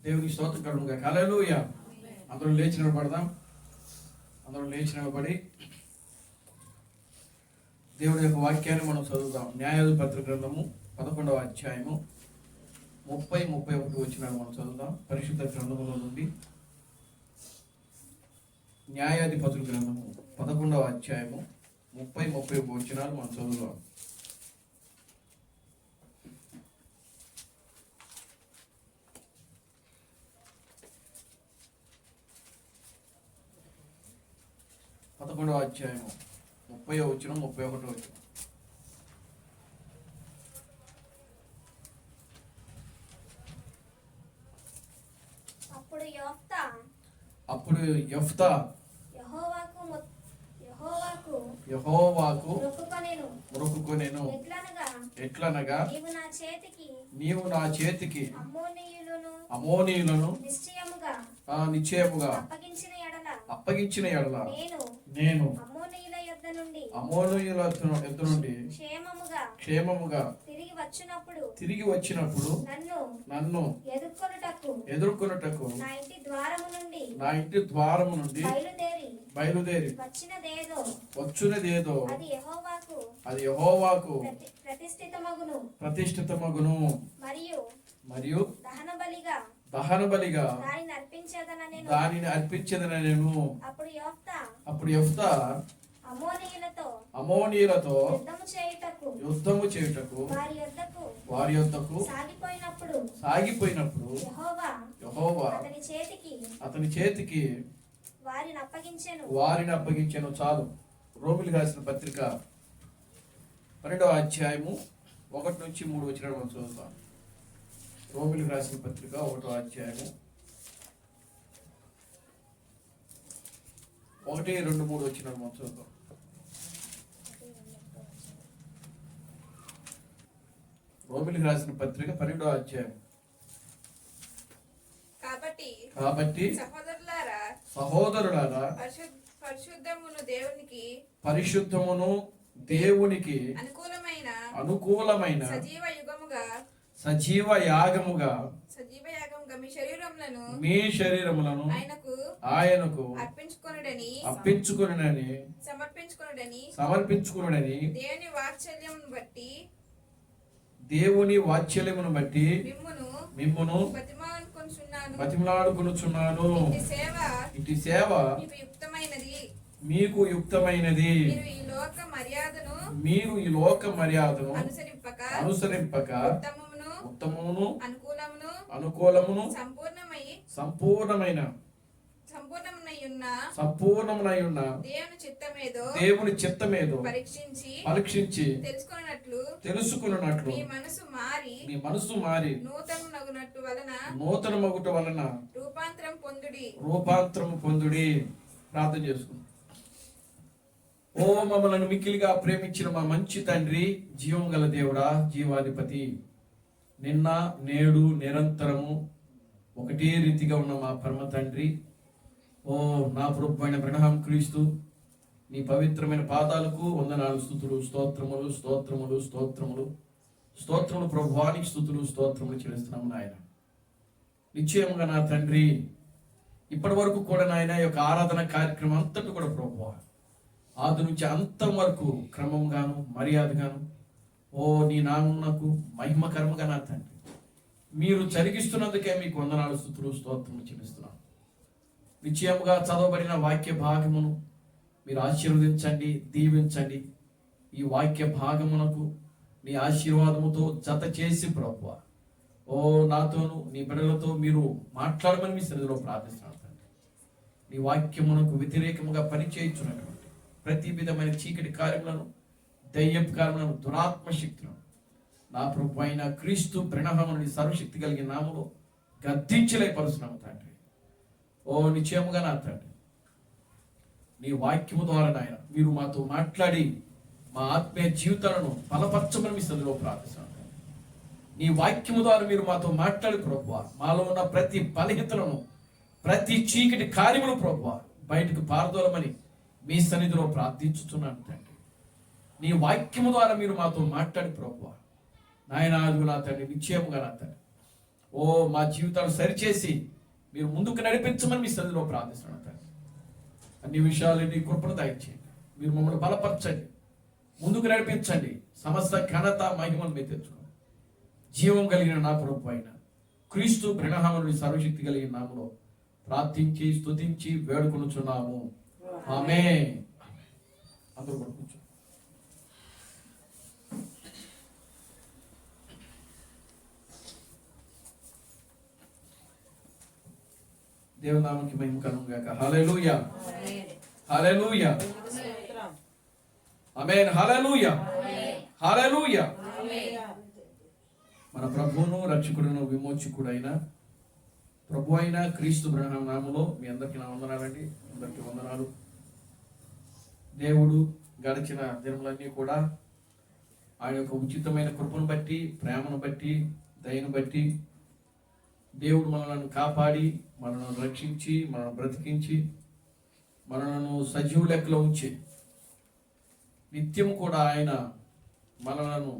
దేవునికి స్తోత్రం కలుగునుగా. హల్లెలూయా. అందరూ లేచి నిలబడదాం. అందరూ లేచి నిలబడి దేవుని యొక్క వాక్యాన్ని మనం చదువుదాం. న్యాయాధిపతుల గ్రంథము 11వ అధ్యాయము 30-31 వచనాలు మనం చదువుదాం. పరిశుద్ధ గ్రంథములో నుండి న్యాయాధిపతుల గ్రంథము 11వ అధ్యాయము 30-31 వచనాలు మనం చదువుదాం. అధ్యాయము 30వ వచనం 31వ వచనం. అప్పుడు యెఫ్తా యెహోవాకు మొక్కుకొనెను. ఎట్లనగా నీవు నా చేతికి అమ్మోనీయులను నిశ్చయముగా అప్పగించిన ఎడల నేను అమ్మోనీయుల యొద్ద నుండి క్షేమముగా తిరిగి వచ్చినప్పుడు నన్ను ఎదుర్కొనుటకు నా ఇంటి ద్వారము నుండి బయలుదేరి వచ్చినదేదో అది యెహోవాకు ప్రతిష్ఠితమగును మరియు దహన బలిగా దానిని అర్పించదన నేను. అప్పుడు యెఫ్తా అమ్మోనీయులతో యుద్ధము చేయుటకు వారి యొద్దకు సాగిపోయినప్పుడు యెహోవా అతని చేతికి వారిని అప్పగించెను. చాలు. రోమిలికి రాసిన పత్రిక 12వ అధ్యాయము 1-3 వచనాలు మనం చదువుతాం. రోమిలికి రాసిన పత్రిక 1వ అధ్యాయము 1-2-3 వచనాలు మనం చదువుతాం. రోమిలికి రాసిన పత్రిక 12వ అధ్యాయం. కాబట్టి సహోదరులారా పరిశుద్ధమును దేవునికి అనుకూలమైన సజీవ యాగముగా మీ శరీరములను ఆయనకు అర్పించుకొనుడని సమర్పించుకొనుడని దేవుని వాత్సల్యమును బట్టి మిమ్మును బతిమలాడుకొనుచున్నాను. ఇటు సేవ మీకు యుక్తమైనది. మీరు ఈ లోక మర్యాదను అనుసరింపక ఉత్తమమును అనుకూలమును సంపూర్ణమైన దేవుని చిత్తమేదో పరీక్షించి తెలుసుకున్నట్లు మీ మనసు మారి నూతన మగుట వలన రూపాంతరము పొందుడి. ప్రార్థన చేసుకుందాం. ఓ మమ్మలను మిక్కిలిగా ప్రేమించిన మా మంచి తండ్రి, జీవం గల దేవుడా, జీవాధిపతి, నిన్న నేడు నిరంతరము ఒకటే రీతిగా ఉన్న మా పరమ తండ్రి, ఓ నా ప్రభు అయిన అబ్రహాం క్రీస్తు, నీ పవిత్రమైన పాదాలకు వందనాలు, స్తుతులు, స్తోత్రములు స్తోత్రములు స్తోత్రములు స్తోత్రములు ప్రభువానికి స్తుతులు స్తోత్రములు చెల్లిస్తున్నాము నాయన. నిశ్చయముగా నా తండ్రి, ఇప్పటి వరకు కూడా నాయన యొక్క ఆరాధన కార్యక్రమం అంతటి కూడా ప్రభువా ఆది నుంచి అంతం వరకు క్రమంగాను మర్యాదగాను ఓ నీ నామమునకు మహిమకరముగా నా తండ్రి మీరు జరిగిస్తున్నందుకే మీకు వందనాలు, స్తుతులు, స్తోత్రములు చెల్లిస్తున్నాం. నిశ్చయముగా చదవబడిన వాక్య భాగమును మీరు ఆశీర్వదించండి, దీవించండి. ఈ వాక్య భాగమునకు నీ ఆశీర్వాదముతో జత చేసి ప్రభువా ఓ నాతోను నీ బిడ్డలతో మీరు మాట్లాడమని మీ సన్నిధిలో ప్రార్థిస్తున్నాను తండ్రి. నీ వాక్యమునకు వ్యతిరేకముగా పనిచేయించున్నటువంటి ప్రతి విధమైన చీకటి కార్యములను, దయ్యపు కార్యములను, దురాత్మ శక్తులను నా ప్రభు అయిన క్రీస్తు ప్రణహముని సర్వశక్తి కలిగిన నామములో గద్దించలేపరుస్తున్నాము తండ్రి. ఓ నిశ్చయముగా నా తండ్రి, నీ వాక్యము ద్వారా నాయన మీరు మాతో మాట్లాడి మా ఆత్మీయ జీవితాలను బలపరచమని మీ సన్నిధిలో ప్రార్థిస్తున్నాను. నీ వాక్యము ద్వారా మీరు మాతో మాట్లాడి ప్రభువా మాలో ఉన్న ప్రతి బలహీనతలను, ప్రతి చీకటి కార్యములు ప్రభువా బయటకు పారదోలమని మీ సన్నిధిలో ప్రార్థించుతున్నాను తండ్రి. నీ వాక్యము ద్వారా మీరు మాతో మాట్లాడి ప్రభువా నాయన అదుగు నా తండ్రి, నిశ్చయముగా నా తండ్రి ఓ మా జీవితాలు సరిచేసి మీరు ముందుకు నడిపించమని మీ సన్నిధిలో ప్రార్థిస్తున్నాను తండ్రి. అన్ని విషయాలు నీ కృపను దయచేయండి. మీరు మమ్మల్ని బలపరచండి, ముందుకు నడిపించండి. సమస్త ఘనత మహిమను మీరు తెచ్చుకోండి. జీవం కలిగిన నా ప్రభు అయిన క్రీస్తు ప్రణహాముని సర్వశక్తి కలిగిన నామలో ప్రార్థించి స్తుతించి వేడుకొనుచున్నాము. ఆమేన్. అందరూ కూర్చో. దేవుని నామముకి మహిమ కలుగును గాక. హల్లెలూయా, హల్లెలూయా, ఆమేన్. హల్లెలూయా, హల్లెలూయా. మన ప్రభువును రక్షకుడును విమోచకుడైన ప్రభు అయిన క్రీస్తు నామములో మీ అందరికీ నా వందనాలండి. అందరికీ వందనాలు. దేవుడు గడిచిన దినములన్నీ కూడా ఆయన యొక్క ఉచితమైన కృపను బట్టి, ప్రేమను బట్టి, దయను బట్టి దేవుడు మనలను కాపాడి, మనలను రక్షించి, మనను బ్రతికించి, మనలను సజీవ లెక్కలో ఉంచి నిత్యం కూడా ఆయన మనలను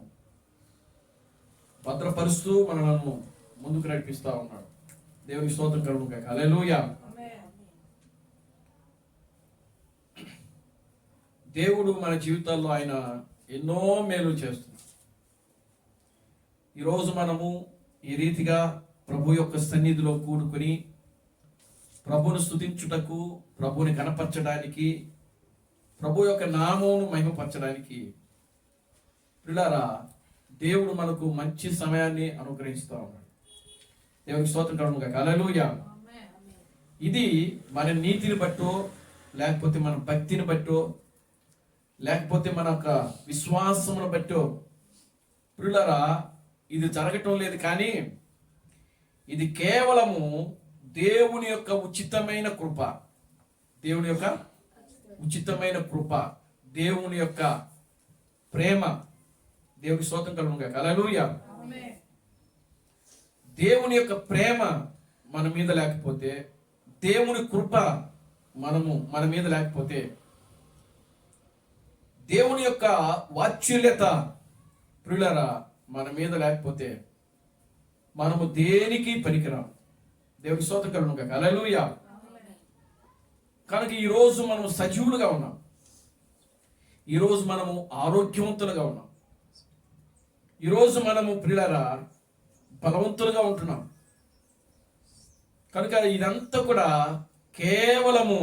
భద్రపరుస్తూ మనలను ముందుకు నడిపిస్తూ ఉన్నాడు. దేవునికి స్తోత్రం కలుగును గాక. హల్లెలూయా. దేవుడు మన జీవితాల్లో ఆయన ఎన్నో మేలు చేస్తున్నాడు. ఈరోజు మనము ఈ రీతిగా ప్రభు యొక్క సన్నిధిలో కూడుకొని ప్రభువును స్తుతించుటకు, ప్రభువుని కనపరచడానికి, ప్రభు యొక్క నామమును మహిమపరచడానికి ప్రియులారా దేవుడు మనకు మంచి సమయాన్ని అనుగ్రహిస్తూ ఉన్నాడు. దేవునికి స్తోత్రం కలుగును గాక. హల్లెలూయా. ఇది మన నీతిని బట్టో, లేకపోతే మన భక్తిని బట్టో, లేకపోతే మన యొక్క విశ్వాసమును బట్టో ప్రియులారా ఇది జరగటం లేదు. కానీ ఇది కేవలము దేవుని యొక్క ఉచితమైన కృప, దేవుని యొక్క ఉచితమైన కృప, దేవుని యొక్క ప్రేమ. దేవునికి స్తోత్రం కలుగును గాక. హల్లెలూయా. దేవుని యొక్క ప్రేమ మన మీద లేకపోతే, దేవుని కృప మన మీద లేకపోతే, దేవుని యొక్క వాత్సల్యత ప్రియులారా మన మీద లేకపోతే మనము దేనికి పనికిరాం. దేవునికి స్తోత్రం కలుగును గాక. హల్లెలూయా. కనుక ఈరోజు మనము సజీవులుగా ఉన్నాం, ఈరోజు మనము ఆరోగ్యవంతులుగా ఉన్నాం, ఈరోజు మనము ప్రియులారా బలవంతులుగా ఉంటున్నాం. కనుక ఇదంతా కూడా కేవలము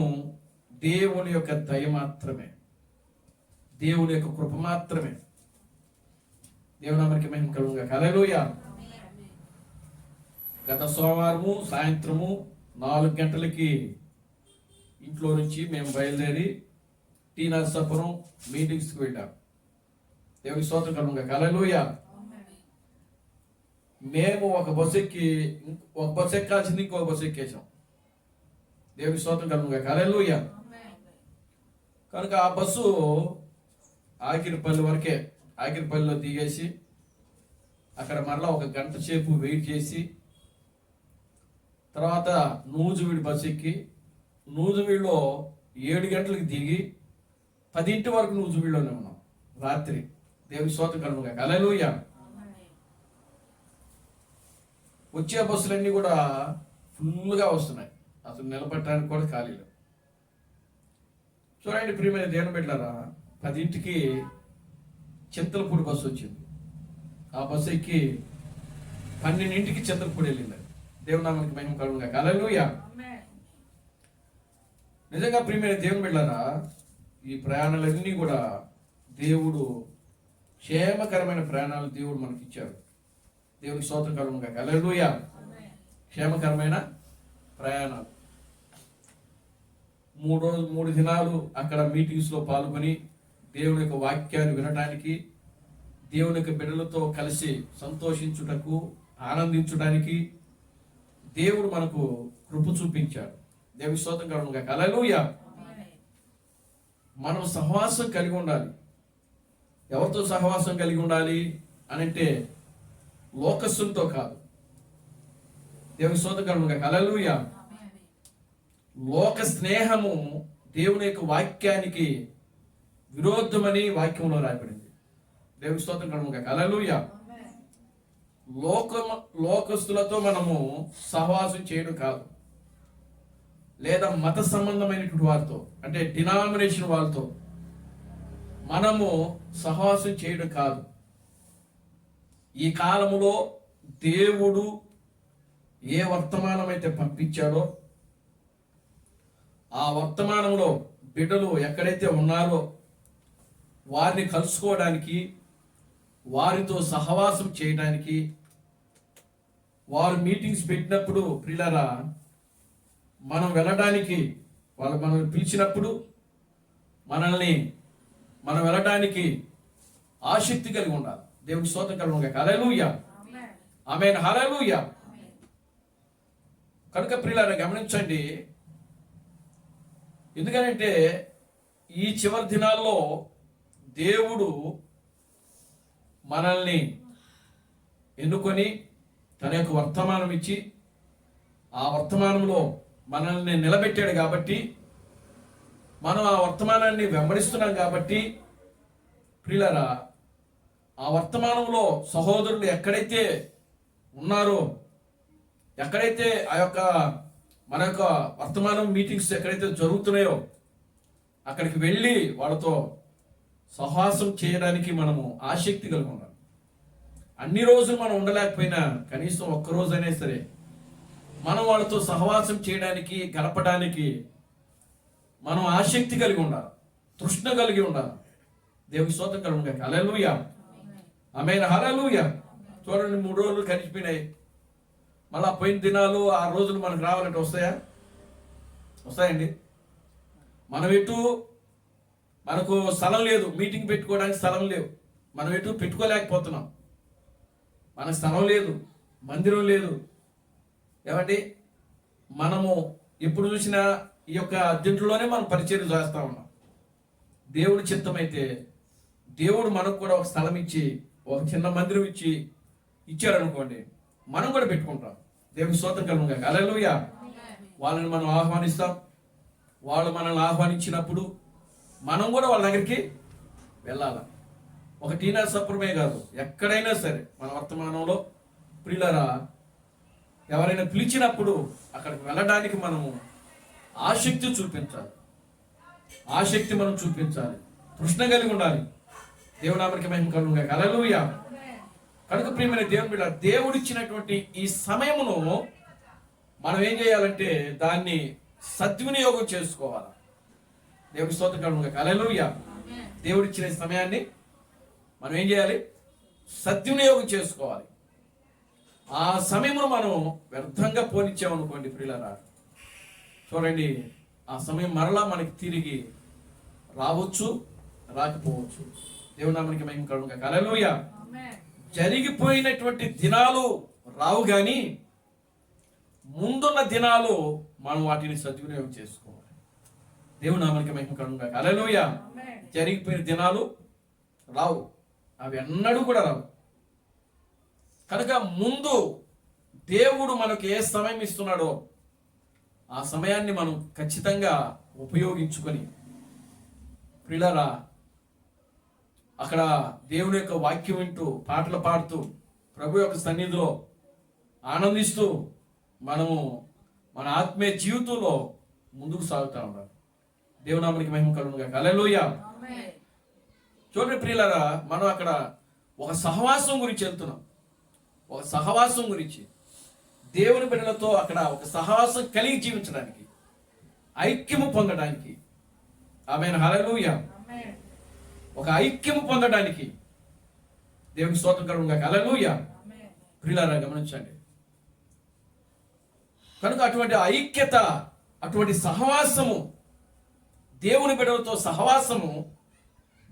దేవుని యొక్క దయ మాత్రమే, దేవుని యొక్క కృప మాత్రమే. దేవుని నామమునకి మహిమ కలుగును గాక. హల్లెలూయా. గత సోమవారము సాయంత్రము 4 గంటలకి ఇంట్లో నుంచి మేము బయలుదేరి టీ నరసాపురం మీటింగ్స్కి వెళ్ళాం. దేవునికి స్తోత్రం కలుగును గాక. హల్లెలూయా. మేము ఒక బస్సు ఎక్కాల్సింది ఇంకొక బస్సు ఎక్కేసాం. దేవునికి స్తోత్రం కలుగును గాక. హల్లెలూయా. కనుక ఆ బస్సు ఆకిరిపల్లి వరకే, ఆకిరిపల్లిలో దిగేసి అక్కడ మరలా 1 గంట సేపు వెయిట్ చేసి తర్వాత నూజువీడు బస్సు ఎక్కి నూజువీడులో 7 గంటలకు దిగి 10 వరకు నూజువీడులోనే ఉన్నాం రాత్రి. దేవునికి స్తోత్రం కలుగును గాక. హల్లెలూయా. వచ్చే బస్సులన్నీ కూడా ఫుల్గా వస్తున్నాయి, అసలు నిలబడటానికి కూడా ఖాళీలు. చూడండి ప్రియమైన దేవుని బిడ్డలారా, 10కి చింతలపూడి బస్సు వచ్చింది. ఆ బస్సు ఎక్కి 12కి చింతలపూడి వెళ్ళింది. దేవుని నామమునకి మహిమ కలుగును గాక. హల్లెలూయా. నిజంగా ప్రియమైన దేవుని బిడ్డలారా, ఈ ప్రయాణాలన్నీ కూడా దేవుడు క్షేమకరమైన ప్రయాణాలు దేవుడు మనకి ఇచ్చాడు. దేవునికి స్తోత్రం కలుగును గాక. హల్లెలూయా. క్షేమకరమైన ప్రయాణాలు. 3 దినాలు అక్కడ మీటింగ్స్లో పాల్గొని దేవుని యొక్క వాక్యాన్ని వినడానికి, దేవుని యొక్క బిడ్డలతో కలిసి సంతోషించుటకు, ఆనందించడానికి దేవుడు మనకు కృప చూపించాడు. దేవుని స్తోత్రం కలుగును గాక. హల్లెలూయా. మనం సహవాసం కలిగి ఉండాలి. ఎవరితో సహవాసం కలిగి ఉండాలి అనంటే లోకస్తులతో కాదు. దేవుని స్తోత్రం కలుగును గాక. హల్లెలూయా. లోక స్నేహము దేవుని యొక్క వాక్యానికి విరోధమని వాక్యంలో రాయబడింది. దేవుని స్తోత్రం కలుగును గాక. హల్లెలూయా. లోకస్తులతో మనము సహవాసం చేయడం కాదు, లేదా మత సంబంధమైనటువంటి వారితో, అంటే డినామినేషన్ వాళ్ళతో మనము సహవాసం చేయడం కాదు. ఈ కాలములో దేవుడు ఏ వర్తమానం అయితే పంపించాడో ఆ వర్తమానంలో బిడ్డలు ఎక్కడైతే ఉన్నారో వారిని కలుసుకోవడానికి, వారితో సహవాసం చేయడానికి, వారు మీటింగ్స్ పెట్టినప్పుడు ప్రియులారా మనం వెళ్ళడానికి, వాళ్ళు మనల్ని పిలిచినప్పుడు మనం వెళ్ళడానికి ఆసక్తి కలిగి ఉండాలి. దేవుని స్తోత్రం కలుగును గాక. హల్లెలూయా, ఆమేన్, హల్లెలూయా. కనుక ప్రియులారా గమనించండి, ఎందుకంటే ఈ చివరి దినాల్లో దేవుడు మనల్ని ఎన్నుకొని తన యొక్క వర్తమానం ఇచ్చి ఆ వర్తమానంలో మనల్ని నిలబెట్టాడు కాబట్టి, మనం ఆ వర్తమానాన్ని వెంబడిస్తున్నాం కాబట్టి ప్రియులారా ఆ వర్తమానంలో సహోదరులు ఎక్కడైతే ఉన్నారో, ఎక్కడైతే ఆ యొక్క మన యొక్క వర్తమానం మీటింగ్స్ ఎక్కడైతే జరుగుతున్నాయో అక్కడికి వెళ్ళి వాళ్ళతో సహవాసం చేయడానికి మనము ఆసక్తి కలిగి ఉండాలి. అన్ని రోజులు మనం ఉండలేకపోయినా కనీసం ఒక్కరోజైనా సరే మనం వాళ్ళతో సహవాసం చేయడానికి, గడపడానికి మనం ఆసక్తి కలిగి ఉండాలి, తృష్ణ కలిగి ఉండాలి. దేవుని స్తోత్రం కలుగును గాక. హల్లెలూయా, ఆమేన్, హల్లెలూయా. చూడండి, 3 రోజులు గడిచిపోయినాయి. మళ్ళా పోయిన దినాలు 6 రోజులు మనకు రావాలంటే వస్తాయండి? మనకు స్థలం లేదు, మీటింగ్ పెట్టుకోవడానికి స్థలం లేవు, మనం ఎటు పెట్టుకోలేకపోతున్నాం. మనకు స్థలం లేదు, మందిరం లేదు. ఏమండి, మనము ఎప్పుడు చూసినా ఈ యొక్క దీంట్లోనే మనం పరిచయం చేస్తూ ఉన్నాం. దేవుడి చిత్తమైతే దేవుడు మనకు కూడా ఒక స్థలం ఇచ్చి, ఒక చిన్న మందిరం ఇచ్చారనుకోండి, మనం కూడా పెట్టుకుంటాం. దేవుని స్తోత్రం కలుగును గాక. హల్లెలూయా. వాళ్ళని మనం ఆహ్వానిస్తాం. వాళ్ళు మనల్ని ఆహ్వానించినప్పుడు మనం కూడా వాళ్ళ దగ్గరికి వెళ్ళాలి. ఒక టీనా సప్రమే కాదు, ఎక్కడైనా సరే మన వర్తమానంలో ప్రియులారా ఎవరైనా పిలిచినప్పుడు అక్కడికి వెళ్ళడానికి మనము ఆసక్తి మనం చూపించాలి, తృష్ణ కలిగి ఉండాలి. దేవుని నామమునకు మహిమ కలుగును గాక. హల్లెలూయా. కనుక ప్రియమైన దేవుని బిడ్డ, దేవుడిచ్చినటువంటి ఈ సమయమును మనం ఏం చేయాలంటే దాన్ని సద్వినియోగం చేసుకోవాలి. దేవుని స్తోత్రం కలుగును గాక. హల్లెలూయా. దేవుడిచ్చిన సమయాన్ని మనం ఏం చేయాలి? సద్వినియోగం చేసుకోవాలి. ఆ సమయమును మనం వ్యర్థంగా పోనిచ్చామనుకోండి ప్రియులారా, చూడండి, ఆ సమయం మరలా మనకి తిరిగి రావచ్చు, రాకపోవచ్చు. దేవుని నామమునకు మహిమ కలుగును గాక. హల్లెలూయా. జరిగిపోయినటువంటి దినాలు రావు కానీ ముందున్న దినాలు మనం వాటిని సద్వినియోగం చేసుకోవాలి. దేవుని నామమునకు మహిమ కలుగును గాక. హల్లెలూయా. జరిగిపోయిన దినాలు రావు, అవి ఎన్నడూ కూడా రావు. కనుక ముందు దేవుడు మనకు ఏ సమయం ఇస్తున్నాడో ఆ సమయాన్ని మనం ఖచ్చితంగా ఉపయోగించుకొని ప్రియులారా అక్కడ దేవుని యొక్క వాక్యం వింటూ, పాటలు పాడుతూ, ప్రభు యొక్క సన్నిధిలో ఆనందిస్తూ మనము మన ఆత్మీయ జీవితంలో ముందుకు సాగుతూ ఉండాలి. దేవుని నామమునకు మహిమ కలుగును గాక. హల్లెలూయా. చూడండి ప్రియులారా, మనం అక్కడ ఒక సహవాసం గురించి వెళ్తున్నాం. ఒక సహవాసం గురించి, దేవుని బిడ్డలతో అక్కడ ఒక సహవాసం కలిగి జీవించడానికి, ఐక్యము పొందడానికి, ఆమేన్, హల్లెలూయా, ఒక ఐక్యము పొందడానికి దేవునికి స్తోత్రం కలుగును గాక. హల్లెలూయా. ప్రియులారా గమనించండి, కనుక అటువంటి ఐక్యత, అటువంటి సహవాసము, దేవుని బిడ్డలతో సహవాసము,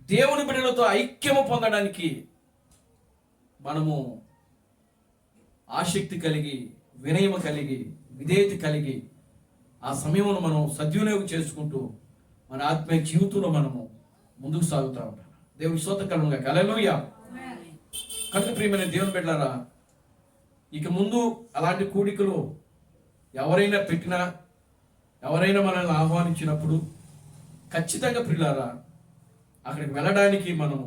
దేవుని బిడ్డలతో ఐక్యము పొందడానికి మనము ఆసక్తి కలిగి, వినయము కలిగి, విధేయత కలిగి ఆ సమయమును మనం సద్వినియోగం చేసుకుంటూ మన ఆత్మీయ జీవితంలో మనము ముందుకు సాగుతూ ఉంటాం. దేవుని స్తోత్రం కలుగును గాక. హల్లెలూయా. కనుక ప్రియమైన దేవుని బిడ్డలారా, ఇక ముందు అలాంటి కూడికలు ఎవరైనా పెట్టినా, ఎవరైనా మనల్ని ఆహ్వానించినప్పుడు ఖచ్చితంగా ప్రియులారా అక్కడికి వెళ్ళడానికి మనము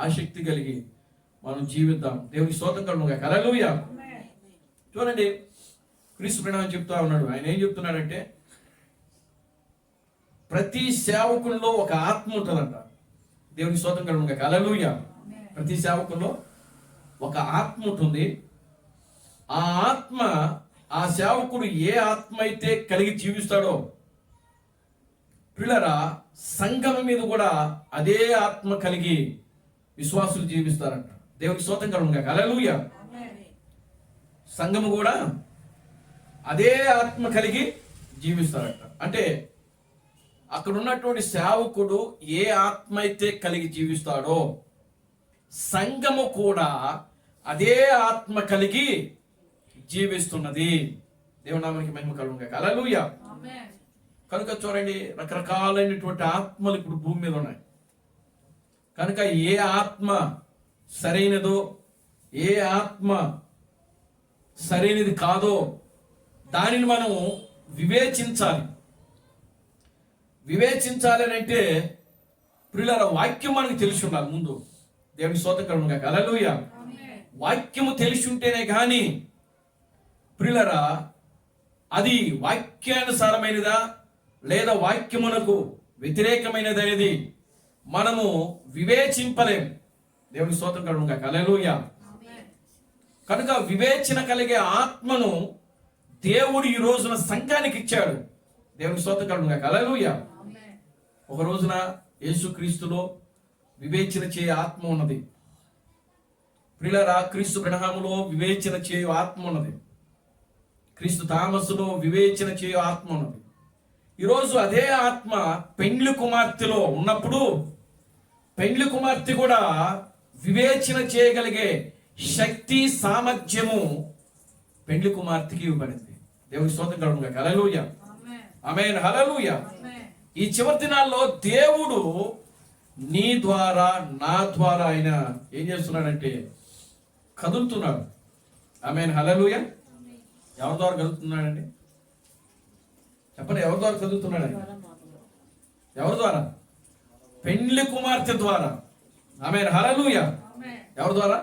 ఆసక్తి కలిగి మనం జీవిద్దాం. దేవునికి స్తోత్రం కలుగునుగా. హల్లెలూయా. చూడండి, క్రీస్తు ప్రణామం చెప్తా ఉన్నాడు. ఆయన ఏం చెప్తున్నాడంటే, ప్రతి సేవకుల్లో ఒక ఆత్మ ఉంటుందంట. దేవునికి స్తోత్రం కలుగునుగా. హల్లెలూయా. ప్రతి సేవకుల్లో ఒక ఆత్మ ఉంటుంది. ఆ ఆత్మ, ఆ సేవకుడు ఏ ఆత్మ అయితే కలిగి జీవిస్తాడో పిల్లరా, సంఘం మీద కూడా అదే ఆత్మ కలిగి విశ్వాసులు జీవిస్తారంట. దేవునికి స్తోత్రం కలుగునుగా. హల్లెలూయా. సంఘము కూడా అదే ఆత్మ కలిగి జీవిస్తారంట. అంటే అక్కడ ఉన్నటువంటి సేవకుడు ఏ ఆత్మ అయితే కలిగి జీవిస్తాడో సంఘము కూడా అదే ఆత్మ కలిగి జీవిస్తున్నది. దేవుని నామానికి మహిమ కలుగునుగా. హల్లెలూయా. కనుక చూడండి, రకరకాలైనటువంటి ఆత్మలు ఇప్పుడు భూమి మీద ఉన్నాయి. కనుక ఏ ఆత్మ సరైనదో, ఏ ఆత్మ సరైనది కాదో దానిని మనం వివేచించాలి. వివేచించాలి అని అంటే ప్రియులారా, వాక్యం మనకు తెలిసి ఉండాలి ముందు. దేవుని స్తోత్రం కలుగునుగా. హల్లెలూయా. వాక్యము తెలిసి ఉంటేనే కానీ ప్రియులారా అది వాక్యానుసారమైనదా లేదా వాక్యమునకు వ్యతిరేకమైనది అనేది మనము వివేచింపలేం. దేవుని స్తోత్రం కలుగునుగా. హల్లెలూయా. కనుక వివేచన కలిగే ఆత్మను దేవుడు ఈ రోజున సంఘానికి ఇచ్చాడు. దేవుని స్తోత్రం కలుగునుగా. హల్లెలూయా. ఒక రోజున యేసుక్రీస్తులో వివేచన చేయు ఆత్మ ఉన్నది. ప్రియులారా, క్రీస్తు బ్రహ్మములో వివేచన చేయు ఆత్మ ఉన్నది. క్రీస్తు థామసులో వివేచన చేయు ఆత్మ ఉన్నది. ఈరోజు అదే ఆత్మ పెండ్లి కుమార్తెలో ఉన్నప్పుడు పెండ్లి కుమార్తె కూడా వివేచన చేయగలిగే శక్తి, సామర్థ్యము పెండ్లి కుమార్తెకి ఇవ్వబడింది. దేవుని స్తోత్రం కలుగునుగా. హల్లెలూయా. ఆమేన్. హల్లెలూయా. ఈ చివరి దినాల్లో దేవుడు నీ ద్వారా, నా ద్వారా ఆయన ఏం చేస్తున్నాడంటే కదులుతున్నాడు. ఆమేన్. హల్లెలూయా. ఎవరి ద్వారా కదులుతున్నాడండి? చెప్పండి, ఎవరి ద్వారా కదులుతున్నాడు? ఎవరి ద్వారా? పెండ్లి కుమార్తె ద్వారా. ఆమేన్. హల్లెలూయా. ఎవరి ద్వారా?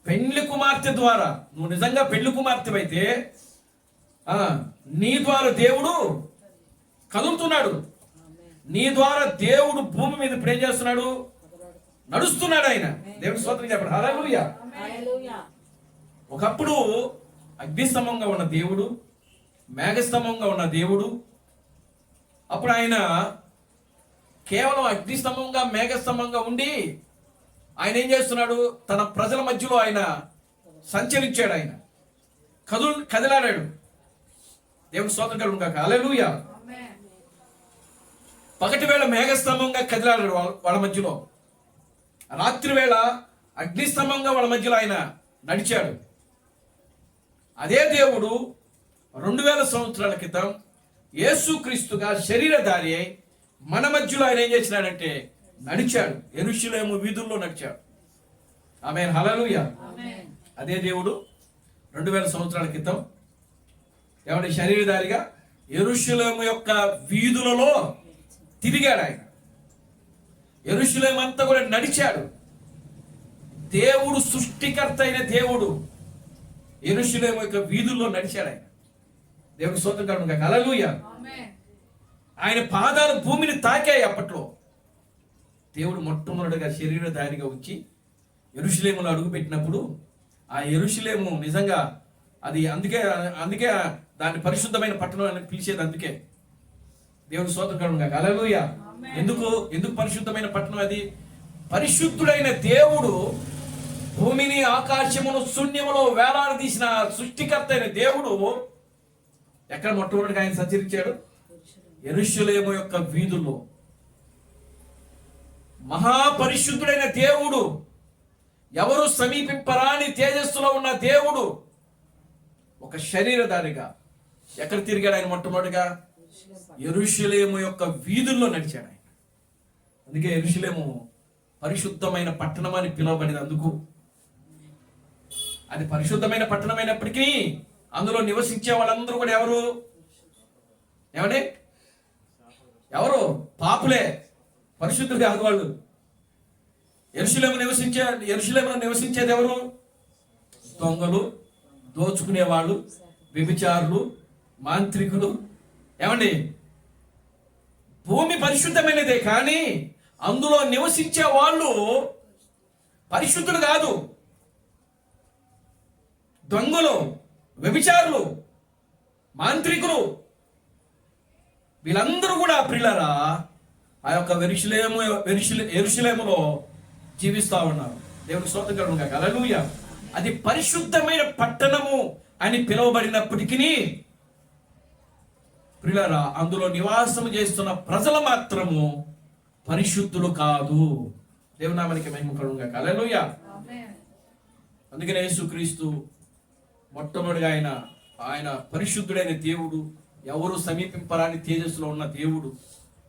పెండ్లి కుమార్తె ద్వారా. నువ్వు నిజంగా పెండ్లి కుమార్తె అయితే నీ ద్వారా దేవుడు కదులుతున్నాడు. నీ ద్వారా దేవుడు భూమి మీద ఇప్పుడు ఏం చేస్తున్నాడు? నడుస్తున్నాడు ఆయన. దేవుని స్తోత్రం చెప్పండి. హల్లెలూయా. ఒకప్పుడు అగ్నిస్తంభంగా ఉన్న దేవుడు, మేఘస్తంభంగా ఉన్న దేవుడు, అప్పుడు ఆయన కేవలం అగ్నిస్తంభంగా మేఘస్తంభంగా ఉండి ఆయన ఏం చేస్తున్నాడు? తన ప్రజల మధ్యలో ఆయన సంచరించాడు. ఆయన కదిలాడాడు. దేవుని స్తోత్రం కలుగునుగా. హల్లెలూయా. పగటి వేళ మేఘస్తంభంగా కదిలాడాడు వాళ్ళ మధ్యలో, రాత్రి వేళ అగ్నిస్తంభంగా వాళ్ళ మధ్యలో ఆయన నడిచాడు. అదే దేవుడు 2000 సంవత్సరాల క్రితం యేసుక్రీస్తుగా శరీరధారి అయి మన మధ్యలో ఆయన ఏం చేసినాడంటే నడిచాడు. యెరూషలేము వీధుల్లో నడిచాడు. ఆమేన్. హల్లెలూయా. అదే దేవుడు 2000 సంవత్సరాల క్రితం ఏమంటే శరీరధారిగా యెరూషలేము యొక్క వీధులలో తిరిగాడు. ఆయన యెరూషలేము అంతా కూడా నడిచాడు. దేవుడు, సృష్టికర్త అయిన దేవుడు యెరూషలేము యొక్క వీధుల్లో నడిచాడు. ఆయన దేవుని స్తోత్రం కలుగునుగా. హల్లెలూయా. ఆయన పాదాలు భూమిని తాకాయి. అప్పట్లో దేవుడు మొట్టమొదటిగా శరీరధారిగా వచ్చి యెరూషలేములో అడుగు పెట్టినప్పుడు ఆ యెరూషలేము నిజంగా అది అందుకే దాన్ని పరిశుద్ధమైన పట్టణం అని పిలిచేది. అందుకే దేవుని స్తోత్రం కలుగునుగా. హల్లెలూయా. ఎందుకు పరిశుద్ధమైన పట్టణం? అది పరిశుద్ధుడైన దేవుడు భూమిని, ఆకాశమును, శూన్యములో వేలాడదీసిన సృష్టికర్త అయిన దేవుడు ఎక్కడ మొట్టమొదటిగా ఆయన సంచరించాడు? యెరూషలేము యొక్క వీధుల్లో. మహాపరిశుద్ధుడైన దేవుడు, ఎవరు సమీపింపరాని తేజస్సులో ఉన్న దేవుడు ఒక శరీరధారిగా ఎక్కడ తిరిగాడు? ఆయన మొట్టమొదటిగా యెరూషలేము యొక్క వీధుల్లో నడిచాడు ఆయన. అందుకే యెరూషలేము పరిశుద్ధమైన పట్టణం అని పిలువబడింది. అందుకు అది పరిశుద్ధమైన పట్టణమైనప్పటికీ అందులో నివసించే వాళ్ళందరూ కూడా ఎవరు? పాపులే, పరిశుద్ధులు కాదు వాళ్ళు. యెరూషలేములో నివసించేది ఎవరు? దొంగలు, దోచుకునేవాళ్ళు, వ్యభిచారులు, మాంత్రికులు. ఏమండి, భూమి పరిశుద్ధమైనదే, కానీ అందులో నివసించే వాళ్ళు పరిశుద్ధులు కాదు. దొంగలు, వ్యభిచారులు, మాంత్రికులు, వీళ్ళందరూ కూడా ప్రియులారా ఆ యొక్క యెరూషలేములో జీవిస్తా ఉన్నారు. దేవునికి స్తోత్రం కలుగును గాక. హల్లెలూయా. అది పరిశుద్ధమైన పట్టణము అని పిలువబడినప్పటికీ ప్రియులారా అందులో నివాసం చేస్తున్న ప్రజలు మాత్రము పరిశుద్ధులు కాదు. దేవుని నామానికి మహిమ కలుగును గాక. హల్లెలూయా. అందుకనే యేసుక్రీస్తు మొట్టమొదటిగా ఆయన పరిశుద్ధుడైన దేవుడు, ఎవరు సమీపింపరాని తేజస్సులో ఉన్న దేవుడు,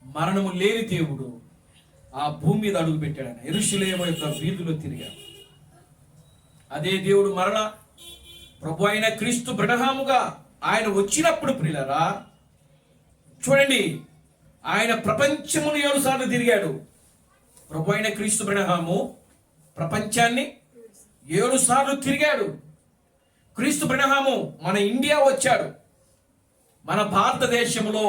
మరణము లేని దేవుడు ఆ భూమి మీద అడుగు పెట్టాడు. ఆయన యెరూషలేము యొక్క వీధులో తిరిగాడు. అదే దేవుడు మరలా ప్రభు అయిన క్రీస్తు బ్రహ్మముగా ఆయన వచ్చినప్పుడు ప్రియులారా చూడండి, ఆయన ప్రపంచమును 7 సార్లు తిరిగాడు. ప్రభు అయిన క్రీస్తు బ్రహ్మము ప్రపంచాన్ని 7 సార్లు తిరిగాడు. క్రీస్తు బ్రహ్మము మన ఇండియా వచ్చాడు. మన భారతదేశంలో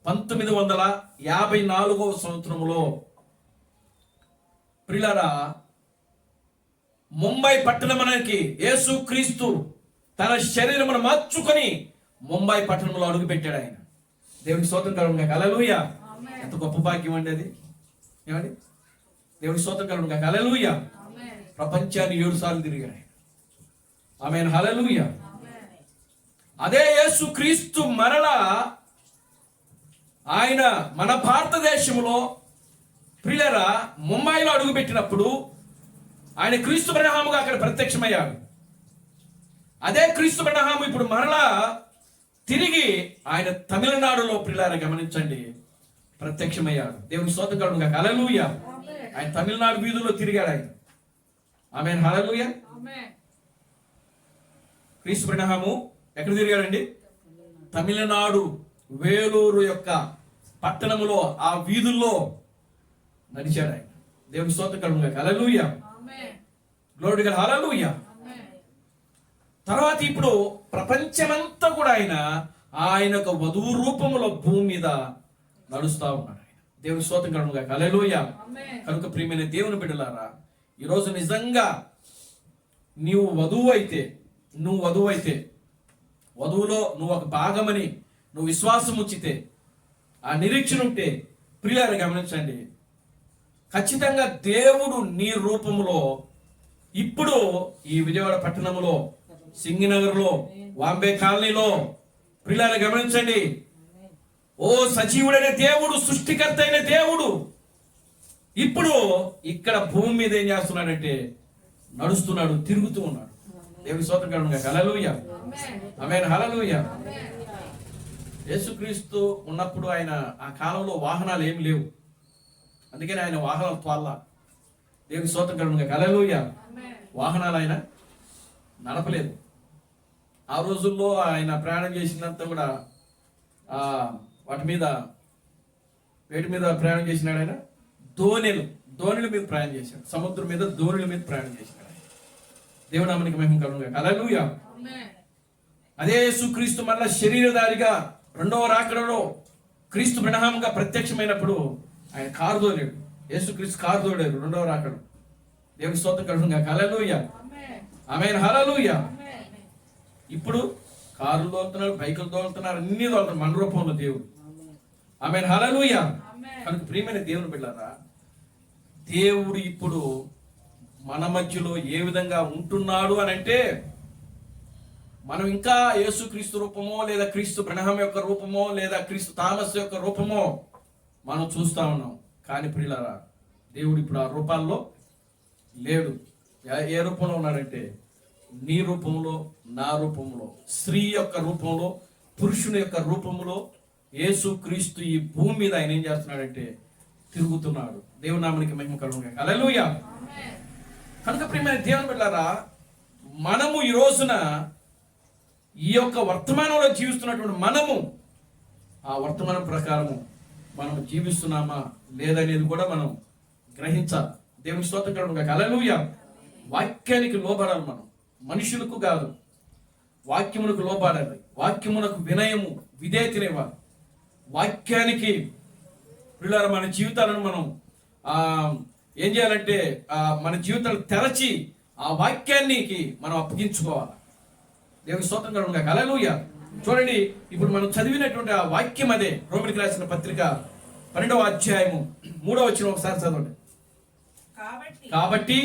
1954వ సంవత్సరంలో ప్రియులారా ముంబై పట్టణమునకి యేసు క్రీస్తు తన శరీరమును మార్చుకొని ముంబై పట్టణంలో అడుగు పెట్టాడు. ఆయన దేవునికి స్తోత్రం కలుగును గాక. హల్లెలూయా. ఎంత గొప్ప భాగ్యం అండి అది. ఏమండి, దేవునికి స్తోత్రం కలుగును గాక. హల్లెలూయా. ప్రపంచాన్ని 7 సార్లు తిరిగాడు ఆయన. ఆమేన్. హల్లెలూయా. అదే యేసు క్రీస్తు మరలా ఆయన మన భారతదేశంలో ప్రియులారా ముంబైలో అడుగు పెట్టినప్పుడు ఆయన క్రీస్తు బ్రహ్మముగా అక్కడ ప్రత్యక్షమయ్యాడు. అదే క్రీస్తు బ్రహ్మము ఇప్పుడు మరలా తిరిగి ఆయన తమిళనాడులో ప్రియులారా గమనించండి ప్రత్యక్షమయ్యాడు. దేవుని స్తోత్రం కలుగును గాక. హల్లెలూయా. ఆయన తమిళనాడు వీధుల్లో తిరిగాడు ఆయన. ఆమేన్. హల్లెలూయా. క్రీస్తు బ్రహ్మము ఎక్కడ తిరిగాడండి? తమిళనాడు వేలూరు యొక్క పట్టణములో ఆ వీధుల్లో నడిచాడు ఆయన. దేవుని స్తోత్రం కలుగును గాక. Hallelujah. Glory to God. Hallelujah. తర్వాత ఇప్పుడు ప్రపంచమంతా కూడా ఆయన ఒక వధువు రూపంలో భూమి మీద నడుస్తా ఉన్నాడు ఆయన. దేవుని స్తోత్రం కలుగును గాక. హల్లెలూయా. కనుక ప్రియమైన దేవుని బిడ్డలారా, ఈరోజు నిజంగా నువ్వు వధువు అయితే వధువులో నువ్వు ఒక భాగమని నువ్వు విశ్వాసం ఉంచితే, ఆ నిరీక్షణ ఉంటే ప్రియులారా గమనించండి, ఖచ్చితంగా దేవుడు నీ రూపంలో ఇప్పుడు ఈ విజయవాడ పట్టణంలో, సింగినగర్లో, వాంబే కాలనీలో ప్రియులారా గమనించండి, ఓ సజీవుడైన దేవుడు, సృష్టికర్త అయిన దేవుడు ఇప్పుడు ఇక్కడ భూమి మీద ఏం చేస్తున్నాడంటే నడుస్తున్నాడు, తిరుగుతూ ఉన్నాడు. దేవుని స్తోత్రం కలుగును గాక. హల్లెలూయా. ఆమేన్. హల్లెలూయా. యేసుక్రీస్తు ఉన్నప్పుడు ఆయన ఆ కాలంలో వాహనాలు ఏమి లేవు, అందుకని ఆయన వాహనాలు త్వాల. దేవుని స్తోత్రం కలుగును గాక. హల్లెలూయా. వాహనాలు ఆయన నడపలేదు. ఆ రోజుల్లో ఆయన ప్రయాణం చేసినంత కూడా వేటి మీద ప్రయాణం చేసినాడు ఆయన? దోణిల మీద ప్రయాణం చేశాడు. సముద్రం మీద దోణిల మీద ప్రయాణం చేసినాడు. దేవుని నామానికి మహిమ కలుగును గాక. హల్లెలూయా. అదే యేసుక్రీస్తు మళ్ళా శరీరధారిగా రెండవ రాకడలో క్రీస్తు బ్రహ్మముగా ప్రత్యక్షమైనప్పుడు ఆయన కారు తోలాడు. యేసుక్రీస్తు కారు తోలాడు రెండవ రాకడ. దేవుని స్తోత్రం కలుగును గాక. హల్లెలూయా. ఆమేన్. హల్లెలూయా. ఇప్పుడు కారులు తోలుతున్నారు, బైకులు తోలుతున్నారు, అన్ని తోలుతున్నారు మన రూపంలో దేవుడు. ఆమేన్. హల్లెలూయా. కనుక ప్రియమైన దేవుని బిడ్డలారా, దేవుడు ఇప్పుడు మన మధ్యలో ఏ విధంగా ఉంటున్నాడు అని అంటే, మనం ఇంకా యేసుక్రీస్తు రూపమో లేదా క్రీస్తు బ్రహ్మం యొక్క రూపమో లేదా క్రీస్తు థామస్ యొక్క రూపమో మనం చూస్తా ఉన్నాం. కానీ ప్రియులారా, దేవుడు ఇప్పుడు ఆ రూపాల్లో లేడు. ఏ రూపంలో ఉన్నాడంటే నీ రూపంలో, నా రూపంలో, స్త్రీ యొక్క రూపంలో, పురుషుని యొక్క రూపంలో యేసుక్రీస్తు ఈ భూమి మీద ఆయన ఏం చేస్తున్నాడంటే తిరుగుతున్నాడు. దేవుని నామానికి మహిమ కలుగును గాక. హల్లెలూయా. కనుక ప్రియమైన దేవుని బిడ్డలారా, మనము ఈ రోజున ఈ యొక్క వర్తమానంలో జీవిస్తున్నటువంటి మనము ఆ వర్తమానం ప్రకారము మనం జీవిస్తున్నామా లేదనేది కూడా మనం గ్రహించాలి. దేవుని స్తోత్రం కలుగును గాక. హల్లెలూయా. వాక్యానికి లోబడాలి మనం, మనుషులకు కాదు. వాక్యమునకు లోబడాలి, వాక్యమునకు వినయము విధేయతనివ్వాలి. వాక్యానికి పిల్లల మన జీవితాలను మనం ఏం చేయాలంటే మన జీవితాలు తెరచి ఆ వాక్యానికి మనం అప్పగించుకోవాలి. దేవుని స్తోత్రం కలుగును గాక. హల్లెలూయా. చూడండి, ఇప్పుడు మనం చదివినటువంటి ఆ వాక్యం అదే రోమిలికి రాసిన పత్రిక 12వ అధ్యాయము 3వ వచనం ఒకసారి చదవండి. కాబట్టి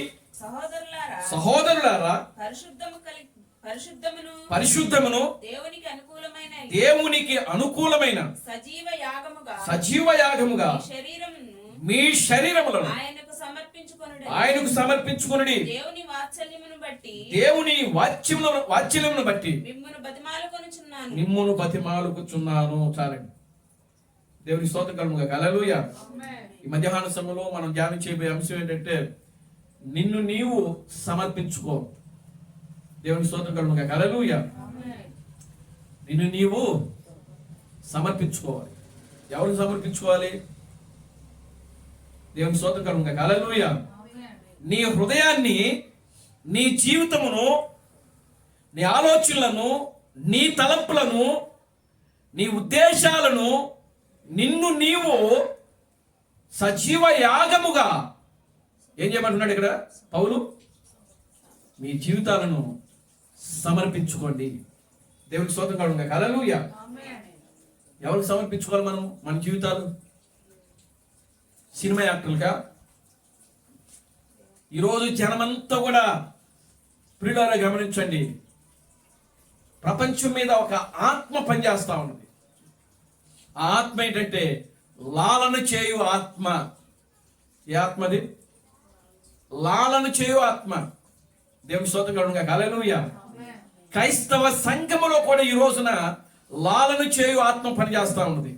సహోదరులారా పరిశుద్ధమును దేవునికి అనుకూలమైన సజీవ యాగముగా మీ శరీరములను ఆయనకు సమర్పించుకొనుడి. దేవుని వాత్సల్యమును బట్టి మిమ్మును బతిమాలుకొనుచున్నాను. చాలండి. దేవుని స్తోత్రం కలుగును గాక. హల్లెలూయా. ఈ మధ్యాహ్న సమయంలో మనం ధ్యానం చేయబోయే అంశం ఏంటంటే నిన్ను నీవు సమర్పించుకో. దేవుని స్తోత్రం కలుగును గాక. హల్లెలూయా. నిన్ను నీవు సమర్పించుకోవాలి. ఎవరికి సమర్పించుకోవాలి? దేవుని స్తోత్రం కలుగును గాక. హల్లెలూయా. నీ హృదయాన్ని, నీ జీవితమును, నీ ఆలోచనలను, నీ తలంపులను, నీ ఉద్దేశాలను నిన్ను నీవు సజీవ యాగముగా ఏం చేయమంటున్నాడు ఇక్కడ పౌలు? మీ జీవితాలను సమర్పించుకోండి. దేవునికి స్తోత్రం కలుగును గాక. హల్లెలూయా. ఎవరికి సమర్పించుకోవాలి మనం మన జీవితాలు? సినిమా యాక్టర్లుగా? ఈరోజు జనమంతా కూడా ప్రియులారా గమనించండి, ప్రపంచం మీద ఒక ఆత్మ పనిచేస్తా ఉన్నది. ఆ ఆత్మ ఏంటంటే లాలన చేయు ఆత్మ. ఏ ఆత్మది? లాలన చేయు ఆత్మ. దేవుని స్తోత్రం కలుగును గాక. హల్లెలూయా. క్రైస్తవ సంఘములో కూడా ఈ రోజున లాలన చేయు ఆత్మ పనిచేస్తా ఉన్నది.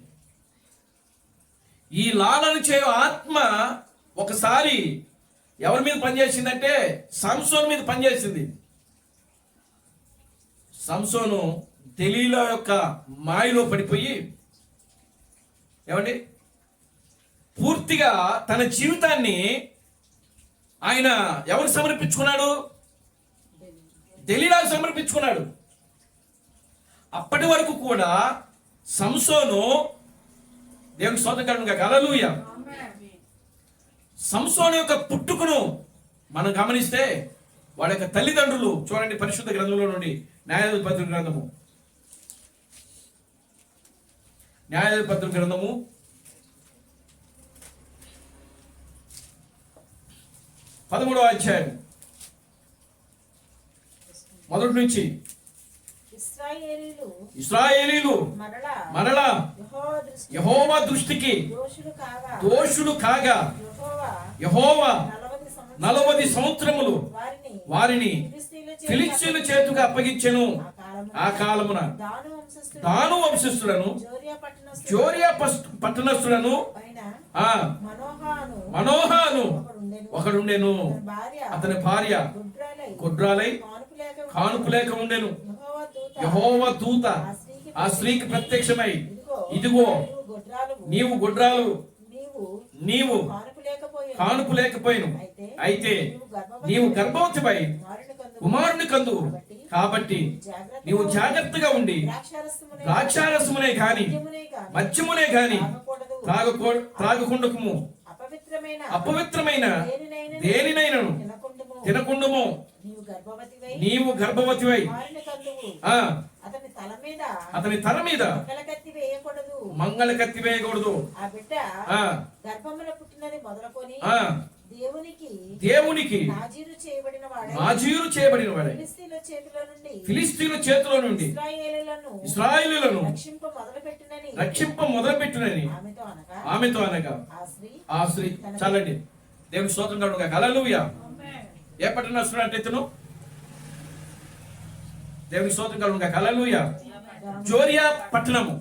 ఈ లాలన చేయు ఆత్మ ఒకసారి ఎవరి మీద పనిచేసిందంటే సంసోను మీద పనిచేసింది. సంసోను దెలీలా యొక్క మాయలో పడిపోయి ఏమండి పూర్తిగా తన జీవితాన్ని ఆయన ఎవరికి సమర్పించుకున్నాడు? దెలీలాకు సమర్పించుకున్నాడు. అప్పటి వరకు కూడా సంసోను దేవునికి స్తోత్రం కలుగును గాక. హల్లెలూయా. సంసోను యొక్క పుట్టుకను మనం గమనిస్తే వాడి యొక్క తల్లిదండ్రులు చూడండి, పరిశుద్ధ గ్రంథంలో నుండి న్యాయాధిపతుల గ్రంథము 13వ అధ్యాయం మొదటి నుంచి ఇశ్రాయేలీలు మరలా యెహోవా దృష్టికి దోషులు కాగా యెహోవా 40 సంవత్సరములు వారిని ఫిలిష్తీయుల చేతికి అప్పగించెను. ఆ కాలమున దాను వంశస్థులను జోరియా పట్టణస్థులను మనోహాను ఒకడుండెను. అతని భార్య గొడ్రాలై కానుపు లేక ఉండెను. యెహోవా దూత ఆ స్త్రీకి ప్రత్యక్షమై, ఇదిగో నీవు గొడ్రాలు, నీవు కానుపు లేకపోయిను, అయితే నీవు గర్భవతిపై కుమారుని కందు, కాబట్టి నీవు జాగ్రత్తగా ఉండి ద్రాక్షారసమునే గాని మద్యమునే గాని త్రాగకుండకుము, అపవిత్రమైన దేనినైనను తినకుండుము. నీవు గర్భవతివై అతని తల మీద మంగళ కత్తి వేయకూడదు. దేవునికి నాజీరు చేయబడిన వాడే ఫిలిష్తీయుల చేతిలో నుండి ఇశ్రాయేలీయులను రక్షింప మొదలుపెట్టునని ఆమెతో అనగా ఆ స్త్రీ. చాలండి. దేవుని స్తోత్రం కలుగును గాక. హల్లెలూయా. ఏ పట్టణస్థుడు అంటే ఇతను? దేవుని స్తోత్రం కలుగును గాక. హల్లెలూయా. జోరియా పట్టణము.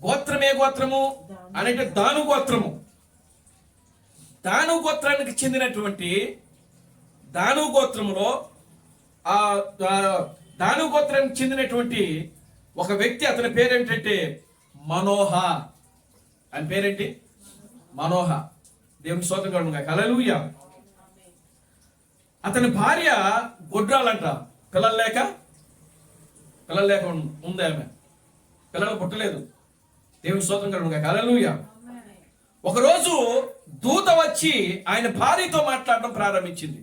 గోత్రమే గోత్రము అంటే దాను గోత్రము. దాను గోత్రానికి చెందినటువంటి దాను గోత్రములో దాను గోత్రానికి చెందినటువంటి ఒక వ్యక్తి, అతని పేరేంటంటే మనోహ. అని పేరేంటి? మనోహ. దేవుని స్తోత్రం కలుగును గాక. హల్లెలూయా. అతని భార్య గొడ్రాలంట, పిల్లలు లేక ఉంది ఆమె, పిల్లలు పుట్టలేదు. దేవుని స్తోత్రం కలుగును గాక. హల్లెలూయా. ఒకరోజు దూత వచ్చి ఆయన భార్యతో మాట్లాడడం ప్రారంభించింది.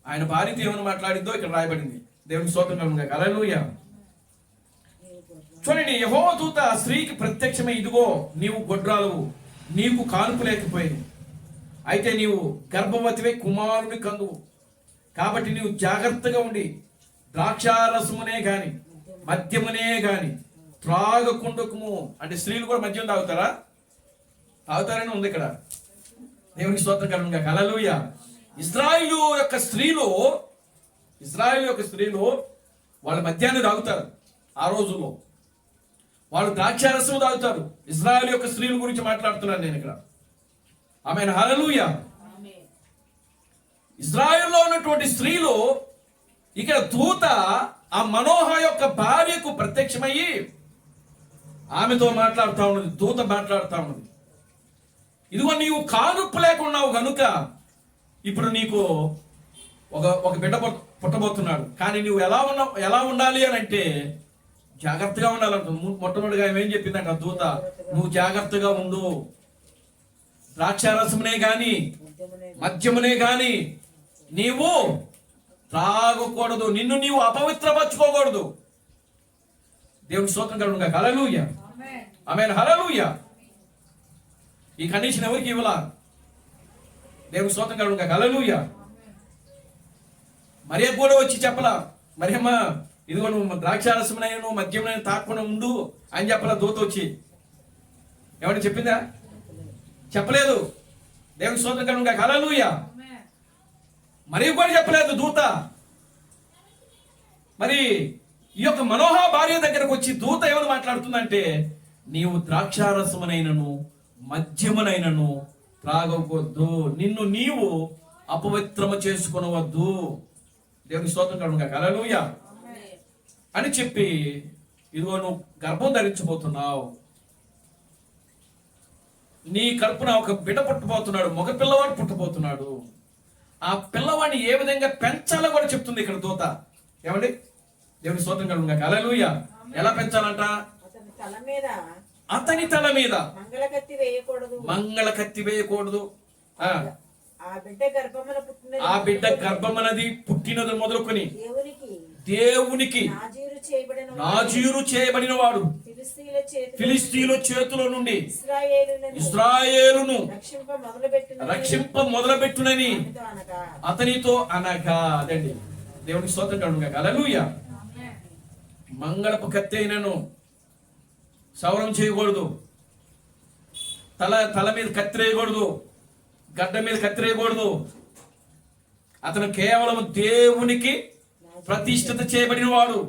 ఆయన భార్యతో ఏమని మాట్లాడిందో ఇక్కడ రాయబడింది. దేవుని స్తోత్రం కలుగును గాక. హల్లెలూయా. చూడండి, యెహోవా దూత స్త్రీకి ప్రత్యక్షమై, ఇదిగో నీవు గొడ్రాలువు, నీకు కానుపు లేకపోయింది, అయితే నీవు గర్భవతివై కుమారుని కందువు, కాబట్టి నీవు జాగ్రత్తగా ఉండి ద్రాక్షారసమునే గాని మద్యమునే గాని త్రాగకుండకుము. అంటే స్త్రీలు కూడా మద్యం తాగుతారని ఉంది ఇక్కడ. దేవునికి స్తోత్రం కలుగును గాక. హల్లెలూయా. ఇశ్రాయేలు యొక్క స్త్రీలు వాళ్ళ మద్యాన్ని తాగుతారు. ఆ రోజుల్లో వాళ్ళు ద్రాక్షారసం తాగుతారు. ఇశ్రాయేలు యొక్క స్త్రీల గురించి మాట్లాడుతున్నాను నేను ఇక్కడ. ఆమేన్. హల్లెలూయా. ఇశ్రాయేలులో ఉన్నటువంటి స్త్రీలు, ఇక్కడ దూత ఆ మనోహ యొక్క భార్యకు ప్రత్యక్షమయ్యి ఆమెతో మాట్లాడుతూ ఉన్నది. దూత మాట్లాడుతూ ఉన్నది, ఇదిగో నీవు కానుపు లేకున్నావు కనుక ఇప్పుడు నీకు ఒక బిడ్డ పుట్టబోతున్నాడు, కానీ నువ్వు ఎలా ఉండాలి అని అంటే జాగ్రత్తగా ఉండాలంట. మొట్టమొదటిగా ఏం చెప్పిందంట దూత, నువ్వు జాగ్రత్తగా ఉండు, ద్రాక్షారసమునే గాని మద్యమునే గాని నీవు త్రాగకూడదు, నిన్ను నీవు అపవిత్రపరచుకోకూడదు. దేవుని స్తోత్రం కలుగును గాక. హల్లెలూయా. ఆమేన్. హల్లెలూయా. ఈ కండిషన్ ఎవరికి ఇవ్వాలా? దేవుని స్తోత్రం కలుగును గాక. హల్లెలూయా. మరియ కూడా వచ్చి చెప్పలా, మరియమ్మ ఇదిగో నువ్వు ద్రాక్షారసమునైనా మద్యమునైనా తాకుండా ఉండు అని చెప్పలా దూత వచ్చి. ఏమంటే చెప్పిందా? చెప్పలేదు. దేవుని స్తోత్రం కలుగును గాక. హల్లెలూయా. మరి కూడా చెప్పలేదు దూత. మరి ఈ యొక్క మనోహ భార్య దగ్గరకు వచ్చి దూత ఏమని మాట్లాడుతుందంటే, నీవు ద్రాక్షారసమునైనను మద్యమునైనను త్రాగవద్దు, నిన్ను నీవు అపవిత్రము చేసుకొనవద్దు. దేవుని స్తోత్రం కలుగును గాక. హల్లెలూయా అని చెప్పి, ఇదిగో నువ్వు గర్భం ధరించబోతున్నావు, నీ కడుపున ఒక బిడ్డ పుట్టబోతున్నాడు, మగ పిల్లవాడు పుట్టబోతున్నాడు. ఆ పిల్లవాడిని ఏ విధంగా పెంచాలో కూడా చెప్తుంది ఇక్కడ దూత. ఏమండి? దేవుని స్తోత్రం కలుగును గాక. హల్లెలూయా. ఎలా పెంచాలంట? అతని తల మీద మంగళ కత్తి వేయకూడదు. ఆ బిడ్డ గర్భమనది పుట్టినది మొదలుకొని దేవునికి నాజీరు చేయబడిన వాడు ఫిలిస్తీయుల చేతిలో నుండి ఇశ్రాయేలును రక్షింప మొదలుపెట్టునని అతనితో అనగా. అదండి దేవునికి స్తోత్రం కలుగును గాక. హల్లెలూయా. మంగళపు కత్తి అయినను సౌరం చేయకూడదు, తల మీద కత్తిరేయకూడదు, గడ్డ మీద కత్తిరేయకూడదు. అతను కేవలం దేవునికి ప్రతిష్ఠిత చేయబడిన వాడు,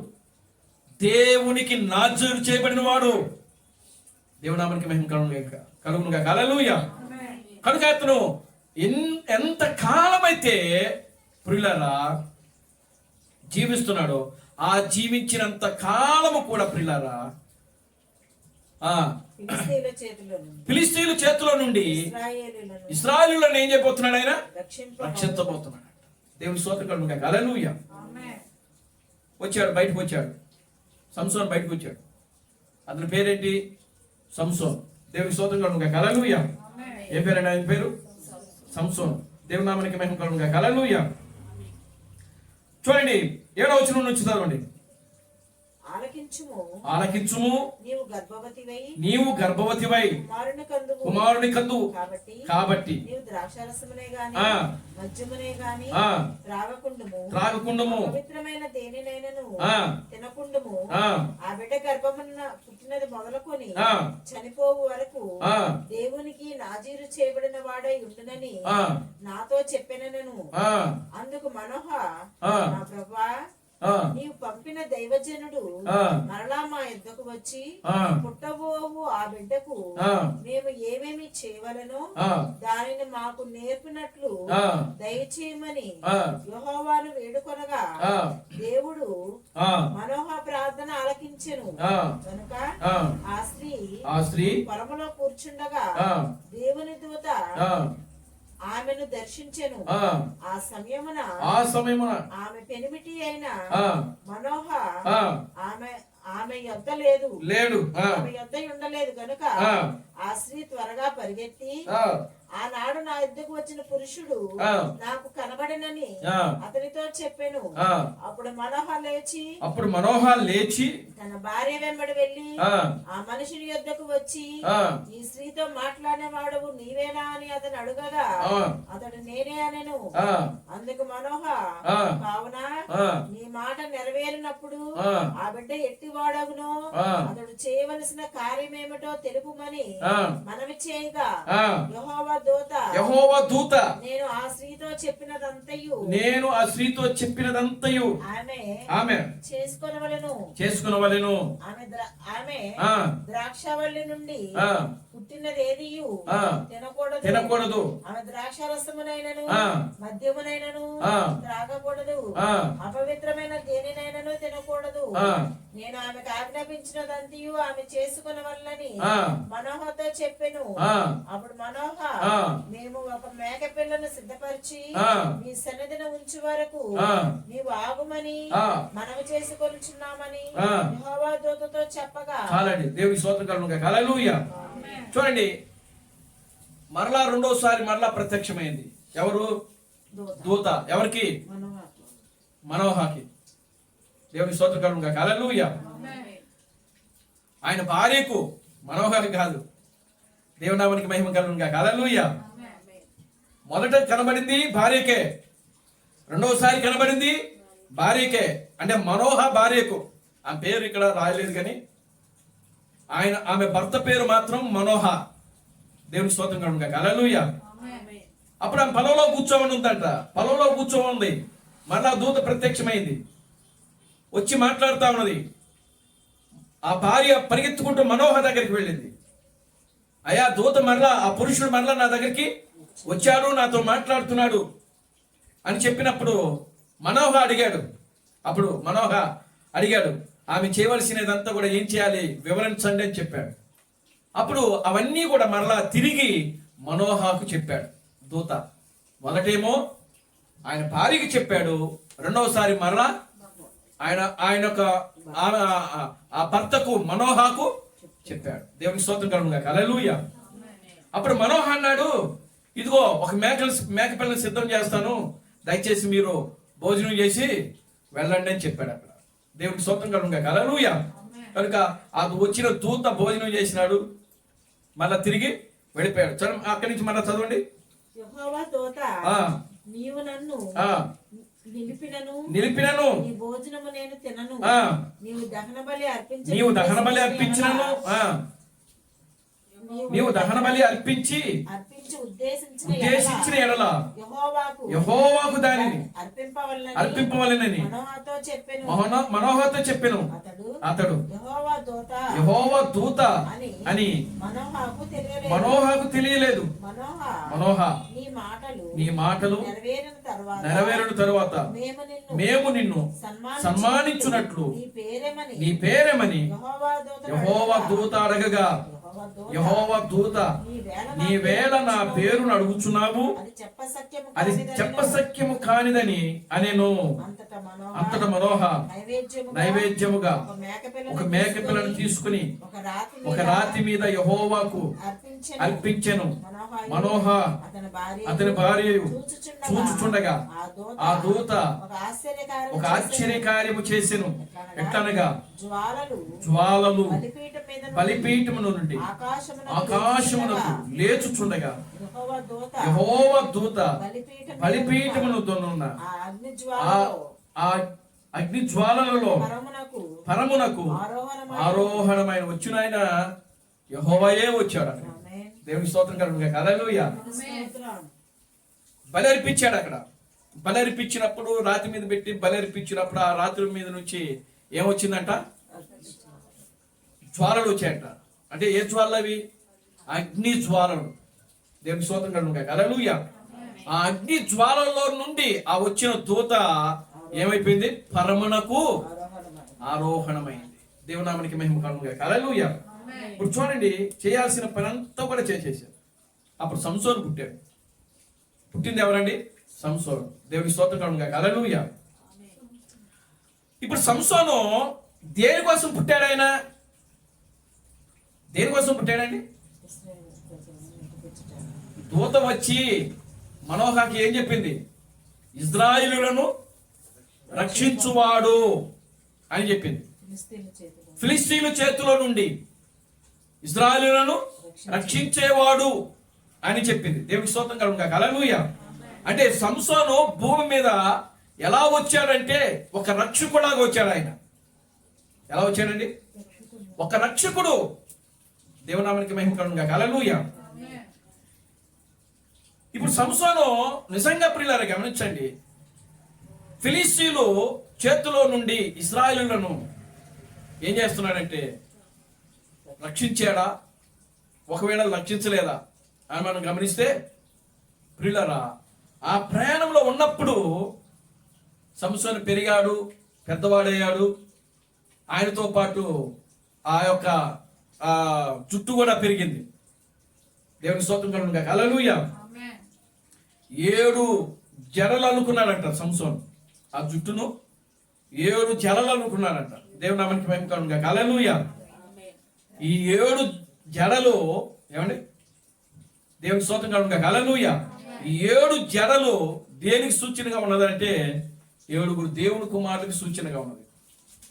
దేవునికి నాజీరు చేయబడిన వాడు. దేవునామానికి మహిమ కలుగును గాక. హల్లెలూయా. కనుక అతను ఎంత కాలమైతే ప్రియులారా జీవిస్తున్నాడో, ఆ జీవించినంత కాలము కూడా ప్రియులారా ఫిలిష్తీయుల చేతిలో నుండి ఇశ్రాయేలులను ఏం చేయబోతున్నాడు? ఆయన రక్షించబోతున్నాడు. దేవుని స్తోత్రం కలుగును గాక. హల్లెలూయా. వచ్చాడు, బయటకు వచ్చాడు. సంసోన్ బయటకు వచ్చాడు. అతని పేరేంటి? సంసోన్. దేవుని స్తోత్రం కలుగును గాక. హల్లెలూయా. ఏం పేరండి ఆయన పేరు? సంసోన్. దేవుని నామానికి మహిమ కలుగును గాక. హల్లెలూయా. చూడండి 7వ వచనం నుంచి చదవండి. ఆలకించుము, నీవు గర్భవతివై కుమారుని కందు, కాబట్టి త్రాగకుండము, పవిత్రమైన దేనినైనను తినకుండము, ఆ బిడ్డ గర్భమున పుట్టినది మొదలుకొని చనిపోవు వరకు దేవునికి నాజీరు చేయబడిన వాడై ఉండునని నాతో చెప్పినను. అందుకు మనోహ, నా ప్రభువా, నీవు పంపిన దైవజనుడు ఆ. మరలా మా యుద్ధకు వచ్చి ఆ. పుట్టబోవు ఆ బిడ్డకు ఆ. మేము ఏమేమి చేయవలనో ఆ. దానిని మాకు నేర్పినట్లు ఆ. దయచేయమని ఆ. యెహోవాను వేడుకొనగా ఆ. దేవుడు ఆ. మనోహ ప్రార్థన ఆలకించెను ఆ. కనుక ఆ. ఆ స్త్రీ స్త్రీ పొలములో కూర్చుండగా ఆ. దేవుని దూత ఆ. ఆమెను దర్శించెను. ఆ. ఆ సమయమున ఆమె పెనిమిటి అయిన ఆ. మనోహ ఆ. ఆమె యొద్ద లేదు లేడు. ఆ. ఆమె యొద్ద ఉండలేదు కనుక ఆ. ఆ స్త్రీ త్వరగా పరిగెత్తి ఆ. ఆనాడు నా యుద్ధకు వచ్చిన పురుషుడు ఆ. నాకు కనబడినని ఆ. అతనితో చెప్పాను. ఆ. అప్పుడు మనోహ లేచి తన భార్య వెంబడి వెళ్లి ఆ. ఆ మనుషుని యొద్దకు వచ్చి ఆ. ఈ స్త్రీతో మాట్లాడే వాడవు నీవేనా అని అతను అడుగగా ఆ. అతడు నేనే అనెను. ఆ. అందుకు మనోహ ఆ. కావున ఆ. నీ మాట నెరవేరినప్పుడు ఆ. ఆ బిడ్డ ఎట్టివాడగునో ఆ. అతడు చేయవలసిన కార్యమేమిటో తెలుపుమని ఆ. మనవి చేయగా ఆ. యెహోవా దూత దూత నేను ఆ స్త్రీతో చెప్పినదంతయు ఆమె చేసుకొనవలెను. ఆమె ఆ. ద్రాక్షవల్లి నుండి ఆ. పుట్టినదేదియు ఆ. తినకూడదు. ఆమె ద్రాక్షరసమునైనను ఆ. మద్యమునైనను ఆ. త్రాగకూడదు. ఆ. అపవిత్రమైన దేనినైనను తినకూడదు. ఆ. నేను ఆమెకు ఆజ్ఞాపించినదంతయు ఆమె చేసుకొనవలెనని ఆ. మనోహతో చెప్పెను. ఆ. అప్పుడు మనోహ ఆ. మేము ఒక మేక పిల్లను సిద్ధపరిచి ఆ. మీ సన్నిధిన ఉంచు వరకు ఆ. నీవు ఆగుమని ఆ. మనవి చేసుకొనుచున్నామని ఆ. యెహోవా దూతతో చెప్పగా చాలండి. దేవుని స్తోత్రం కలుగును గాక. హల్లెలూయా. చూడండి, మరలా రెండోసారి మరలా ప్రత్యక్షమైంది. ఎవరు? దూత. ఎవరికి? మనోహకి. దేవుని స్తోత్రం కలుగును గాక. హల్లెలూయా. ఆయన భార్యకు, మనోహకి కాదు. దేవునామానికి మహిమ కలుగును గాక. హల్లెలూయా. మొదట కనబడింది భార్యకే, రెండోసారి కనబడింది భార్యకే. అంటే మనోహ భార్యకు. ఆ పేరు ఇక్కడ రాయలేదు కానీ ఆమె భర్త పేరు మాత్రం మనోహ. దేవుని స్తోత్రం కలుగును గాక. హల్లెలూయా. అప్పుడు ఆమె పొలంలో కూర్చోమని ఉందంట. పొలంలో కూర్చోమంది. మరలా దూత ప్రత్యక్షమైంది, వచ్చి మాట్లాడుతా ఉన్నది. ఆ భార్య పరిగెత్తుకుంటూ మనోహ దగ్గరికి వెళ్ళింది. అయ్యా, దూత మరలా, ఆ పురుషుడు మరలా నా దగ్గరికి వచ్చాడు, నాతో మాట్లాడుతున్నాడు అని చెప్పినప్పుడు మనోహ అడిగాడు. అప్పుడు మనోహ అడిగాడు, ఆమె చేయవలసినదంతా కూడా ఏం చేయాలి వివరించండి అని చెప్పాడు. అప్పుడు అవన్నీ కూడా మరలా తిరిగి మనోహకు చెప్పాడు దూత. మొదటేమో ఆయన భార్యకి చెప్పాడు, రెండవసారి మరలా ఆయన ఆ భర్తకు మనోహకు చెప్పాడు. దేవునికి స్తోత్రం కలుగును గాక. హల్లెలూయా. అప్పుడు మనోహ అన్నాడు, ఇదిగో ఒక మేక పిల్లని సిద్ధం చేస్తాను, దయచేసి మీరు భోజనం చేసి వెళ్ళండి అని చెప్పాడు అక్కడ. దేవునికి స్తోత్రం కలుగును గాక. హల్లెలూయా. కనుక అది వచ్చిన దూత భోజనం చేసినాడు, మళ్ళా తిరిగి వెళ్ళిపోయాడు. అక్కడి నుంచి మళ్ళా చదవండి. యెహోవా దూత నీవు నన్ను నిలిపినను నీ భోజనము నేను తినను. నీవు దహన బలి అర్పించి ఉద్దేశించిన ఎడల యెహోవాకు దానిని అర్పింపవలెనని మనోహతో చెప్పెను. అతడు యెహోవా దూత అని మనోహకు తెలియలేదు. మనోహ నీ మాటలు నెరవేరిన తరువాత మేము నిన్ను సన్మానించున్నట్లు నీ పేరేమని యెహోవా దూత అడగగా, యెహోవా దూత నీ వేళ నా పేరును అడుగుచున్నావు, అది చెప్పసఖ్యము కానిదని అనేను. అంతట మనోహ నైవేద్యముగా ఒక మేక పిల్లను తీసుకుని ఒక రాతి మీద యెహోవాకు అర్పించెను. మనోహ అతని భార్య చూచుచుండగా ఆ దూత ఒక ఆశ్చర్యకార్యము చేసెను. ఎట్లనగా జ్వాలలు బలిపీఠమును నుండి ఆకాశమునకు లేచుచుండగా యెహోవా దూత బలిపీఠమును దొన్నున్న ఆ అగ్ని జ్వాలలలో పరమునకు ఆరోహణమైన వచ్చినాయన యెహోవాయే వచ్చాడు. అక్కడ దేవుని స్తోత్రం కలుగును గాక. హల్లెలూయా. బలి అర్పించాడు అక్కడ. బలరిపించినప్పుడు, రాతి మీద పెట్టి బలరిపించినప్పుడు ఆ రాత్రి మీద నుంచి ఏమొచ్చిందంట? జ్వాలలు వచ్చాయంట. అంటే ఏ జ్వాలలు అవి? అగ్ని జ్వాలలు. దేవుని స్తోత్రం కలుగును గాక. హల్లెలూయా. ఆ అగ్ని జ్వాలల్లో నుండి ఆ వచ్చిన దూత ఏమైపోయింది? పరమునకు ఆరోహణమైంది. దేవునామానికి మహిమ కలుగును గాక. హల్లెలూయా. ఇప్పుడు చూడండి, చేయాల్సిన పని అంతా కూడా చేసేసారు. అప్పుడు సంసోను పుట్టాడు. పుట్టింది ఎవరండి? సంసోను. దేవుని స్తోత్రం కలుగును గాక. హల్లెలూయా. ఇప్పుడు సంసోను దేనికోసం పుట్టాడు? ఆయన దేనికోసం పుట్టాడండి? దూత వచ్చి మనోహకి ఏం చెప్పింది? ఇజ్రాయేలులను రక్షించువాడు అని చెప్పింది. ఫిలిస్తీన్ల చేతిలో నుండి ఇజ్రాయేలులను రక్షించేవాడు అని చెప్పింది. దేవునికి స్తోత్రం కలుగును గాక. హల్లెలూయా. అంటే సంసోను భూమి మీద ఎలా వచ్చాడంటే ఒక రక్షకుడుగా వచ్చాడు. ఆయన ఎలా వచ్చాడండి? ఒక రక్షకుడు. దేవునామానికి మహిమ కలుగును గాక. హల్లెలూయా. ఇప్పుడు సంసోను నిజంగా ప్రియులారా గమనించండి, ఫిలిస్తీన్లు చేతిలో నుండి ఇశ్రాయేలులను ఏం చేస్తున్నాడంటే రక్షించాడా? ఒకవేళ రక్షించలేదా అని మనం గమనిస్తే ప్రియులారా, ఆ ప్రయాణంలో ఉన్నప్పుడు సంసోను పెరిగాడు, పెద్దవాడయ్యాడు. ఆయనతో పాటు ఆ యొక్క జుట్టు కూడా పెరిగింది. దేవుని స్తోత్రం కలుగును గాక. హల్లెలూయా. 7 జడలు అల్లుకున్నాడంట సంసోను. ఆ జుట్టును 7 జడలు అల్లుకున్నాడంట. దేవుని నామానికి మహిమ కలుగును గాక. హల్లెలూయా. ఈ 7 జడలు ఏమండి? దేవుని స్తోత్రం కలుగును గాక. హల్లెలూయా. ఈ 7 జడలు దేనికి సూచనగా ఉన్నదంటే 7 దేవుని కుమారులకు సూచనగా ఉన్నది.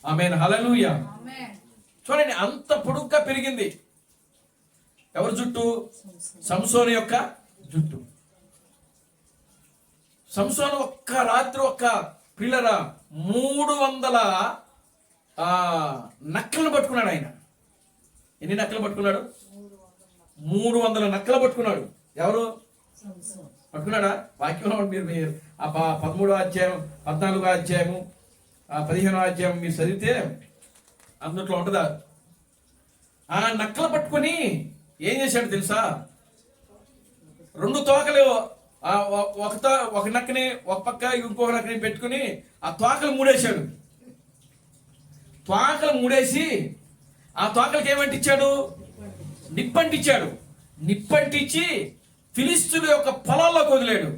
ఆమేన్. హల్లెలూయా. చూడండి, అంత పొడుగ్గా పెరిగింది. ఎవరి జుట్టు? సంసోను యొక్క జుట్టు. సంసోను ఒక్క రాత్రి ఒక్క పిల్లరా 300 నక్కలను పట్టుకున్నాడు. ఆయన ఎన్ని నక్కలు పట్టుకున్నాడు? 300 నక్కలు పట్టుకున్నాడు. ఎవరు పట్టుకున్నాడా? వాక్యంలో మీరు 13వ అధ్యాయం, 14వ అధ్యాయము, 15వ అధ్యాయం మీరు చదివితే అందుట్లో ఉంటుందా? ఆ నక్కలు పట్టుకొని ఏం చేశాడు తెలుసా? 2 తోకలు, ఒక నక్కని ఒక పక్క ఇంకొక నక్కని పెట్టుకుని ఆ తోకలు మూడేశాడు. తోకలు మూడేసి ఆ తోకలకి ఏమంటిచ్చాడు? నిప్పంటిచ్చాడు. నిప్పంటిచ్చి ఫిలిస్తీయుల యొక్క పొలాల్లోకి వదిలాడు.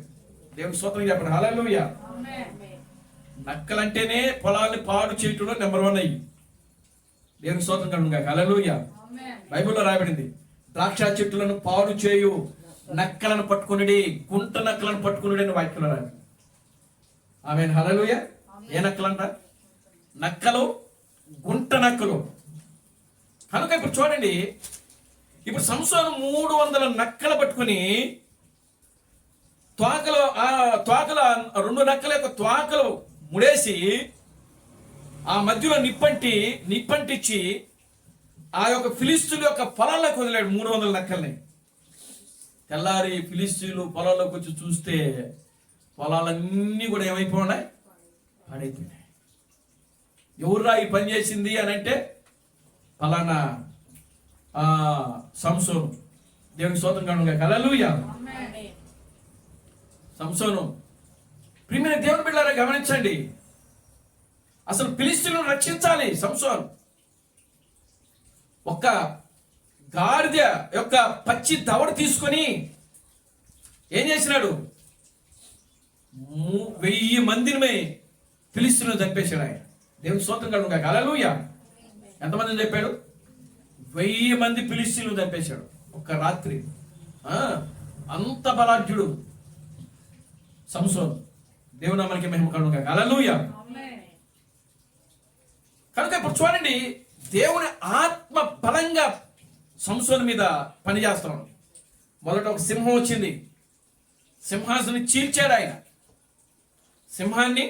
దేవుని స్తోత్రం చెప్పండి. హల్లెలూయా. నక్కలంటేనే పొలాల్ని పాడు చేయటంలో నెంబర్ 1 అయ్యి. దేవుని స్తోత్రం కలుగును గాక. హల్లెలూయా. బైబిల్లో రాయబడింది, ద్రాక్ష చెట్టులను పాడు చేయు నక్కలను పట్టుకుని, గుంట నక్కలను పట్టుకుని అని వాక్యంలో రాయబడింది. ఆమేన్. హల్లెలూయా. ఏ నక్కలంట? నక్కలు, గుంట నక్కలు. కనుక ఇప్పుడు చూడండి, ఇప్పుడు సంసోను 300 నక్కలు పట్టుకుని తోకలు 2 నక్కల యొక్క తోకలు ముడేసి ఆ మధ్యలో నిప్పంటిచ్చి ఆ యొక్క ఫిలిస్తీయుల యొక్క పొలాల్లోకి వదిలాడు 300 నక్కల్ని. తెల్లారి ఫిలిస్తీయులు పొలాల్లోకి వచ్చి చూస్తే పొలాలన్నీ కూడా ఏమైపోయినాయి? పాడైపోయినాయి. ఎవర్రా ఈ పని చేసింది అని అంటే ఫలానా సంసోను. దేవునికి స్తోత్రం కలుగును గాక. హల్లెలూయా. సంసోను. ప్రియమైన దేవుని బిడ్డలారా గమనించండి, అసలు ఫిలిస్తీయులను రక్షించాలి సంసోను. ఒక గాడిద యొక్క పచ్చి దవడ తీసుకొని ఏం చేసినాడు? 1000 మందిని ఫిలిస్తీయులను చంపేశాడు ఆయన. దేవుని స్తోత్రం కలుగును గాక. హల్లెలూయా. ఎంతమందిని చెప్పాడు? 1000 మంది ఫిలిస్తీయులను చంపేశాడు ఒక్క రాత్రి. అంత బలాఢ్యుడు సంసోను. దేవుని నామానికి మహిమ కలుగును గాక. హల్లెలూయా. కనుక ఇప్పుడు చూడండి, దేవుని ఆత్మ బలంగా సంసోను మీద పనిచేస్తున్నాడు. మొదట ఒక సింహం వచ్చింది, సింహాన్ని చీల్చాడు ఆయన. సింహాన్ని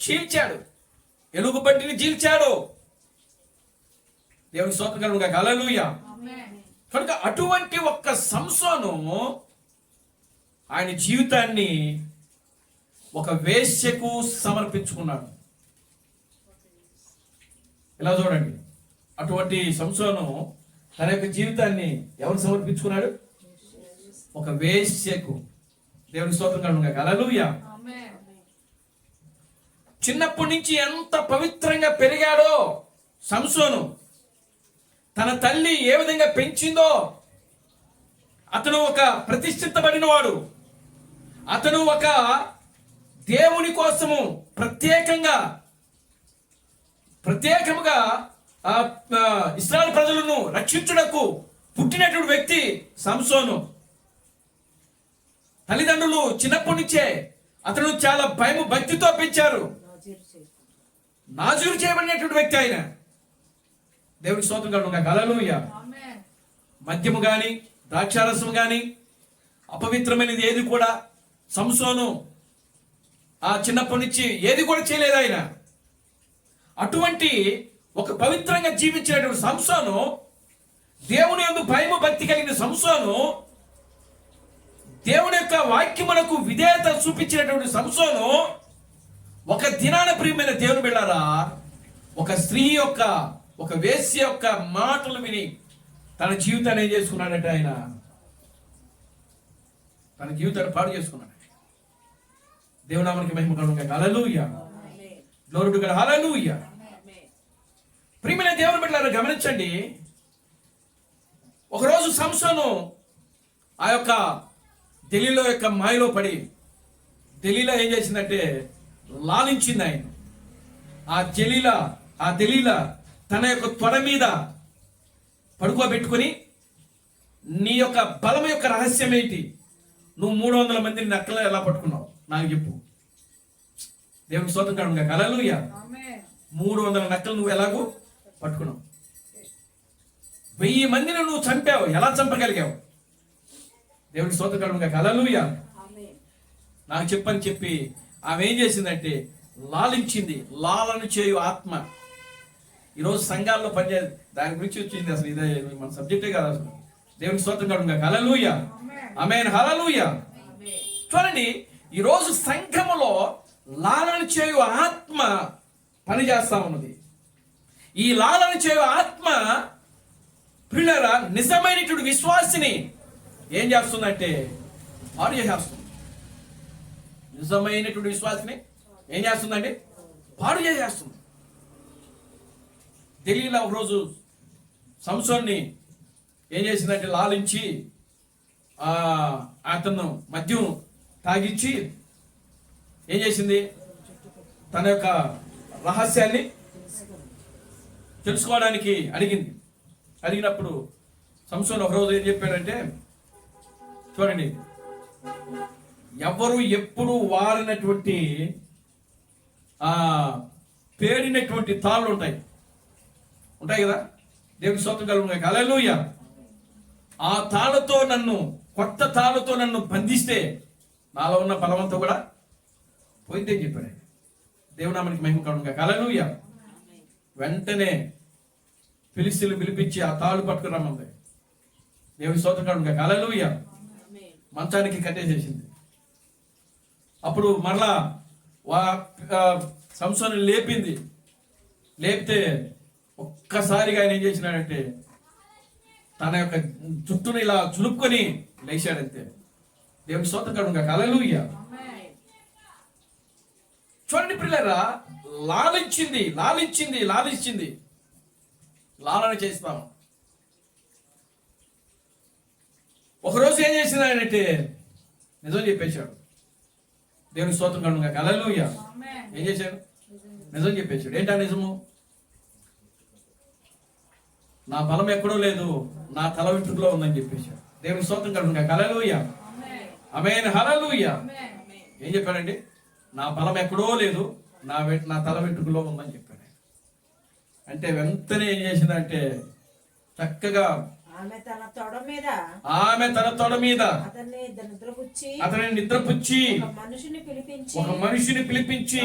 చీల్చాడు, ఎలుగుబంటిని చీల్చాడు. దేవుని స్తోత్రం కలుగును గాక. హల్లెలూయా. కనుక అటువంటి ఒక్క సంసోను ఆయన జీవితాన్ని ఒక వేశ్యకు సమర్పించుకున్నాడు. ఇలా చూడండి, అటువంటి సంసోను తన యొక్క జీవితాన్ని ఎవరు సమర్పించుకున్నాడు? ఒక వేశ్యకు. దేవుని స్తోత్రం కలుగును గాక. హల్లెలూయా. చిన్నప్పటి నుంచి ఎంత పవిత్రంగా పెరిగాడో సంసోను, తన తల్లి ఏ విధంగా పెంచిందో, అతను ఒక ప్రతిష్ఠితపడినవాడు, అతను ఒక దేవుని కోసము ప్రత్యేకముగా ఇశ్రాయేలు ప్రజలను రక్షించుటకు పుట్టినటువంటి వ్యక్తి సంసోను. తల్లిదండ్రులు చిన్నప్పటి నుంచే అతను చాలా భయము భక్తితో పెంచారు. నాజూరు చేయబడినటువంటి వ్యక్తి ఆయన. దేవునికి స్తోత్రం కలుగును గాక. హల్లెలూయా. మద్యము గాని ద్రాక్షారసం గాని అపవిత్రమైనది ఏది కూడా సంసోను ఆ చిన్నప్పటి నుంచి ఏది కూడా చేయలేదు ఆయన. అటువంటి ఒక పవిత్రంగా జీవించినటువంటి సంసోను, దేవుని యందు భయము భక్తి కలిగిన సంసోను, దేవుని యొక్క వాక్యమునకు విధేయత చూపించినటువంటి సంసోను, ఒక దినాన ప్రియమైన దేవుని బిడ్డలారా, ఒక స్త్రీ యొక్క, ఒక వేశ్య యొక్క మాటలు విని తన జీవితాన్ని ఏం చేసుకున్నాడంటే ఆయన తన జీవితాన్ని పాడు చేసుకున్నాడు. దేవునామానికి మహిమ కలుగును గాక. Hallelujah. Glory to God. Hallelujah. ప్రియమైన దేవుని బిడ్డలారా, గమనించండి. ఒకరోజు సంసోను ఆ యొక్క దెలీలా యొక్క మాయలో పడి, దెలీలా ఏం చేసిందంటే లాలించింది ఆయన. ఆ దెలీలా తన యొక్క త్వర మీద పడుకోబెట్టుకుని, నీ యొక్క బలం యొక్క రహస్యం ఏంటి? నువ్వు 300 మందిని నక్కలు ఎలా పట్టుకున్నావు నాకు చెప్పు. దేవుని స్తోత్రం కలుగును గాక. హల్లెలూయా. 300 నక్కలు నువ్వు ఎలాగో పట్టుకున్నావు. 1000 మందిని నువ్వు చంపావు, ఎలా చంపగలిగావు? దేవుని స్తోత్రం కలుగును గాక. హల్లెలూయా. నాకు చెప్పని చెప్పి ఆమె ఏం చేసిందంటే లాలించింది. లాలను చేయు ఆత్మ. ఈరోజు సంఘాల్లో పనిచేయాలి, దాని గురించి వచ్చింది. అసలు ఇదే మన సబ్జెక్టే కాదు అసలు. దేవుని స్తోత్రం కలుగును గాక. హల్లెలూయా. ఆమేన్. హల్లెలూయా. చూడండి, ఈరోజు సంఘములో లాలన చేయు ఆత్మ పనిచేస్తా ఉన్నది. ఈ లాలన చేయు ఆత్మ ప్రియులారా నిజమైనటువంటి విశ్వాసిని ఏం చేస్తుందంటే పాడు చేసేస్తుంది. నిజమైనటువంటి విశ్వాసిని ఏం చేస్తుందండి? పాడు చేసేస్తుంది. దెలీలా ఒకరోజు సంసోన్ని ఏం చేసిందంటే లాలించి అతను మద్యం తాగించి ఏం చేసింది? తన యొక్క రహస్యాన్ని తెలుసుకోవడానికి అడిగినప్పుడు సంసోను ఒకరోజు ఏం చెప్పాడంటే, చూడండి, ఎవరు ఎప్పుడు వారినటువంటి పేడినటువంటి తాళ్ళు ఉంటాయి కదా. దేవుని స్తోత్రం కలుగును గాక. హల్లెలూయా. ఆ తాళ్ళతో కొత్త తాళ్ళతో నన్ను బంధిస్తే నాలో ఉన్న బలవంతా కూడా పోయిందని చెప్పాడు. దేవునామానికి మహిమ కలుగును గాక. హల్లెలూయా. వెంటనే ఫిలిష్తీయులు పిలిపించి ఆ తాళ్ళు పట్టుకుని రమ్మంది. దేవుని స్తోత్రం కలుగును గాక. హల్లెలూయా. మంచానికి కట్టేసేసింది. అప్పుడు మరలా సంసోను లేపితే ఒక్కసారిగా ఆయన ఏం చేసినాడంటే తన యొక్క చుట్టూను ఇలా చులుపుకొని లేచాడంతే. దేవుని స్తోత్రం కలుగును గాక. హల్లెలూయా. చూడండి ప్రియులారా, లాలించింది లాలన చేస్తాం. ఒకరోజు ఏం చేసింది ఆయనంటే నిజం చెప్పేశాడు. దేవుని స్తోత్రం కలుగును గాక. హల్లెలూయా. ఏం చేశాడు? నిజం చెప్పేశాడు. ఏంటా నిజము? నా బలం ఎక్కడో లేదు, నా తల వెంట్రుకలో ఉందని చెప్పేశాడు. దేవుని స్తోత్రం కలుగును గాక. హల్లెలూయా. ఆమేన్. హల్లెలూయా. ఏం చెప్పాడండి? నా బలం ఎక్కడో లేదు, నా తల వెంట్రుకలో ఉందని చెప్పాడు. అంటే వెంటనే ఏం చేసిందంటే చక్కగా ఆమె తన తొడ మీద అతన్ని నిద్రపుచ్చి ఒక మనిషిని పిలిపించి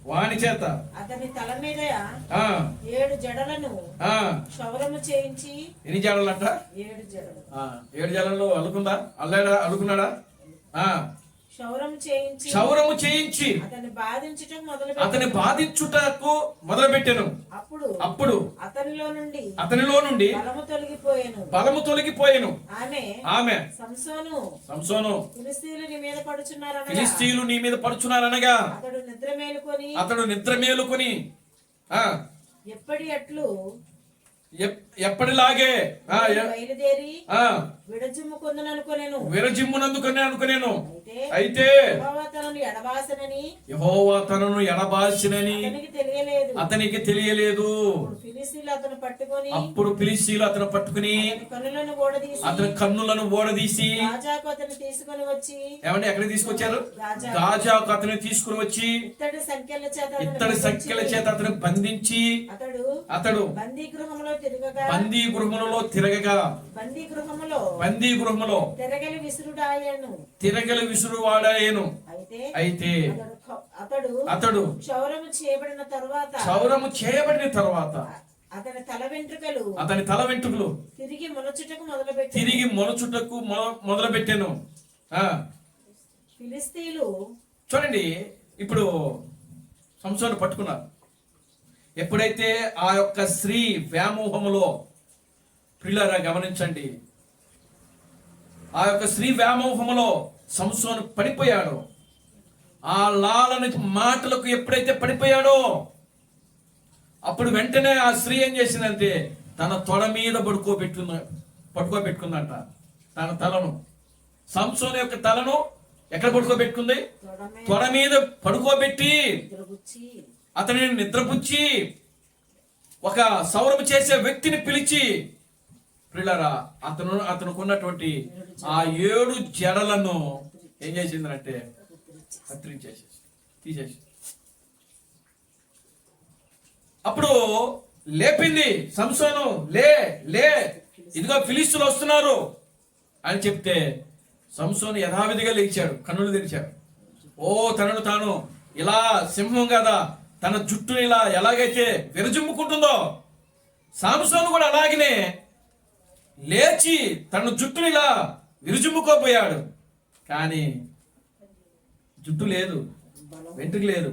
వాని చేత అతని తల మీద 7 జడలను క్షౌరము చేయించి. ఎన్ని జడలంట? 7 జడలు. 7 జడలు అల్లుకున్నాడా? క్షౌరము చేయించి అతని బాధించుటకు మొదలుపెట్టెను. అప్పుడు అతనిలో నుండి బలము తొలగిపోయెను. ఆమె సంసోను ఫిలిష్తీయులు నీ మీద పడుచున్నారనగా అతడు నిద్ర మేలుకొని ఎప్పటిలాగే బయలుదేరి విరజిమ్మునందుకొని అనుకునేను. అయితే యెహోవా తనను ఎడబాసినని అతనికి తెలియలేదు. అప్పుడు ఫిలిష్తీయులు అతను పట్టుకుని అతని కన్నులను ఓడదీసి ఏమంటే ఎక్కడ తీసుకొచ్చారు? గాజాకు అతను తీసుకుని వచ్చి ఇత్తడి సంఖ్యల చేత అతను బంధించి అతడు బందీ గృహములలో తిరగగా తిరగలి విసురువాడాయను. అయితే అతడు క్షౌరము చేయబడిన తరువాత అతని తల వెంట్రుకలు తిరిగి మొలచుటకు మొదలుపెట్టాను. ఫిలిష్తీయులు చూడండి, ఇప్పుడు సంసోను పట్టుకున్నారు. ఎప్పుడైతే ఆ యొక్క స్త్రీ వ్యామోహములో, ప్రియులారా గమనించండి, ఆ యొక్క స్త్రీ వ్యామోహములో సంసోను పడిపోయాడో, ఆ లాలని మాటలకు ఎప్పుడైతే పడిపోయాడో అప్పుడు వెంటనే ఆ స్త్రీ ఏం చేసిందంటే తన తొడ మీద పట్టుకోబెట్టుకుందంట. తన తలను, సంసోను యొక్క తలను ఎక్కడ పడుకోబెట్టుకుంది? తొడ మీద పడుకోబెట్టి అతనిని నిద్రపుచ్చి ఒక సౌరము చేసే వ్యక్తిని పిలిచి, ప్రియులారా, అతనుకున్నటువంటి ఆ 7 జడలను ఏం చేసిందంటే కత్తిరించేసి తీసేసి అప్పుడు లేపింది. సంసోను, లే లే, ఇదిగో ఫిలిష్తీయులు వస్తున్నారు అని చెప్తే సంసోను యథావిధిగా లేచాడు, కన్నులు తెరిచాడు. తనను తాను ఇలా సింహం కదా తన జుట్టుని ఇలా ఎలాగైతే విరజిమ్ముకుంటుందో, సంసోను కూడా అలాగనే లేచి తన జుట్టుని ఇలా విరజిమ్ముకోపోయాడు. కానీ జుట్టు లేదు, వెంట్రుక లేదు,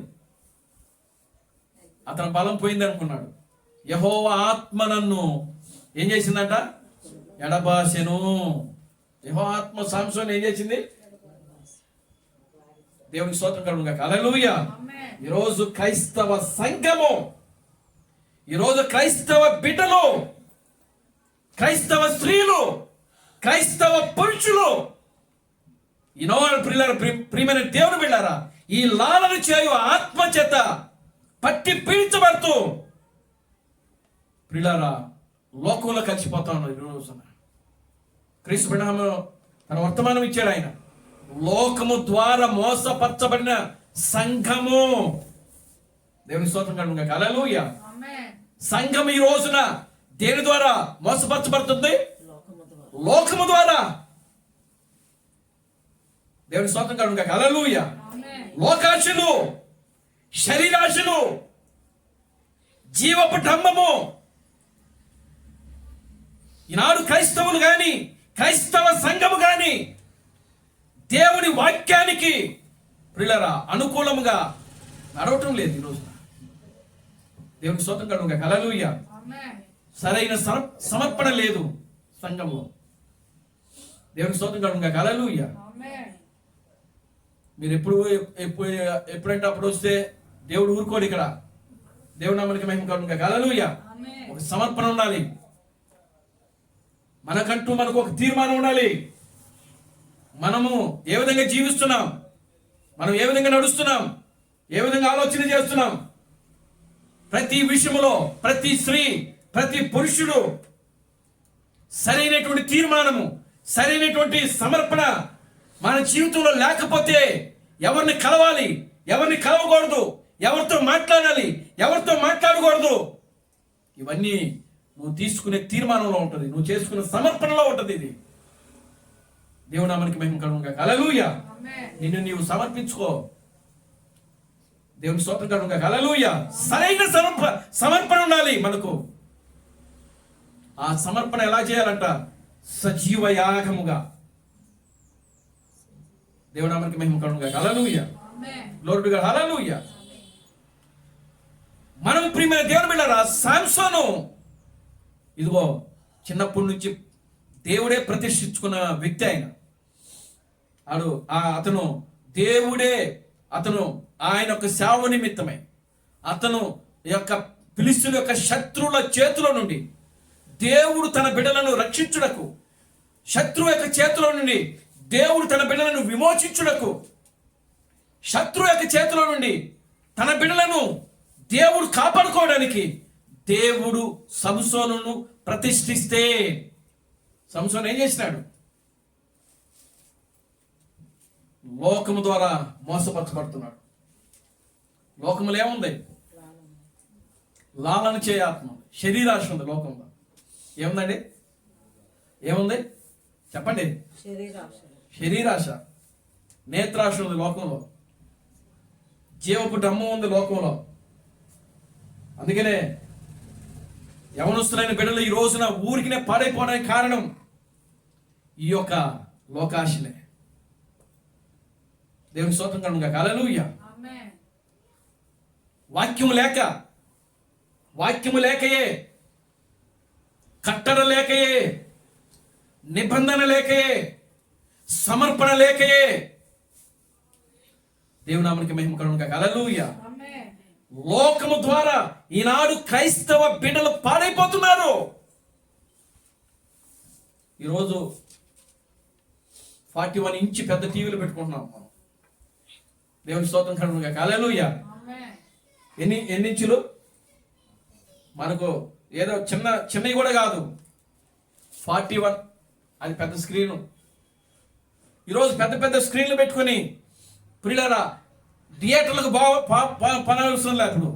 అతని బలం పోయింది అనుకున్నాడు. యెహోవా ఆత్మ నన్ను ఏం చేసిందంట? ఎడబాసెను. యెహోవా ఆత్మ సంసోను ఏం చేసింది? దేవునికి స్తోత్రం కలుగును గాక. హల్లెలూయా. ఈరోజు క్రైస్తవ సంఘము, ఈరోజు క్రైస్తవ బిడ్డలు, క్రైస్తవ స్త్రీలు, క్రైస్తవ పురుషులు, ప్రియమైన దేవుని బిడ్డారా, ఈ లాలను చేయు ఆత్మ చేత పట్టి పీడించబడుతూ ప్రియులారా లోకంలో కలిసిపోతా ఉన్నారు. ఈ రోజున క్రీస్తు బిడ్డను తన వర్తమానం ఇచ్చాడు ఆయన. లోకము ద్వారా మోసపరచబడిన సంఘము, దేవుని స్తోత్రం కలుగును గాక. హల్లెలూయా. సంఘం ఈ రోజున దేని ద్వారా మోసపరచబడుతుంది? లోకము ద్వారా. దేవుని స్తోత్రం కలుగును గాక. హల్లెలూయా. లోకాశలు, శరీరాశలు, జీవపు డంబము. ఈనాడు క్రైస్తవులు గాని, క్రైస్తవ సంఘము గాని దేవుని వాక్యానికి ప్రియులారా అనుకూలముగా నడవటం లేదు ఈ రోజున. దేవుని స్తోత్రం కలుగును గాక. హల్లెలూయా. సరైన సమర్పణ లేదు సంఘంలో. దేవుని స్తోత్రం కలుగును గాక. హల్లెలూయా. మీరు ఎప్పుడంటే అప్పుడు వస్తే దేవుడు ఊరుకోడు. ఇక్కడ దేవుడు నామానికి మహిమ కలుగును గాక. హల్లెలూయా. ఒక సమర్పణ ఉండాలి మనకంటూ, మనకు ఒక తీర్మానం ఉండాలి. మనము ఏ విధంగా జీవిస్తున్నాం, మనం ఏ విధంగా నడుస్తున్నాం, ఏ విధంగా ఆలోచన చేస్తున్నాం, ప్రతి విషయంలో ప్రతి స్త్రీ, ప్రతి పురుషుడు సరైనటువంటి తీర్మానము, సరైనటువంటి సమర్పణ మన జీవితంలో లేకపోతే ఎవరిని కలవాలి, ఎవరిని కలవకూడదు, ఎవరితో మాట్లాడాలి, ఎవరితో మాట్లాడకూడదు, ఇవన్నీ నువ్వు తీసుకునే తీర్మానంలో ఉంటుంది, నువ్వు చేసుకునే సమర్పణలో ఉంటుంది. ఇది దేవుని నామానికి మహిమ కలుగును గాక. హల్లెలూయా. నిన్ను నీవు సమర్పించుకో. దేవుని స్తోత్రం కలుగును గాక. హల్లెలూయా. సరైన సమర్పణ ఉండాలి మనకు. ఆ సమర్పణ ఎలా చేయాలంట? సజీవ యాగముగా. దేవుని నామానికి మహిమ కలుగును గాక. Hallelujah. Glory to God. Hallelujah. మనం ప్రియమైన దేవుని బిడ్డలారా, సామ్సోను ఇదిగో చిన్నప్పటి నుంచి దేవుడే ప్రతిష్ఠించుకున్న వ్యక్తి. అతను దేవుడే, ఆయన యొక్క సేవ నిమిత్తమై అతను యొక్క ఫిలిష్తీయుల యొక్క శత్రువుల చేతిలో నుండి దేవుడు తన బిడ్డలను రక్షించుటకు, శత్రువు యొక్క చేతిలో నుండి దేవుడు తన బిడ్డలను విమోచించుటకు, శత్రువు యొక్క చేతిలో నుండి తన బిడ్డలను దేవుడు కాపాడుకోవడానికి దేవుడు సంసోనును ప్రతిష్ఠిస్తే, సంసోను ఏం చేసినాడు? లోకము ద్వారా మోసపరచబడుతున్నాడు. లోకములో ఏముంది? లాలన చేయ ఆత్మ, శరీరాశ ఉంది లోకంలో. ఏముందండి? ఏముంది చెప్పండి? శరీరాశ, నేత్రాశ ఉంది లోకంలో, జీవపు డమ్ము ఉంది లోకంలో. అందుకనే యవనస్తులైన బిడ్డలు ఈ రోజున ఊరికినే పాడైపోవడానికి కారణం ఈ యొక్క లోకాశలే. దేవుని స్తోత్రం కలుగును గాక. హల్లెలూయా. వాక్యము లేకయే, కట్టడ లేకయే, నిబంధన లేకయే, సమర్పణ లేకయే దేవుని నామానికి మహిమ కలుగును గాక. హల్లెలూయా. లోకము ద్వారా ఈనాడు క్రైస్తవ బిడ్డలు పాడైపోతున్నారు. ఈరోజు 41 ఇంచ్ పెద్ద టీవీలు పెట్టుకుంటున్నాం మనం. దేవుని స్తోత్రం కలుగును గాక. హల్లెలూయా. ఎన్ని ఇంచులు? మనకు ఏదో చిన్నవి కూడా కాదు, 41 అది పెద్ద స్క్రీను. ఈరోజు పెద్ద స్క్రీన్లు పెట్టుకొని ప్రియులారా థియేటర్లకు పనవసరం లేదు. ఇప్పుడు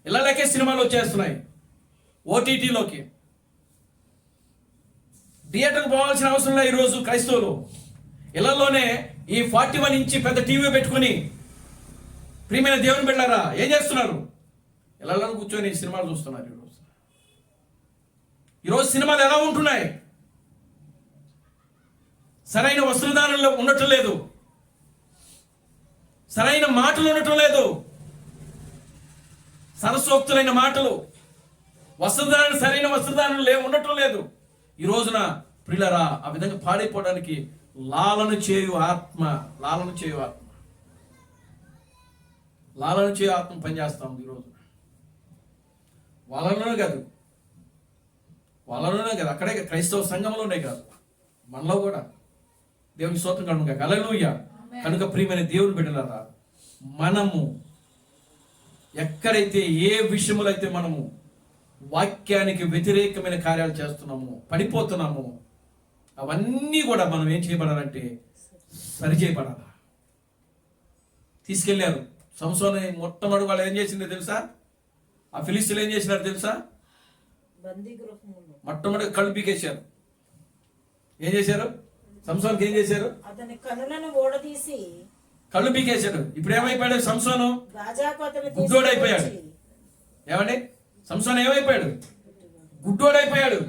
ఇళ్ళకే సినిమాలు వచ్చేస్తున్నాయి, ఓటీటీలోకి. థియేటర్కి పోవాల్సిన అవసరం లేదు. ఈరోజు క్రైస్తవులు ఇళ్లలోనే ఈ 41 ఇంచ్ పెద్ద టీవీ పెట్టుకొని ప్రియమైన దేవుని బిడ్డలారా ఏం చేస్తున్నారు? ఇళ్లలో కూర్చొని సినిమాలు చూస్తున్నారు. ఈరోజు సినిమాలు ఎలా ఉంటున్నాయి? సరైన వస్త్రధారణలో ఉండటం లేదు, సరైన మాటలు ఉండటం లేదు, సరస్వక్తులైన మాటలు, సరైన వస్త్రధారణ ఉండటం లేదు. ఈ రోజున ప్రియులారా ఆ విధంగా పాడైపోవడానికి లాలన చేయు ఆత్మ పనిచేస్తా ఉంది. ఈరోజు వాళ్ళలోనే కాదు, అక్కడే క్రైస్తవ సంఘంలోనే కాదు, మనలో కూడా. దేవుని స్తోత్రం కలుగును గాక. హల్లెలూయా. కనుక ప్రియమైన దేవుని బిడ్డలారా, మనము ఎక్కడైతే ఏ విషయములు అయితే మనము వాక్యానికి వ్యతిరేకమైన కార్యాలు చేస్తున్నాము, పడిపోతున్నాము, అవన్నీ కూడా మనం ఏం చేయబడాలంటే సరిచేయబడాలి. తీసుకెళ్లారు సంసోను. మొట్టమొదటి వాళ్ళు ఏం చేసిందో తెలుసా? ఆ ఫిలిష్తీయులు ఏం చేసినారు తెలుసా? మొట్టమొదటి కళ్ళు పీకేశారు. ఏం చేశారు? సంసోనుకి ఏం చేశారు? అతని కన్నులను ఓడదీసి కళ్ళు పీకేశాడు. ఇప్పుడు ఏమైపోయాడు సంసోను? గుడ్డోడైపోయాడు. ఏమండి? సంసోను ఏమైపోయాడు? గుడ్డోడైపోయాడు.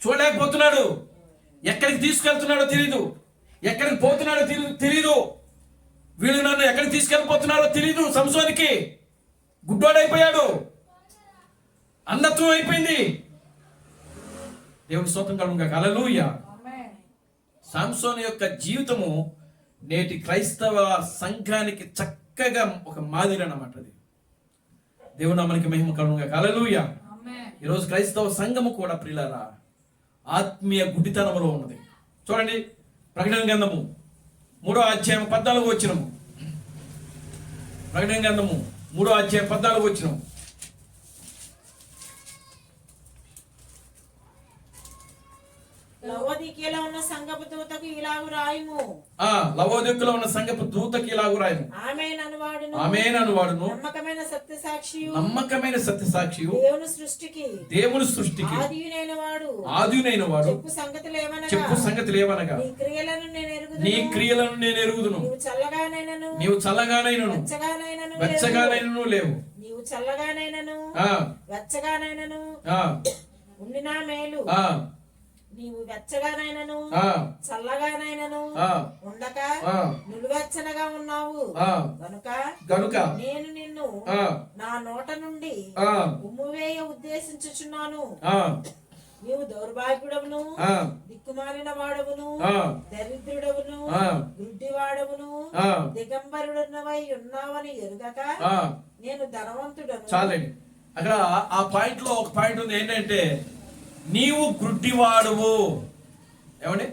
చూడలేకపోతున్నాడు. ఎక్కడికి తీసుకెళ్తున్నాడో తెలియదు, ఎక్కడికి పోతున్నాడో తెలియదు. వీళ్ళు నన్ను ఎక్కడికి తీసుకెళ్ళిపోతున్నారో తెలియదు. సంసోనికి గుడ్డోడైపోయాడు, అంధత్వం అయిపోయింది. దేవుని స్తోత్రం కలుగును గాక. హల్లెలూయా. సంసోను యొక్క జీవితము నేటి క్రైస్తవ సంఘానికి చక్కగా ఒక మాదిరి అన్నమాట. అది దేవుని నామానికి మహిమ కలుగును గాక. హల్లెలూయా. ఈరోజు క్రైస్తవ సంఘము కూడా ప్రియులారా ఆత్మీయ గుడ్డితనములో ఉన్నది. చూడండి, ప్రకటన గ్రంథము 3వ అధ్యాయం 14వ వచనము. ప్రకటన గ్రంథము 3వ అధ్యాయం 14వ వచనం. లవోదికీయలో ఉన్న సంఘపు దూతకు ఇలాగు రాయుము. లవోదికీయలో ఉన్న సంఘపు దూతకు ఇలాగు రాయుము. ఆమేన్ అనువాడును నమ్మకమైన సత్యసాక్షియు దేవుని సృష్టికి ఆదియునైన వాడు చెప్పు సంగతులేవనగా నీ క్రియలను నేను ఎరుగుదును. నీవు చల్లగానైనను వెచ్చగానైనను లేవు. నీవు చల్లగానైనను వెచ్చగానైనను ఉండినా మేలు. నీవు వెచ్చగానైనను ఆ, చల్లగానైనను ఆ, ఉండక ఆ, నిలువెచ్చనగా ఉన్నావు ఆ, గనుక గనుక నేను నిన్ను ఆ, నా నోట నుండి ఆ, ఉమ్మువేయ ఉద్దేశించుచున్నాను. ఆ, నీవు దౌర్భాగ్యుడవును, ఆ, దిక్కుమాలిన వాడవును, ఆ, దరిద్రుడవును, ఆ, గుడ్డివాడవును, ఆ, దిగంబరుడున్నవై ఉన్నావని ఎరుగక ఆ. నేను ధనవంతుడను. చాలండి. అక్కడ ఆ పాయింట్ లో ఒక పాయింట్ ఉంది ఏంటంటే నీవు గుడ్డివాడువు. ఏమండి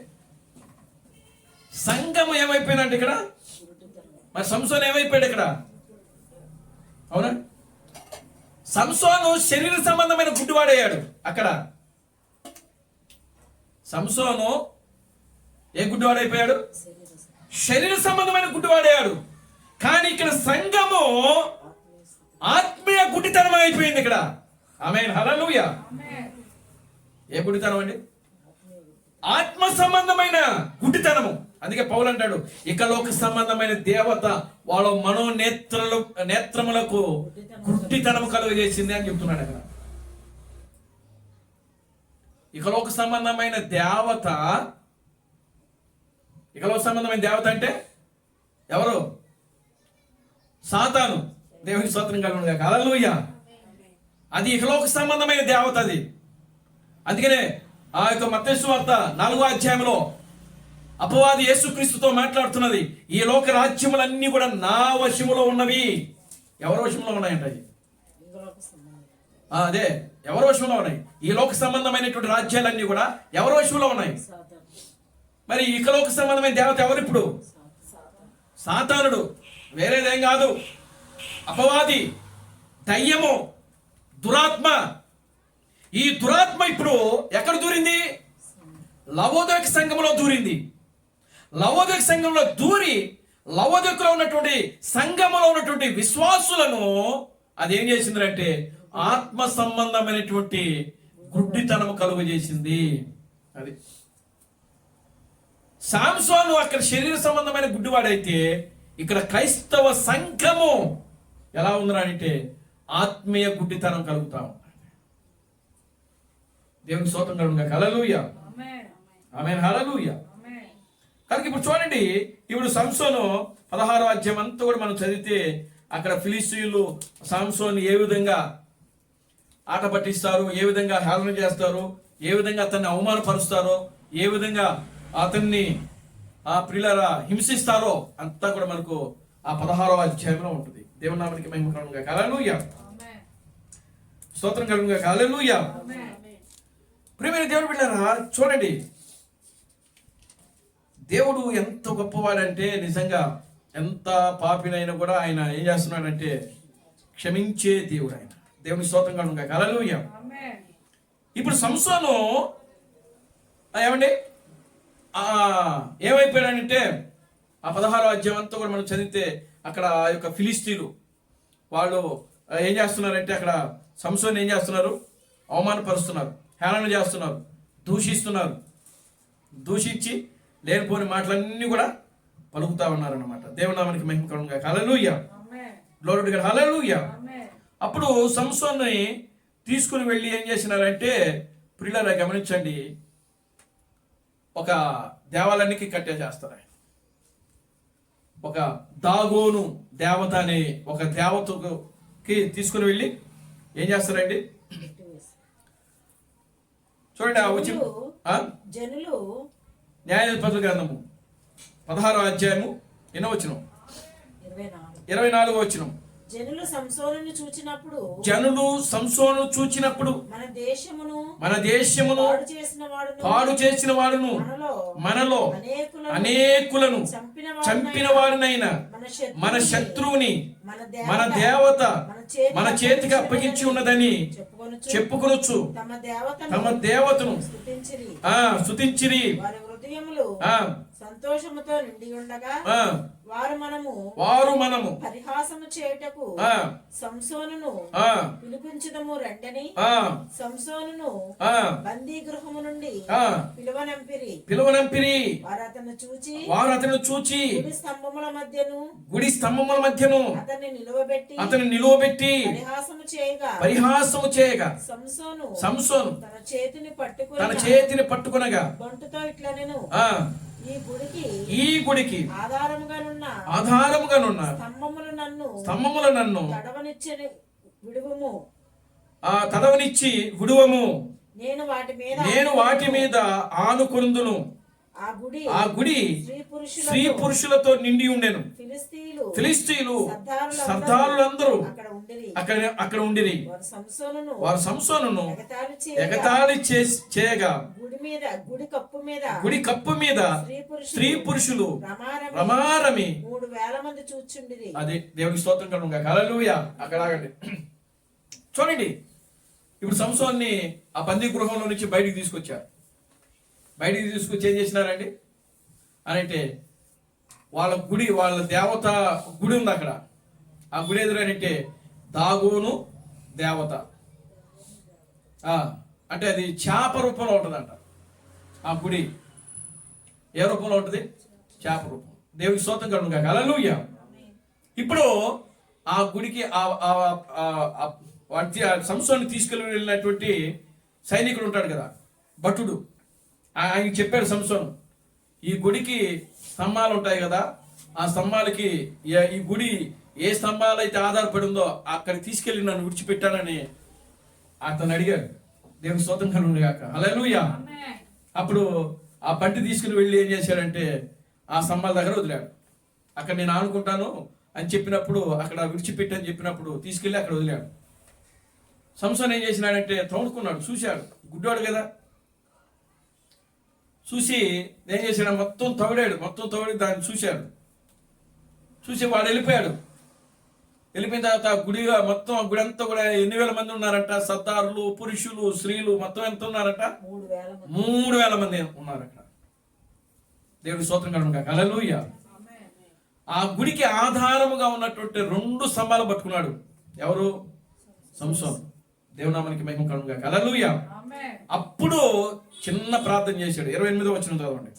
సంఘం ఏమైపోయిందంటే ఇక్కడ మరి సంసోను ఏమైపోయాడు ఇక్కడ? అవునా? సంసోను శరీర సంబంధమైన గుడ్డివాడయ్యాడు. అక్కడ సంసోను ఏ గుడ్డివాడైపోయాడు? శరీర సంబంధమైన గుడ్డివాడయ్యాడు. కానీ ఇక్కడ సంఘము ఆత్మీయ గుడ్డితనం అయిపోయింది ఇక్కడ. ఆమేన్, హల్లెలూయా. ఏ గుడ్డితనం అండి? ఆత్మ సంబంధమైన గుడ్డితనము. అందుకే పౌలు అంటాడు ఇకలోక సంబంధమైన దేవత వాళ్ళ నేత్రములకు గుడ్డితనము కలుగజేసింది అని చెప్తున్నాడు అక్కడ. ఇకలోక సంబంధమైన దేవత, ఇకలోక సంబంధమైన దేవత అంటే ఎవరు? సాతాను. దేవునికి స్తోత్రం కలుగును గాక. హల్లెలూయా. అది ఇహలోక సంబంధమైన దేవత అది. అందుకనే ఆ యొక్క మత్తయి సువార్త 4వ అధ్యాయంలో అపవాది యేసుక్రీస్తుతో మాట్లాడుతున్నది, ఈ లోక రాజ్యములన్నీ కూడా నా వశములో ఉన్నవి. ఎవరి వశంలో ఉన్నాయంట? అదే ఎవరి వశంలో ఉన్నాయి? ఈ లోక సంబంధమైనటువంటి రాజ్యాలన్నీ కూడా ఎవరి వశంలో ఉన్నాయి? మరి ఇకలోక సంబంధమైన దేవత ఎవరు ఇప్పుడు? సాతానుడు. వేరేదేం కాదు. అపవాది, దయ్యము, దురాత్మ. ఈ దురాత్మ ఇప్పుడు ఎక్కడ దూరింది? లవోదోక సంఘంలో దూరింది. లవోదోక సంఘంలో దూరి లవోదోకలో ఉన్నటువంటి సంఘంలో ఉన్నటువంటి విశ్వాసులను అదేం చేసిందంటే ఆత్మ సంబంధమైనటువంటి గుడ్డితనము కలుగ చేసింది. అది సాంసోను అక్కడ శరీర సంబంధమైన గుడ్డివాడైతే ఇక్కడ క్రైస్తవ సంఘము ఎలా ఉందిరా అంటే ఆత్మీయ గుడ్డితనం కలుగుతాం. దేవుని స్తోత్రం కలుగును గాక. హల్లెలూయా. ఆమేన్, హల్లెలూయా. కనుక ఇప్పుడు చూడండి, ఇప్పుడు సంసోను 16వ అధ్యాయం అంతా కూడా మనం చదివితే అక్కడ ఫిలిష్తీయులు సంసోను ఏ విధంగా ఆట పట్టిస్తారు, ఏ విధంగా హేళన చేస్తారు, ఏ విధంగా అతన్ని అవమానపరుస్తారో, ఏ విధంగా అతన్ని ఆ ప్రియులారా హింసిస్తారో అంతా కూడా మనకు ఆ 16వ అధ్యాయంలో ఉంటుంది. దేవుని నామానికి మహిమ కలుగును గాక. హల్లెలూయా. స్తోత్రం కలుగును గాక. హల్లెలూయా. ప్రియమైన దేవుని బిడ్డలారా చూడండి, దేవుడు ఎంత గొప్పవాడంటే నిజంగా ఎంత పాపినైనా కూడా ఆయన ఏం చేస్తున్నాడంటే క్షమించే దేవుడు ఆయన. దేవుని స్తోత్రం కలుగును గాక. హల్లెలూయా. ఇప్పుడు సంసోను ఏమండి ఏమైపోయాడంటే ఆ 16వ అధ్యాయం అంతా కూడా మనం చదివితే అక్కడ ఆ యొక్క ఫిలిష్తీయులు వాళ్ళు ఏం చేస్తున్నారంటే అక్కడ సంసోను ఏం చేస్తున్నారు? అవమానపరుస్తున్నారు, హేళన చేస్తున్నారు, దూషిస్తున్నారు. దూషించి లేనిపోని మాటలన్నీ కూడా పలుకుతా ఉన్నారన్నమాట. దేవుని నామానికి మహిమ కలుగును గాక. Hallelujah. Glory to God. Hallelujah. అప్పుడు సంసోన్ని తీసుకుని వెళ్ళి ఏం చేసినారంటే ప్రియులారా గమనించండి, ఒక దేవాలయానికి కట్టేసేస్తారు. ఒక దాగోను దేవత అనే ఒక దేవతకి తీసుకుని వెళ్ళి ఏం చేస్తారండి? చూడండి జనులు న్యాయాధిపతుల గ్రంథము 16వ అధ్యాయము ఎన్నో వచనం? 24వ వచనం. జనులు సంసోనును చూచినప్పుడు మన దేశమును పాడు చేసిన వాడును మనలో అనేకులను చంపిన వాడినైనా మన శత్రువుని మన దేవత మన చేతికి అప్పగించి ఉన్నదని చెప్పుకొనొచ్చు. తమ దేవతను స్తుతించిరి. సంతోషముతో నిండి ఉండగా ఆ, వారు మనము పరిహాసము చేయుటకు ఆ, సంసోనును ఆ, పిలిపించుదము రండని ఆ, సంసోనును ఆ, బందీ గృహము నుండి ఆ, పిలువనంపిరి. వారు అతను చూచి గుడి స్తంభముల మధ్యను అతన్ని నిలువబెట్టి పరిహాసము చేయగా సంసోను తన చేతిని పట్టుకొనగా బంటుతో ఇట్లా నేను ఆ, ఈ గుడికి ఆధారముగానున్న స్తంభములు నన్ను తడవనిచ్చి విడువము. నేను వాటి మీద ఆనుకొందును. ఆ గుడి స్త్రీ పురుషులతో నిండి ఉండెను. ఫిలిస్తీయులు సర్దారులందరూ అక్కడ ఉండిరి. వారు సంసోనును ఎగతాళి చేయగా గుడి కప్పు మీద స్త్రీ పురుషులు రమారమి 3,000 మంది చూచుండిరి. అది దేవునికి స్తోత్రం కలుగుగా. హల్లెలూయా. అక్కడ ఆగండి, చూడండి. ఇప్పుడు సంసోన్ని ఆ బందీ గృహంలో నుంచి బయటికి తీసుకొచ్చారు. బయటికి తీసుకొచ్చి ఏం చేసినారండి అని అంటే, వాళ్ళ దేవత గుడి ఉంది అక్కడ. ఆ గుడి ఎదురంటే దాగోను దేవత, అంటే అది చేప రూపంలో ఉంటుందంట. ఆ గుడి ఏ రూపంలో ఉంటుంది? చేప రూపం. దేవునికి స్తోత్రం కలుగుగా. హల్లెలూయా. ఇప్పుడు ఆ గుడికి సంసోన్ని తీసుకెళ్ళి వెళ్ళినటువంటి సైనికుడు ఉంటాడు కదా, భటుడు. ఆయన చెప్పాడు సంసోను, ఈ గుడికి స్తంభాలు ఉంటాయి కదా, ఆ స్తంభాలకి ఈ గుడి ఏ స్తంభాలు అయితే ఆధారపడి ఉందో అక్కడికి తీసుకెళ్లి నన్ను విడిచిపెట్టానని అతను అడిగాడు. దేవుని స్తోత్రం కలుగును గాక. హల్లెలూయా. అప్పుడు ఆ బంటి తీసుకుని వెళ్ళి ఏం చేశాడంటే ఆ స్తంభాల దగ్గర వదిలాడు. అక్కడ నేను ఆనుకుంటాను అని చెప్పినప్పుడు, అక్కడ విడిచిపెట్టి అని చెప్పినప్పుడు తీసుకెళ్లి అక్కడ వదిలాడు. సంసోను ఏం చేసినాడంటే తోడుకున్నాడు, చూశాడు, గుడ్డోడు కదా. చూసి ఏం చేశాడు, మొత్తం తవ్వి దాన్ని చూశాడు. చూసి వాడు వెళ్ళిపోయాడు. వెళ్ళిపోయిన తర్వాత మొత్తం ఆ గుడి అంతా కూడా ఎన్ని వేల మంది ఉన్నారంట? సర్దారులు, పురుషులు, స్త్రీలు మొత్తం ఎంత ఉన్నారంట? 3,000 మంది ఉన్నారు అక్కడ. దేవుడి స్తోత్రం కలుగుగా. హల్లెలూయా. ఆ గుడికి ఆధారముగా ఉన్నటువంటి 2 స్తంభాలు పట్టుకున్నాడు. ఎవరు? సంసోను. దేవునామానికి మహిమ కలుగుగా. హల్లెలూయా. అప్పుడు చిన్న ప్రార్థన చేశాడు. 28వ వచనం చదవండి.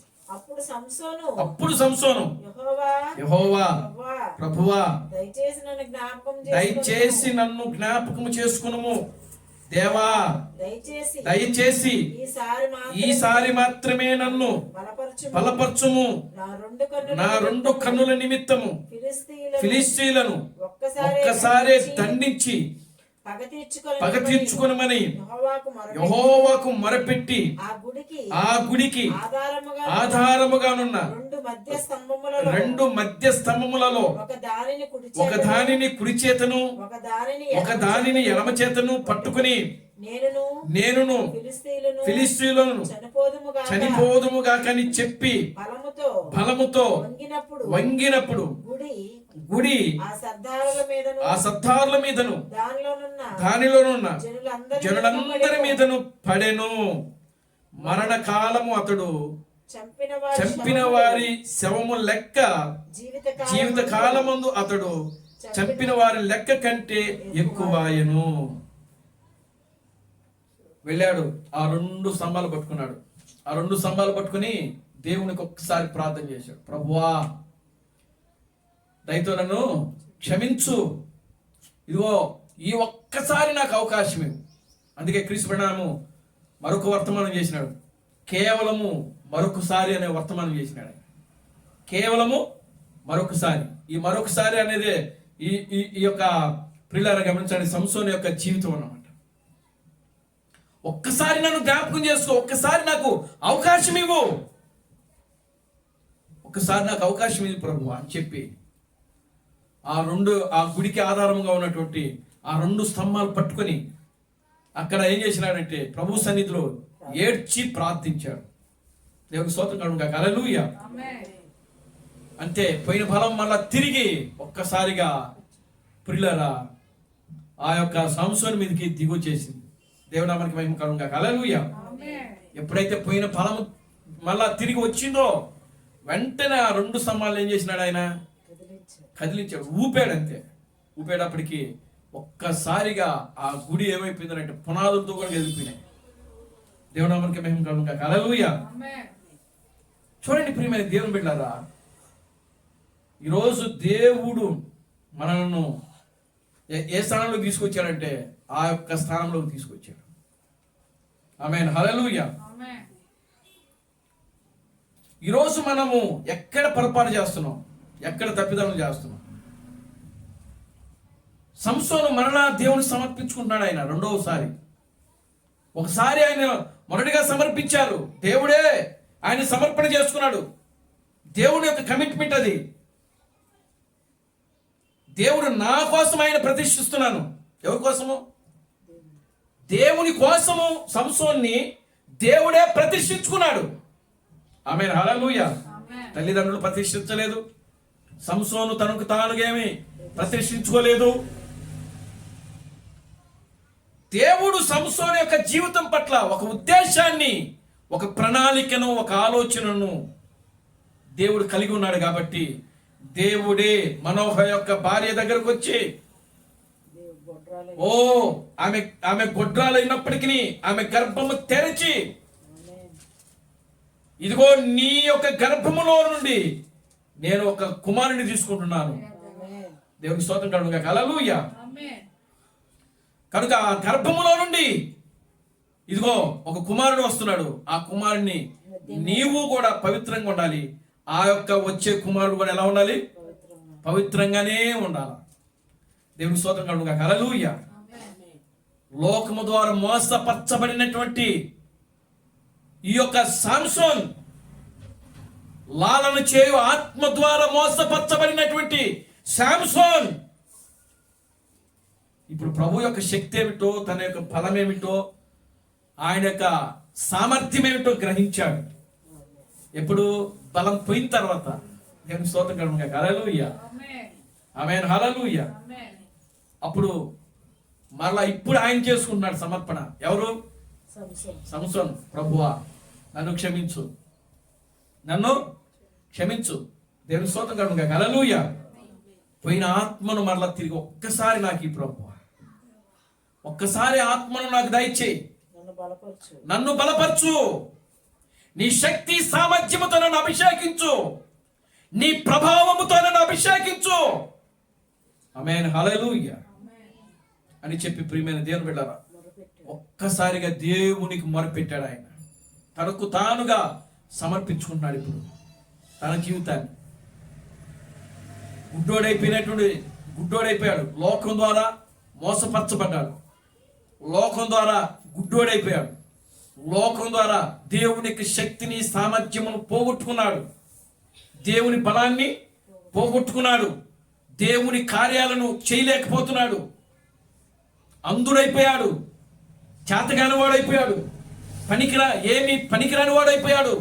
అప్పుడు సంసోను యెహోవా ప్రభువా, దయచేసి నన్ను జ్ఞాపకము చేసుకునుము. దేవా, దయచేసి ఈసారి మాత్రమే నన్ను బలపరచుము. నా 2 కన్నుల నిమిత్తము ఫిలిష్తీయులను ఒక్కసారి దండించి పగ తీర్చుకొనమని యెహోవాకు మొరపెట్టి ఆ గుడికి ఆధారముగానున్న 2 మధ్య స్తంభములలో ఒక దానిని కుడి చేతను ఒక దానిని ఎడమ చేతను పట్టుకుని నేనును ఫిలిష్తీయులను చనిపోదుముగాకని చెప్పి బలముతో వంగినప్పుడు గుడి ఆ సర్దారుల మీదను దానిలోనున్న జనులందరి మీదను పడెను. మరణకాలము అతడు చంపిన వారి శవము లెక్క జీవిత కాలమందు అతడు చంపిన వారి లెక్క కంటే ఎక్కువాయెను. వెళ్ళాడు, ఆ 2 స్తంభాలు పట్టుకున్నాడు. ఆ 2 స్తంభాలు పట్టుకుని దేవునికి ఒక్కసారి ప్రార్థన చేశాడు. ప్రభువా, దయతో నన్ను క్షమించు, ఇదిగో ఈ ఒక్కసారి నాకు అవకాశం ఇవ్వు. అందుకే క్రీస్తు ప్రణాము మరొక వర్తమానం చేసినాడు. కేవలము మరొకసారి అనే వర్తమానం చేసినాడు. కేవలము మరొకసారి. ఈ మరొకసారి అనేది ఈ యొక్క ప్రియులారా గమనించండి, సంసోను యొక్క జీవితం అన్నమాట. ఒక్కసారి నన్ను జ్ఞాపకం చేసుకో, ఒక్కసారి నాకు అవకాశం ఇవ్వు, ఒక్కసారి నాకు అవకాశం ఇవ్వు ప్రభు అని చెప్పి ఆ గుడికి ఆధారంగా ఉన్నటువంటి ఆ 2 స్తంభాలు పట్టుకొని అక్కడ ఏం చేసినాడంటే ప్రభు సన్నిధిలో ఏడ్చి ప్రార్థించాడు. దేవునికి స్తోత్రం కలుగుగా. హల్లెలూయా. అంతే, పోయిన బలం మళ్ళా తిరిగి ఒక్కసారిగా ప్రియులారా ఆ యొక్క సంసోను మీదకి దిగొచ్చేసింది. దేవునామానికి మహిమ కలుగుగా. హల్లెలూయా. ఎప్పుడైతే పోయిన ఫలం మళ్ళా తిరిగి వచ్చిందో వెంటనే ఆ 2 స్తంభాలు ఏం చేసినాడు ఆయన? కదిలించాడు, ఊపాడు అంతే. ఊపేటప్పటికి ఒక్కసారిగా ఆ గుడి ఏమైపోయిందంటే పునాదులతో కూడా ఎదిగిపోయినాయి. దేవునామానికి మహిమ కలుగును గాక. హల్లెలూయా. చూడండి ప్రియమైన దేవుని బిడ్డలారా, ఈరోజు దేవుడు మనల్ని ఏ స్థానంలోకి తీసుకొచ్చాడంటే ఆ యొక్క స్థానంలోకి తీసుకొచ్చాడు. ఆమేన్. హల్లెలూయా. ఈరోజు మనము ఎక్కడ పొరపాటు చేస్తున్నాం, ఎక్కడ తప్పిదం చేస్తున్నాం? సంసోను మరలా దేవుని సమర్పించుకుంటున్నాడు ఆయన రెండవసారి. ఒకసారి ఆయన మొదటిగా సమర్పించారు, దేవుడే ఆయన సమర్పణ చేసుకున్నాడు. దేవుని యొక్క కమిట్మెంట్ అది. దేవుడు నా కోసం ఆయన ప్రతిష్ఠిస్తున్నాను. ఎవరి కోసము? దేవుని కోసము సంసోన్ని దేవుడే ప్రతిష్ఠించుకున్నాడు. ఆమేన్. హల్లెలూయా. తల్లిదండ్రులు ప్రతిష్ఠించలేదు, సంసోను తనకు తానుగేమి ప్రతిష్ఠించుకోలేదు. దేవుడు సంసోను యొక్క జీవితం పట్ల ఒక ఉద్దేశాన్ని, ఒక ప్రణాళికను, ఒక ఆలోచనను దేవుడు కలిగి ఉన్నాడు. కాబట్టి దేవుడే మనోహ యొక్క భార్య దగ్గరకు వచ్చి, ఆమె గొడ్రాలైనప్పటికీ ఆమె గర్భము తెరిచి, ఇదిగో నీ యొక్క గర్భములో నుండి నేను ఒక కుమారుని తీసుకుంటున్నాను. దేవునికి స్తోత్రం కలుగును గాక. హల్లెలూయా. కనుక ఆ గర్భములో నుండి ఇదిగో ఒక కుమారుడు వస్తున్నాడు. ఆ కుమారుడిని నీవు కూడా పవిత్రంగా ఉండాలి. ఆ యొక్క వచ్చే కుమారుడు కూడా ఎలా ఉండాలి? పవిత్రంగానే ఉండాలి. దేవునికి స్తోత్రం కలుగును గాక. హల్లెలూయా. లోకము ద్వారా మోసపరచబడినటువంటి ఈ యొక్క సంసోన్, లాలన చేయు ఆత్మ ద్వారా మోసపరచబడినటువంటి సంసోన్ ఇప్పుడు ప్రభు యొక్క శక్తి ఏమిటో, తన యొక్క బలం ఏమిటో, ఆయన యొక్క సామర్థ్యం ఏమిటో గ్రహించాడు. ఎప్పుడు? బలం పోయిన తర్వాత. దేవుని స్తోత్రం కలుగును గాక. హల్లెలూయా. ఆమేన్. హల్లెలూయా. అప్పుడు మరలా ఇప్పుడు ఆయన చేసుకుంటున్నాడు సమర్పణ. ఎవరు? సంసోన్. ప్రభువా నన్ను క్షమించు, నన్ను క్షమించు. దేవుని స్తోత్రం కలుగును గాక. హల్లెలూయా. పోయిన ఆత్మను మరలా తిరిగి ఒక్కసారి నాకు ఈ ప్రభువా, ఒక్కసారి ఆత్మను నాకు దయచేయి, నన్ను బలపరచు, నీ శక్తి సామర్థ్యముతో నన్ను అభిషేకించు, నీ ప్రభావముతో నన్ను అభిషేకించు. ఆమేన్. హల్లెలూయా అని చెప్పి ప్రియమైన దేవుని బిడ్డలారా, ఒక్కసారిగా దేవునికి మొరపెట్టాడు. ఆయన తనకు తానుగా సమర్పించుకుంటున్నాడు ఇప్పుడు తన జీవితాన్ని. గుడ్డోడైపోయాడు. లోకం ద్వారా మోసపరచబడ్డాడు, లోకం ద్వారా గుడ్డోడైపోయాడు, లోకం ద్వారా దేవునికి శక్తిని సామర్థ్యమును పోగొట్టుకున్నాడు, దేవుని బలాన్ని పోగొట్టుకున్నాడు, దేవుని కార్యాలను చేయలేకపోతున్నాడు, అంధుడైపోయాడు, చేతగాని వాడైపోయాడు, ఏమి పనికిరాని వాడైపోయాడు.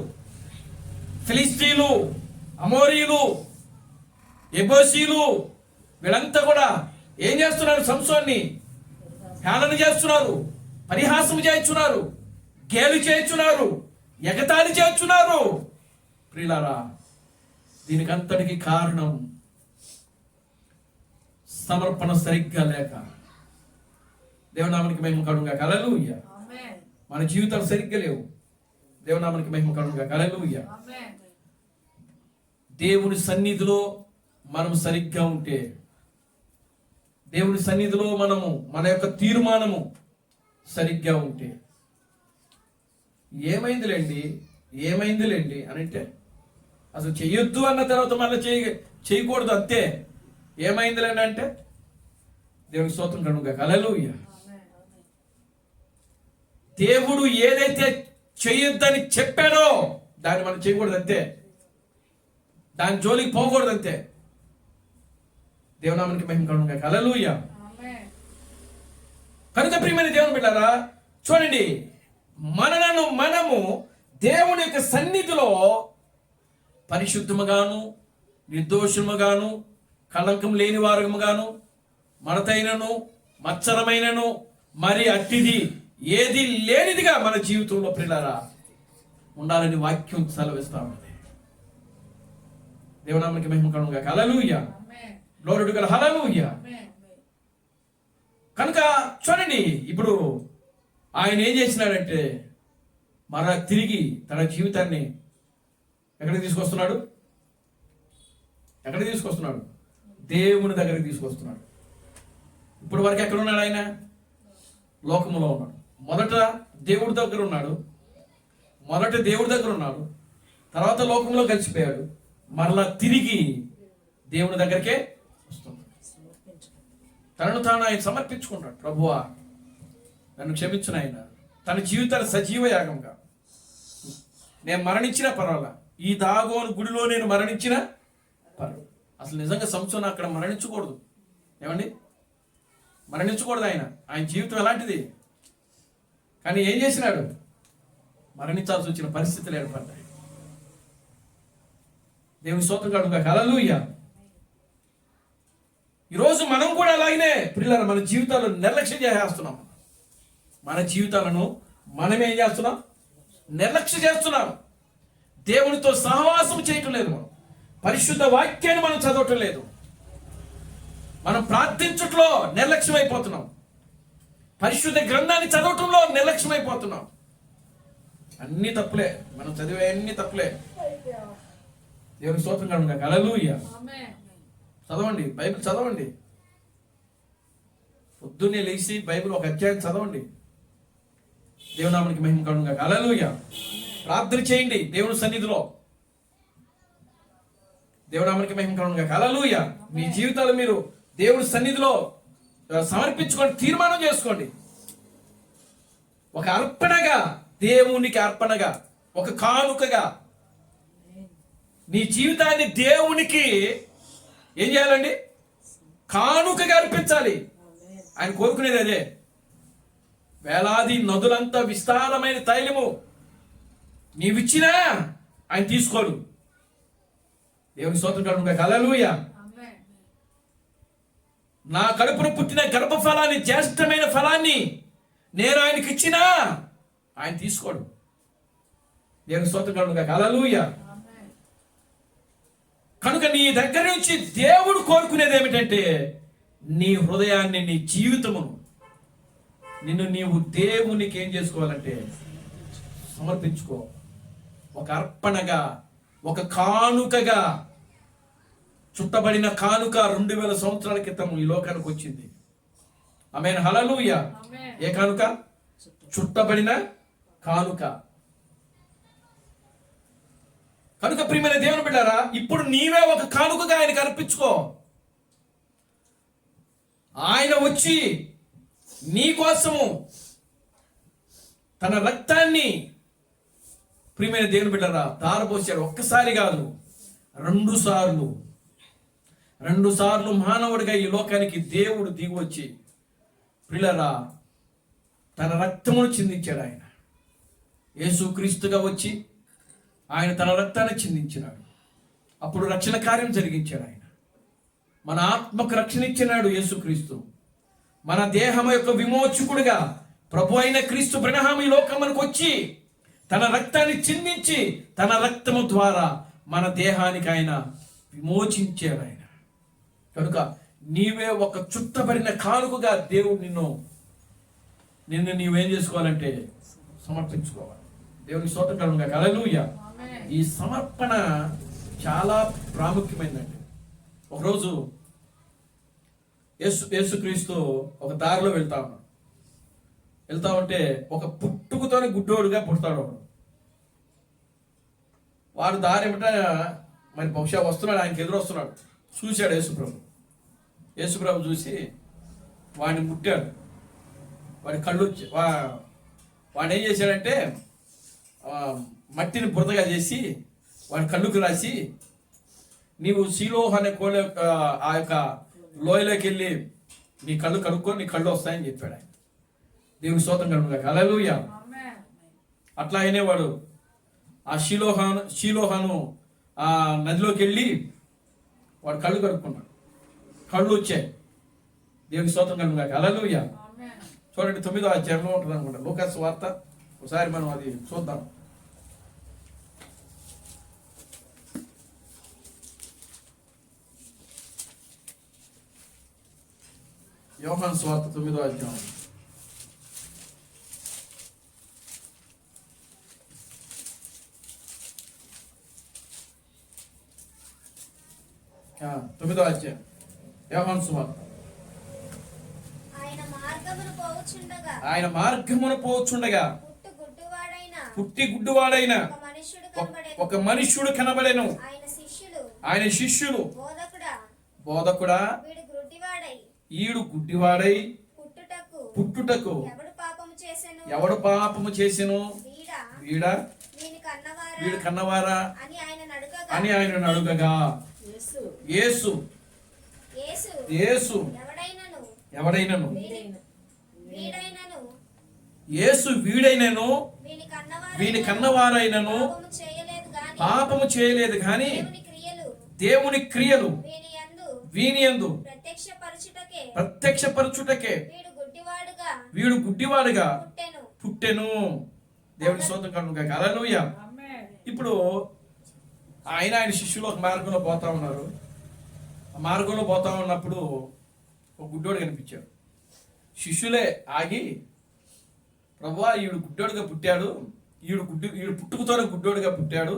ఫిలిస్తీన్లు, అమోరీలు, ఎబోసీలు వీళ్ళంతా కూడా ఏం చేస్తున్నారు? సంసోన్ని హేళన చేస్తున్నారు, పరిహాసం చేస్తున్నారు, గేలు చేస్తున్నారు, ఎగతాళి చేస్తున్నారు. ప్రియులారా, దీనికంతటికి కారణం సమర్పణ సరిగ్గా లేక. దేవునామానికి మహిమ కలుగును గాక. హల్లెలూయా. మన జీవితాలు సరిగ్గా లేవు. దేవునామానికి మహిమ కలుగును గాక. హల్లెలూయా. దేవుని సన్నిధిలో మనం సరిగ్గా ఉంటే, దేవుని సన్నిధిలో మనము మన యొక్క తీర్మానము సరిగ్గా ఉంటే, ఏమైందిలేండి అని అంటే అసలు చెయ్యొద్దు అన్న తర్వాత మళ్ళీ చేయకూడదు అంతే. ఏమైందిలేండి అంటే దేవుని స్తోత్రం కలుగును గాక. హల్లెలూయా. దేవుడు ఏదైతే చేయొద్దని చెప్పాడో దాన్ని మనం చేయకూడదు అంతే, దాని జోలికి పోకూడదు అంతే. దేవునామానికి మహిమ కలుగును గాక. హల్లెలూయా. కనుక ప్రియమైన దేవుని బిడ్డలారా, చూడండి, మనము దేవుని యొక్క సన్నిధిలో పరిశుద్ధముగాను, నిర్దోషముగాను, కళంకం లేని వారముగాను, మడతైనను, మచ్చరమైనను, మరి అట్టిది ఏది లేనిదిగా మన జీవితంలో ప్రియులారా ఉండాలని వాక్యం సెలవిస్తా ఉన్నది. దేవునామనికి మహిమ కలుగును గాక. Hallelujah. Glory to God. Hallelujah. కనుక చూడండి, ఇప్పుడు ఆయన ఏం చేసినాడంటే మరలా తిరిగి తన జీవితాన్ని ఎక్కడికి తీసుకొస్తున్నాడు? ఎక్కడికి తీసుకొస్తున్నాడు? దేవుని దగ్గరికి తీసుకొస్తున్నాడు. ఇప్పుడు వరకు ఎక్కడ ఉన్నాడు ఆయన? లోకములో ఉన్నాడు. మొదట దేవుడి దగ్గర ఉన్నాడు, తర్వాత లోకంలో కలిసిపోయాడు, మరలా తిరిగి దేవుని దగ్గరికే వస్తున్నాడు. తనను తాను ఆయన సమర్పించుకుంటాడు. ప్రభువా నన్ను క్షమించును ఆయన. తన జీవితాన్ని సజీవ యాగంగా, నేను మరణించినా పర్వాలా, ఈ దాగోను గుడిలో నేను మరణించినా పర్వాలేదు. అసలు నిజంగా సంసోను అక్కడ మరణించకూడదు. ఏమండి? మరణించకూడదు. ఆయన జీవితం ఎలాంటిది? కానీ ఏం చేసినాడు? మరణించాల్సి వచ్చిన పరిస్థితులు ఏర్పడ్డాయి. దేవుని స్తోత్రం కలుగును గాక. హల్లెలూయా. ఈరోజు మనం కూడా అలాగనే పిల్లలు మన జీవితాలను నిర్లక్ష్యం చేస్తున్నాం. మన జీవితాలను మనం ఏం చేస్తున్నాం? నిర్లక్ష్యం చేస్తున్నాం. దేవునితో సహవాసం చేయటం లేదు. మనం పరిశుద్ధ వాక్యాన్ని మనం చదవటం లేదు. మనం ప్రార్థించట్లో నిర్లక్ష్యం అయిపోతున్నాం. పరిశుద్ధ గ్రంథాన్ని చదవటంలో నిర్లక్ష్యం అయిపోతున్నాం. అన్ని తప్పులే, మనం చదివే అన్ని తప్పులే. దేవుని స్తోత్రం కలుగును గాక. హల్లెలూయా. చదవండి, బైబిల్ చదవండి. పొద్దున్నే లేచి బైబిల్ ఒక అధ్యాయం చదవండి. దేవునామనికి మహిమ కలుగును గాక. హల్లెలూయా. ప్రార్థన చేయండి దేవుని సన్నిధిలో. దేవునామనికి మహిమ కలుగును గాక. హల్లెలూయా. మీ జీవితాలు మీరు దేవుని సన్నిధిలో సమర్పించుకోండి, తీర్మానం చేసుకోండి. ఒక అర్పణగా, దేవునికి అర్పణగా, ఒక కానుకగా నీ జీవితాన్ని దేవునికి ఏం చేయాలండి? కానుకగా అర్పించాలి. ఆయన కోరుకునేది అదే. వేలాది నదులంతా విస్తారమైన తైలము నీవిచ్చినా ఆయన తీసుకోడు. దేవుని స్తోత్రం కలుగును గాక. హల్లెలూయా. నా కడుపును పుట్టిన గర్భఫలాన్ని, జ్యేష్ఠమైన ఫలాన్ని నేను ఆయనకి ఇచ్చినా ఆయన తీసుకోడు. దేవుని స్తోత్రం కలుగును గాక. హల్లెలూయా. కనుక నీ దగ్గర నుంచి దేవుడు కోరుకునేది ఏమిటంటే నీ హృదయాన్ని, నీ జీవితమును, నిన్ను నీవు దేవునికి ఏం చేసుకోవాలంటే సమర్పించుకో. ఒక అర్పణగా, ఒక కానుకగా. చుట్టబడిన కానుక 2000 సంవత్సరాల క్రితం ఈ లోకానికి వచ్చింది. ఆమేన్. హల్లెలూయా. ఏ కానుక? చుట్టబడిన కానుక. కనుక ప్రియమైన దేవుని బిడ్డారా, ఇప్పుడు నీవే ఒక కానుకగా ఆయనకు అర్పించుకో. ఆయన వచ్చి నీ కోసము తన రక్తాన్ని, ప్రియమైన దేవుని బిడ్డారా, ధారపోసాడు. ఒక్కసారి కాదు, 2 సార్లు. 2 సార్లు మానవుడిగా ఈ లోకానికి దేవుడు దిగి వచ్చి ప్రియులారా తన రక్తమును చిందించాడు. ఆయన యేసుక్రీస్తుగా వచ్చి ఆయన తన రక్తాన్ని చిందించినాడు. అప్పుడు రక్షణ కార్యం జరిగించాడు. ఆయన మన ఆత్మకు రక్షణ ఇచ్చినాడు. యేసుక్రీస్తు మన దేహం యొక్క విమోచకుడుగా ప్రభు అయిన క్రీస్తు బ్రహ్మ ఈ లోకమునకు వచ్చి తన రక్తాన్ని చిందించి తన రక్తము ద్వారా మన దేహానికి ఆయన విమోచించాడు. ఆయన కనుక నీవే ఒక చుట్టబడిన కానుకగా దేవుడు నిన్ను నీవేం చేసుకోవాలంటే సమర్పించుకోవాలి. దేవుని స్తోత్రం కలుగును గాక. హల్లెలూయా. ఈ సమర్పణ చాలా ప్రాముఖ్యమైనదండి. ఒకరోజు యేసుక్రీస్తు ఒక దారిలో వెళ్తా ఉంటే ఒక పుట్టుకతోనే గుడ్డోడుగా పుడతాడు ఒకడు. వాడు దారి ఏమిట మరి బహుశా వస్తున్నాడు, ఆయనకి ఎదురు వస్తున్నాడు. చూశాడు యేసుప్రభు చూసి వాడిని ముట్టాడు. వాడి కళ్ళు వాడు ఏం చేశాడంటే మట్టిని బురదగా చేసి వాడి కళ్ళుకు రాసి, నీవు సీలోహ అనే ఆ యొక్క లోయలోకి వెళ్ళి నీ కళ్ళు కడుక్కో, నీ కళ్ళు వస్తాయని చెప్పాడు ఆయన. దేవుని స్తోత్రం కలుగును గాక. హల్లెలూయా. అట్లా అయినవాడు ఆ షీలోహాను ఆ నదిలోకి వెళ్ళి వాడు కళ్ళు కడుక్కున్నాడు. కళ్ళు వచ్చాయి. దేవుని స్తోత్రం కలుగును గాక. హల్లెలూయా. చూడండి 9వ అధ్యాయంలో ఉంటుంది అనుకుంటా లూకాసు వార్త. ఒకసారి మనం అది చూద్దాం. యోహాను సువార్త 9వ అధ్యాయం. తొమ్మిదో అధ్యాయం యోహాను సువార్త. ఆయన మార్గమును పోవచ్చుండగా పుట్టి గుడ్డివాడైన ఒక మనుష్యుడు కనబడెను. ఆయన శిష్యులు బోధకుడా ఈడు గుడ్డివాడై పుట్టుటకు ఎవడు పాపము చేసెను, వీడా వీడు కన్నవారా అని ఆయన అడుగగా యేసు ఎవడైనను యేసు వీడైనను వీని కన్నవారైనను పాపము చేయలేదు గాని దేవుని క్రియలు వీని యందు ప్రత్యక్షపరచుటకే వీడు గుడ్డివాడుగా పుట్టెను. దేవుని స్తోత్రం కలుగుగాక. హల్లెలూయా. ఇప్పుడు ఆయన శిష్యులు ఒక మార్గంలో పోతా ఉన్నారు. ఆ మార్గంలో పోతా ఉన్నప్పుడు ఒక గుడ్డోడు కనిపించాడు. శిష్యులే ఆగి, ప్రభువా ఈడు గుడ్డోడుగా పుట్టాడు, ఈడు పుట్టుకతోనే గుడ్డోడుగా పుట్టాడు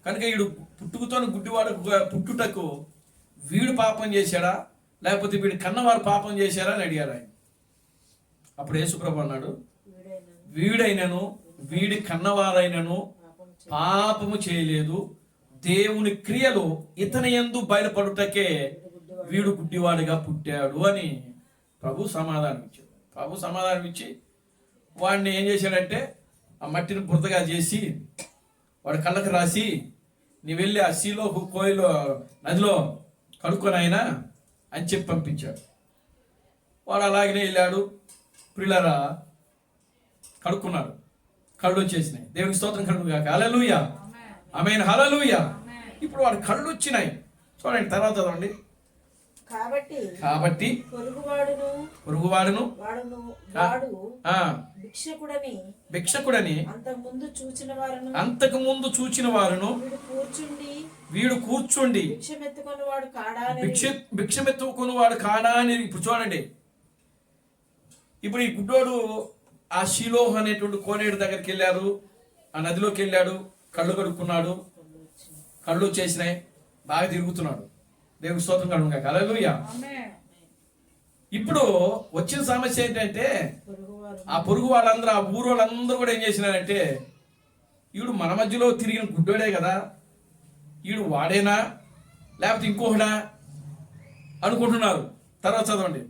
కనుక ఈడు పుట్టుకతోనే గుడ్డివాడు పుట్టుటకు వీడు పాపం చేశాడా లేకపోతే వీడి కన్నవారు పాపం చేశారా అని అడిగారు ఆయన. అప్పుడు యేసుప్రభు అన్నాడు, వీడైనను వీడి కన్నవారైనను పాపము చేయలేదు, దేవుని క్రియలు ఇతని యందు బయలుపడుటకే వీడు గుడ్డివాడిగా పుట్టాడు అని ప్రభు సమాధానం ఇచ్చాడు. ప్రభు సమాధానం ఇచ్చి వాడిని ఏం చేశాడంటే ఆ మట్టిని బురదగా చేసి వాడి కళ్ళకు రాసి, నీ వెళ్ళి ఆ సీలో కోయిలో నదిలో కడుక్కొని ఆయన అని చెప్పి పంపించాడు. వాడు అలాగనే వెళ్ళాడు. ప్రియులారా, కడుక్కున్నాడు, కళ్ళు వచ్చేసినాయి. దేవునికి స్తోత్రం కలుగుగాక. హల్లెలూయా, ఆమేన్, హల్లెలూయా. ఇప్పుడు వాడు కళ్ళు వచ్చినాయి. చూడండి తర్వాత చదవండి. కాబట్టి పొరుగువాడును భిక్షకుడని అంతకు ముందు చూచిన వారును వీడు కూర్చుండి భిక్షమెత్తుకుని వాడు కాడా అని. ఇప్పుడు చూడండి, ఇప్పుడు ఈ గుడ్డోడు ఆ షిలోహ్ అనేటువంటి కోనేడు దగ్గరికి వెళ్ళాడు, ఆ నదిలోకి వెళ్ళాడు, కళ్ళు కడుక్కున్నాడు, కళ్ళు వచ్చేసినాయి, బాగా తిరుగుతున్నాడు. దేవుని స్తోత్రం కలుగుగాక. హల్లెలూయా. ఇప్పుడు వచ్చిన సమస్య ఏంటంటే ఆ పొరుగు వాళ్ళందరూ, ఆ ఊరు వాళ్ళందరూ కూడా ఏం చేసినారంటే, ఈడు మన మధ్యలో తిరిగిన గుడ్డోడే కదా, ఈడు వాడేనా లేకపోతే ఇంకొకడా అనుకుంటున్నారు. తర్వాత చదవండి.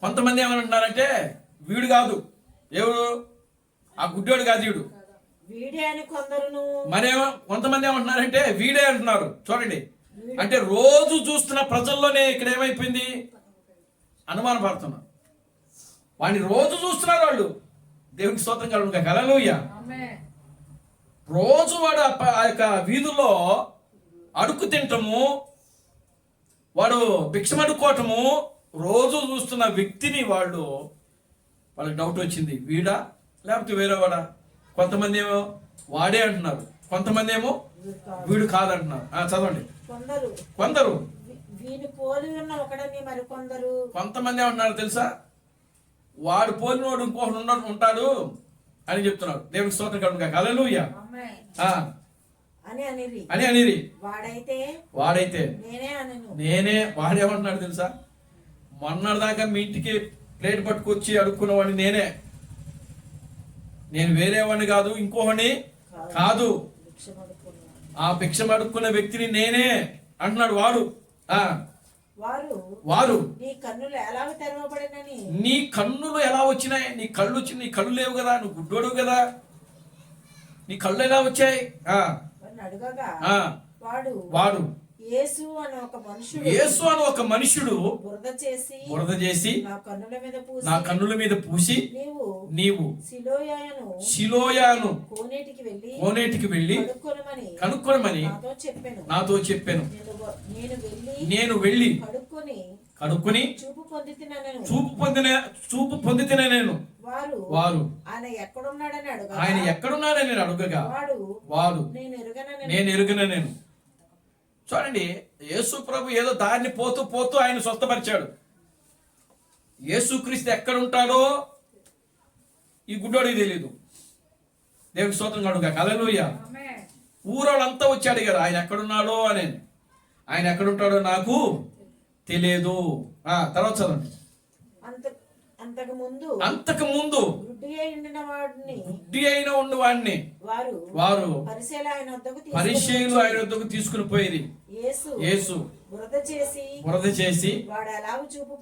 కొంతమంది ఏమంటున్నారంటే వీడు కాదు, ఎవడు ఆ గుడ్డోడు కాదు వీడు మరేమో. కొంతమంది ఏమంటున్నారంటే వీడే అంటున్నారు. చూడండి, అంటే రోజు చూస్తున్న ప్రజల్లోనే ఇక్కడ ఏమైపోయింది, అనుమాన పడుతున్నారు. వాడిని రోజు చూస్తున్నారు వాళ్ళు. దేవునికి స్తోత్రం కలుగుగాక. హల్లెలూయా. రోజు వాడు ఆ యొక్క వీధుల్లో అడుక్కు తింటము, వాడు భిక్షమడుకోవటము రోజు చూస్తున్న వ్యక్తిని వాళ్ళకి డౌట్ వచ్చింది, వీడా లేకపోతే వేరేవాడా. కొంతమంది ఏమో వాడే అంటున్నారు, కొంతమంది ఏమో వీడు కాదంటున్నారు. చదవండి. కొందరు కొంతమంది ఏమంటున్నారు తెలుసా, వాడు పోలినోడు ఇంకొకడు ఉంటాడు అని చెప్తున్నారు. దేవునికి స్తోత్రం కలుగుగాక. హల్లెలూయా అని అనిరి. వాడైతే నేనే. వాడేమంటున్నాడు తెలుసా, మొన్నటిదాకా మీ ఇంటికి ప్లేట్ పట్టుకొచ్చి అడుక్కున్నవాడిని నేనే, నేను వేరేవాడిని కాదు, ఇంకోహని కాదు, ఆ భిక్షం అడుక్కున్న వ్యక్తిని నేనే అంటున్నాడు వాడు. వారు నీ కన్నులు ఎలా వచ్చినాయి, నీ కళ్ళు వచ్చి, నీ కళ్ళు లేవు కదా, నువ్వు గుడ్డోడు కదా, నీ కళ్ళు ఎలా వచ్చాయి. వాడు యేసు అని ఒక మనుషుడు బురద చేసి నా కన్నుల మీద పూసి నీవు సిలోయాను కోనేటికి వెళ్ళి కనుక్కొనమని నాతో చెప్పాను. నేను వెళ్ళి కడుక్కొని చూపు పొందితిన నేను. వారు ఆయన ఎక్కడున్నాడని అడుగగా వాడు నేను ఎరుగన నేను. చూడండి, యేసు ప్రభు ఏదో దారిని పోతూ పోతూ ఆయన స్వస్థపరిచాడు. యేసుక్రీస్తు ఎక్కడ ఉంటాడో ఈ గుడ్డోడికి తెలియదు. దేవునికి స్తోత్రం కలుగుగాక. హల్లెలూయా. ఊరోళ్ళంతా వచ్చి అడిగారు ఆయన ఎక్కడున్నాడో అని. ఆయన ఎక్కడుంటాడో నాకు తెలియదు. తర్వాత చదవండి. అంతకు ముందు గుడ్డి అయిన ఉన్నవాడిని వారు పరిసయ్యులు ఆయన వద్దకు తీసుకుని పోయేది. యేసు బురద చేసి వాడు ఎలాగూ చూపు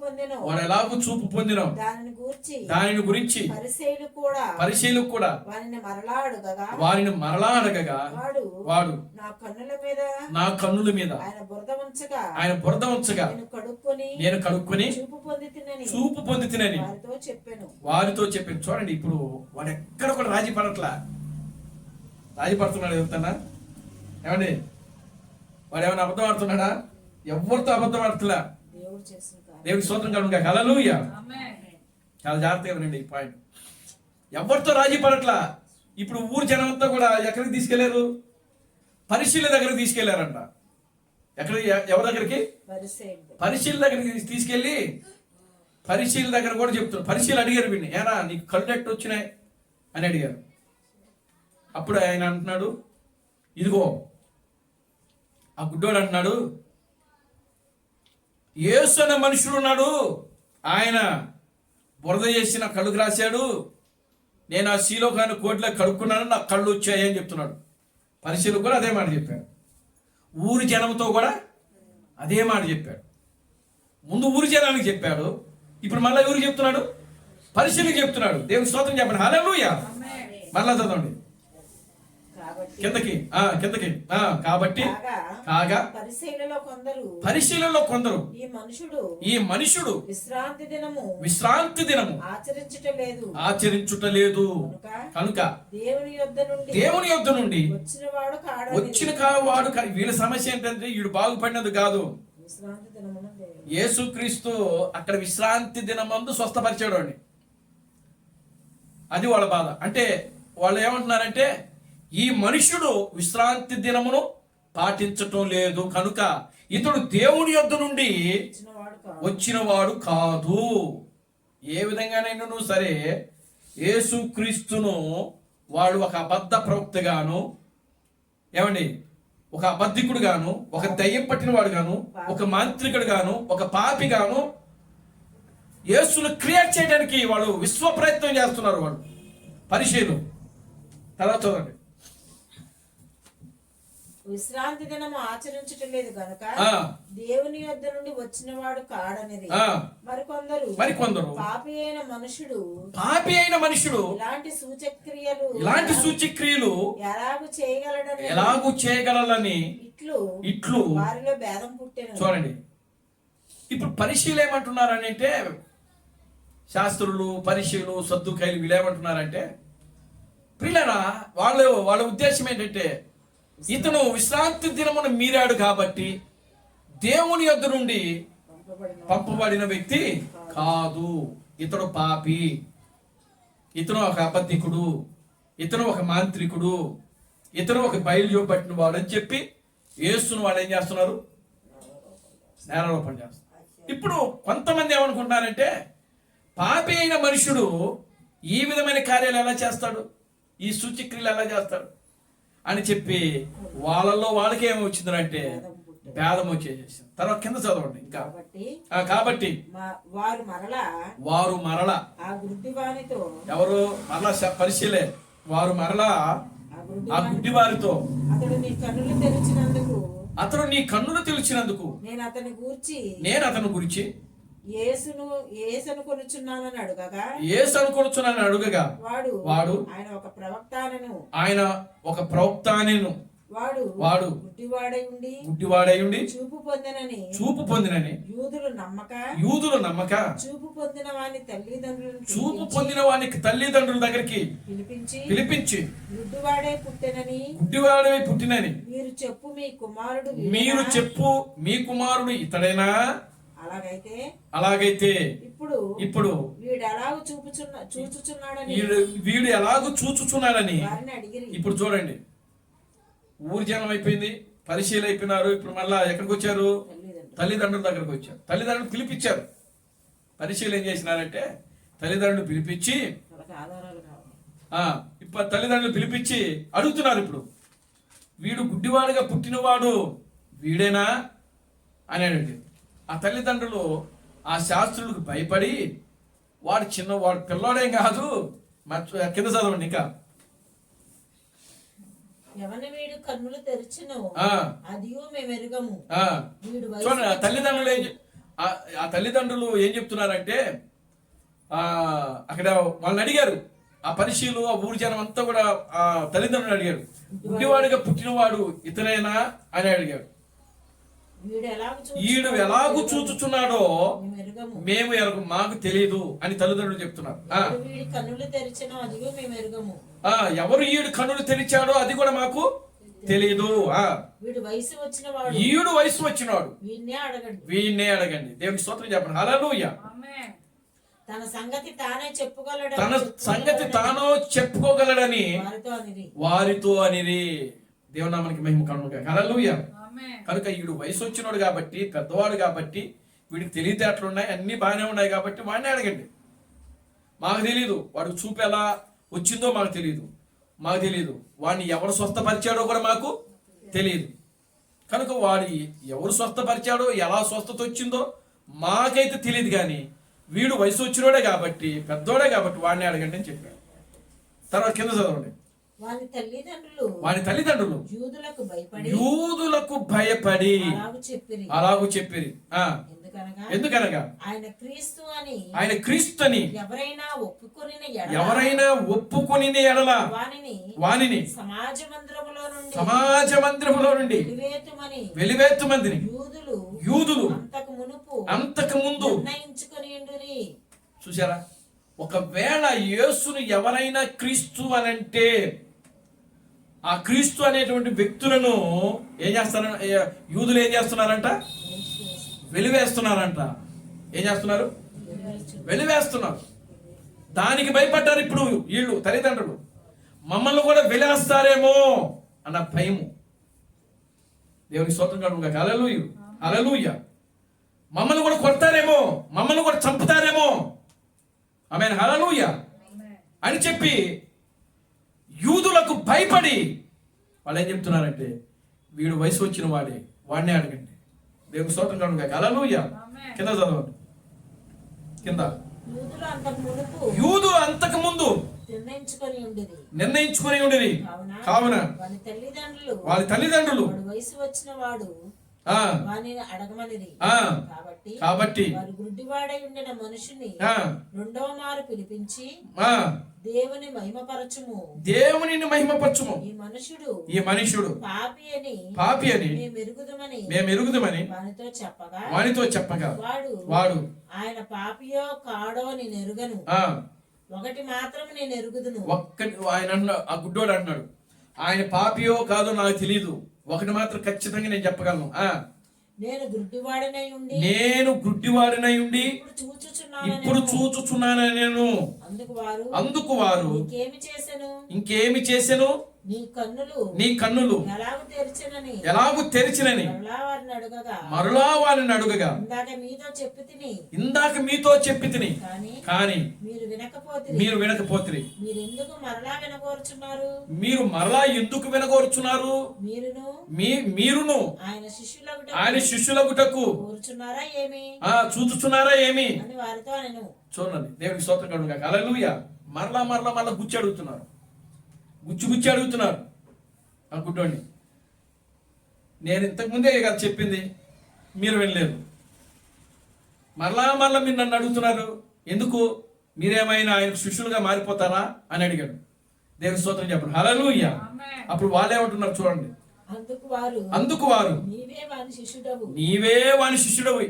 పొందినో దానిని గురించి పరిసయ్యులు కూడా వారిని మరలా అడగగా వాడు నా కన్నుల మీద ఆయన బురద ఉంచగా నేను కడుక్కొని చూపు పొందితినని వారితో చెప్పాను. చూడండి, ఇప్పుడు వాడు ఎక్కడ కూడా రాజీ పడట్లా. రాజీ పడుతున్నాడు ఎవరితోనా? ఏమండి, వాడు ఏమైనా అబద్ధం ఆడుతున్నాడా? ఎవరితో అబద్ధం ఆడుతున్నా. దేవుడికి స్తోత్రం కలుగుగాక. హల్లెలూయా. చాలా జాగ్రత్తగా వినండి ఈ పాయింట్. ఎవరితో రాజీ పడట్లా. ఇప్పుడు ఊరు జనం అంతా కూడా ఎక్కడికి తీసుకెళ్లారు? పరిశీలన దగ్గరికి తీసుకెళ్లారంట. ఎవరి దగ్గరికి? పరిశీలన దగ్గరికి తీసుకెళ్లి పరిశీలన దగ్గర కూడా చెప్తున్నారు. పరిశీలన అడిగారు వీడిని, ఏనా నీకు కళ్ళు ఎట్టు వచ్చినాయి అని అడిగారు. అప్పుడు ఆయన అంటున్నాడు, ఇదిగో ఆ గుడ్డోడు అంటున్నాడు, యేసు అనే మనుషుడు ఉన్నాడు, ఆయన బురద చేసి నా కళ్ళుకు రాశాడు, నేను ఆ శీలోకాన్ని కోటిలో కడుక్కున్నాను, నాకు కళ్ళు వచ్చాయి అని చెప్తున్నాడు. పరిశీలకు కూడా అదే మాట చెప్పాడు. ఊరి జనంతో కూడా అదే మాట చెప్పాడు. ముందు ఊరి జనానికి చెప్పాడు, ఇప్పుడు మళ్ళీ ఎవరికి చెప్తున్నాడు? పరిశీలకు చెప్తున్నాడు. దేవుని స్తోత్రం చెప్పండి. హల్లెలూయా. మళ్ళా చదవండి కిందకి. కాబట్టి కాగా పరిశీలనలో కొందరు ఈ మనుషుడు విశ్రాంతి దినము ఆచరించుటలేదు కనుక దేవుని యొద్ద నుండి వచ్చిన వాడు. వీళ్ళ సమస్య ఏంటంటే వీడు బాగుపడినది కాదు. యేసుక్రీస్తు అక్కడ విశ్రాంతి దినమందు స్వస్థపరిచాడు అండి. అది వాళ్ళ బాధ. అంటే వాళ్ళు ఏమంటున్నారంటే ఈ మనుషుడు విశ్రాంతి దినమును పాటించటం లేదు కనుక ఇతడు దేవుని యొద్ద నుండి వచ్చినవాడు కాదు. ఏ విధంగానైనా నువ్వు సరే యేసుక్రీస్తును వాడు ఒక అబద్ధ ప్రవక్తగాను, ఏమండి, ఒక అబద్ధికుడు గాను, ఒక దయ్యం పట్టిన వాడు గాను, ఒక మాంత్రికుడు గాను, ఒక పాపి గాను యేసును క్రియేట్ చేయడానికి వాళ్ళు విశ్వ ప్రయత్నం చేస్తున్నారు. వాళ్ళు పరిశీలు. తర్వాత చూడండి. విశ్రాంతి దినము ఆచరించటం లేదు గనుక దేవుని యొద్ద నుండి వచ్చిన వాడు కాడనిది. మరికొందరు పాపి అయిన మనుషుడు ఇలాంటి సూచక్రియలు ఎలాగూ చేయగలరని ఇట్లు వారిలో భేదం పుట్టెను. చూడండి, ఇప్పుడు పరిశీలు ఏమంటున్నారంటే, శాస్త్రులు పరిశీలు సద్దుకాయలు వీళ్ళు ఏమంటున్నారంటే, ప్రియులారా వాళ్ళ ఉద్దేశం ఏంటంటే ఇతను విశ్రాంతి దినమును మీరాడు కాబట్టి దేవుని యొద్ద నుండి పంపబడిన వ్యక్తి కాదు. ఇతడు పాపి, ఇతను ఒక అబద్ధికుడు, ఇతను ఒక మాంత్రికుడు, ఇతను ఒక బయలు చూపట్టిన వాడు అని చెప్పి యేసును వాళ్ళు ఏం చేస్తున్నారు? నేరారోపణ చేస్తున్నారు. ఇప్పుడు కొంతమంది ఏమనుకుంటున్నారంటే పాపి అయిన మనుషుడు ఈ విధమైన కార్యాలు ఎలా చేస్తాడు, ఈ సూచక్రియలు ఎలా చేస్తాడు అని చెప్పి వాళ్ళల్లో వాళ్ళకి ఏమొచ్చిందంటే భేదం వచ్చేసేసింది. తర్వాత కింద చదవండి ఇంకా. కాబట్టి వారు మరలా ఎవరు మరలా పరిశీలే వారు మరలా ఆ గుడ్డి వారితో అతడు నీ కన్నులు తెలిసినందుకు నేను అతని గురించి యేసు అనుకొనుచున్నానని అడుగగా వాడు ఆయన ఒక ప్రవక్తనను వాడు గుడ్డివాడై ఉండి చూపు పొందినని యూదులు నమ్మక చూపు పొందిన వాని తల్లిదండ్రుల దగ్గరికి పిలిపించి గుడ్డివాడే పుట్టినని మీరు చెప్పు మీ కుమారుడు ఇతడేనా? అలాగైతే ఇప్పుడు వీడు ఎలాగూ చూచుచున్నాడని ఇప్పుడు చూడండి. ఊరి జనం అయిపోయింది, పరిశీలి అయిపోయినారు. ఇప్పుడు మళ్ళా ఎక్కడికి వచ్చారు? తల్లిదండ్రుల దగ్గరకు వచ్చారు. తల్లిదండ్రులు పిలిపించారు. పరిశీలి ఏం చేసినారంటే తల్లిదండ్రులు పిలిపించి ఇప్పుడు తల్లిదండ్రులు పిలిపించి అడుగుతున్నారు, ఇప్పుడు వీడు గుడ్డివాడుగా పుట్టినవాడు వీడేనా అని అడిగి, ఆ తల్లిదండ్రులు ఆ శాస్త్రులకు భయపడి వాడు పిల్లోడేం కాదు, కింద చదవండి ఇంకా. ఎవని వీడు కన్నులు తెరిచెను అదియో మేము ఎరుగము. చూడండి ఆ తల్లిదండ్రులు ఏం చెప్తున్నారంటే, అక్కడ వాళ్ళని అడిగారు, ఆ పరిశీలు ఆ ఊరి జనం అంతా కూడా ఆ తల్లిదండ్రులు అడిగారు, గుడ్డివాడిగా పుట్టినవాడు ఇతనేనా అని అడిగారు. ఈడు ఎలాగూ చూచుచున్నాడో మేము ఎరగము, మాకు తెలియదు అని తల్లిదండ్రులు చెప్తున్నారు. ఎవరు ఈడు కన్నులు తెరిచాడో అది కూడా మాకు తెలియదు. ఈడు వయసు వచ్చినవాడు వీణ్ణే అడగండి. దేవునికి స్తోత్రం చెప్పండి. హల్లెలూయా. తన సంగతి తానో చెప్పుకోగలడని వారితో అనిరి. దేవునామానికి మహిమ కలుగును. హల్లెలూయా. కనుక వీడు వయసు వచ్చినోడు కాబట్టి, పెద్దవాడు కాబట్టి, వీడికి తెలివితేటలు ఉన్నాయి, అన్ని బాగానే ఉన్నాయి కాబట్టి వాడిని అడగండి. మాకు తెలియదు, వాడికి చూపు ఎలా వచ్చిందో మాకు తెలియదు, వాడిని ఎవరు స్వస్థపరిచాడో కూడా మాకు తెలియదు. కనుక వాడి ఎవరు స్వస్థపరిచాడో, ఎలా స్వస్థత వచ్చిందో మాకైతే తెలియదు. కానీ వీడు వయసు వచ్చినోడే కాబట్టి, పెద్దోడే కాబట్టి వాడిని అడగండి అని చెప్పాడు. తర్వాత కింద చదవండి. వాని తల్లిదండ్రులు యూదులకు భయపడి అలాగూ చెప్పిరి. ఎందుకనగా ఆయన క్రీస్తు అని ఎవరైనా ఒప్పుకొని ఎడల వానిని సమాజ మందిరములో నుండి వెలివేతుమందిని యూదులు అంతకు ముందు. చూసారా, ఒకవేళ యేసును ఎవరైనా క్రీస్తు అనంటే ఆ క్రీస్తు అనేటువంటి వ్యక్తులను ఏం చేస్తారు? యూదులు ఏం చేస్తున్నారంట? వెలివేస్తున్నారంట. ఏం చేస్తున్నారు? వెలివేస్తున్నారు. దానికి భయపడ్డారు ఇప్పుడు వీళ్ళు తల్లిదండ్రులు. మమ్మల్ని కూడా వెలివేస్తారేమో అన్న భయము. దేవునికి స్తోత్రం కలుగును. హల్లెలూయా. హల్లెలూయా. మమ్మల్ని కూడా కొడతారేమో, మమ్మల్ని కూడా చంపుతారేమో. ఆమేన్. హల్లెలూయా అని చెప్పి యూదులకు భయపడి వాళ్ళు ఏం చెప్తున్నారంటే, వీడు వయసు వచ్చిన వాడినే అడగండి. దేవుని స్తోత్రం కలుగును. హల్లెలూయా. కింద చదవండి. కింద యూదులు అంతకు ముందు నిర్ణయించుకొని ఉండేది. కావున వాళ్ళ తల్లిదండ్రులు వయసు వచ్చిన వాడు కాబట్టి గుడ్డివాడై ఉండిన మనుషుని రెండవ మారు పిలిపించి దేవుని మహిమపరచుము. ఈ మనుషుడు పాపి అని మేము ఎరుగుదమని వానితో చెప్పగా వాడు ఆయన పాపియో కాడో నేను ఎరుగను, ఒకటి మాత్రం నేను ఎరుగుదును. ఆయన ఆ గుడ్డోడు అంటున్నాడు, ఆయన పాపియో కాదో నాకు తెలియదు, ఒకటి మాత్రం ఖచ్చితంగా నేను చెప్పగలను. నేను గుడ్డివాడినై ఉండి ఇప్పుడు చూచుచున్నానని నేను. అందుకు వారు ఇంకేమి చేసెను? నీ కన్నులు ఎలాగూ తెరిచినని మరలా వారిని అడుగగా ఇందాక మీతో చెప్పి తిని కానీ మీరు వినకపోతిరి. మీరు మరలా ఎందుకు వినగోరుచున్నారు? మీరును ఆయన శిష్యులగుటకు చూచుచున్నారా ఏమి? చూడండి. దేవునికి స్తోత్రం కలుగును గాక. హల్లెలూయా. మరలా గుచ్చి అడుగుతున్నారు, గుచ్చి అడుగుతున్నారు ఆ గుడ్డోడిని. నేను ఇంతకు ముందే కదా చెప్పింది, మీరు వినలేదు. మరలా మీరు నన్ను అడుగుతున్నారు ఎందుకు? మీరేమైనా ఆయన శిష్యులుగా మారిపోతారా అని అడిగాడు. దేవుని స్తోత్రం చెప్పండి. హల్లెలూయా. అప్పుడు వాళ్ళేమంటున్నారు చూడండి. అందుకు వారు నీవే వాని శిష్యుడవు,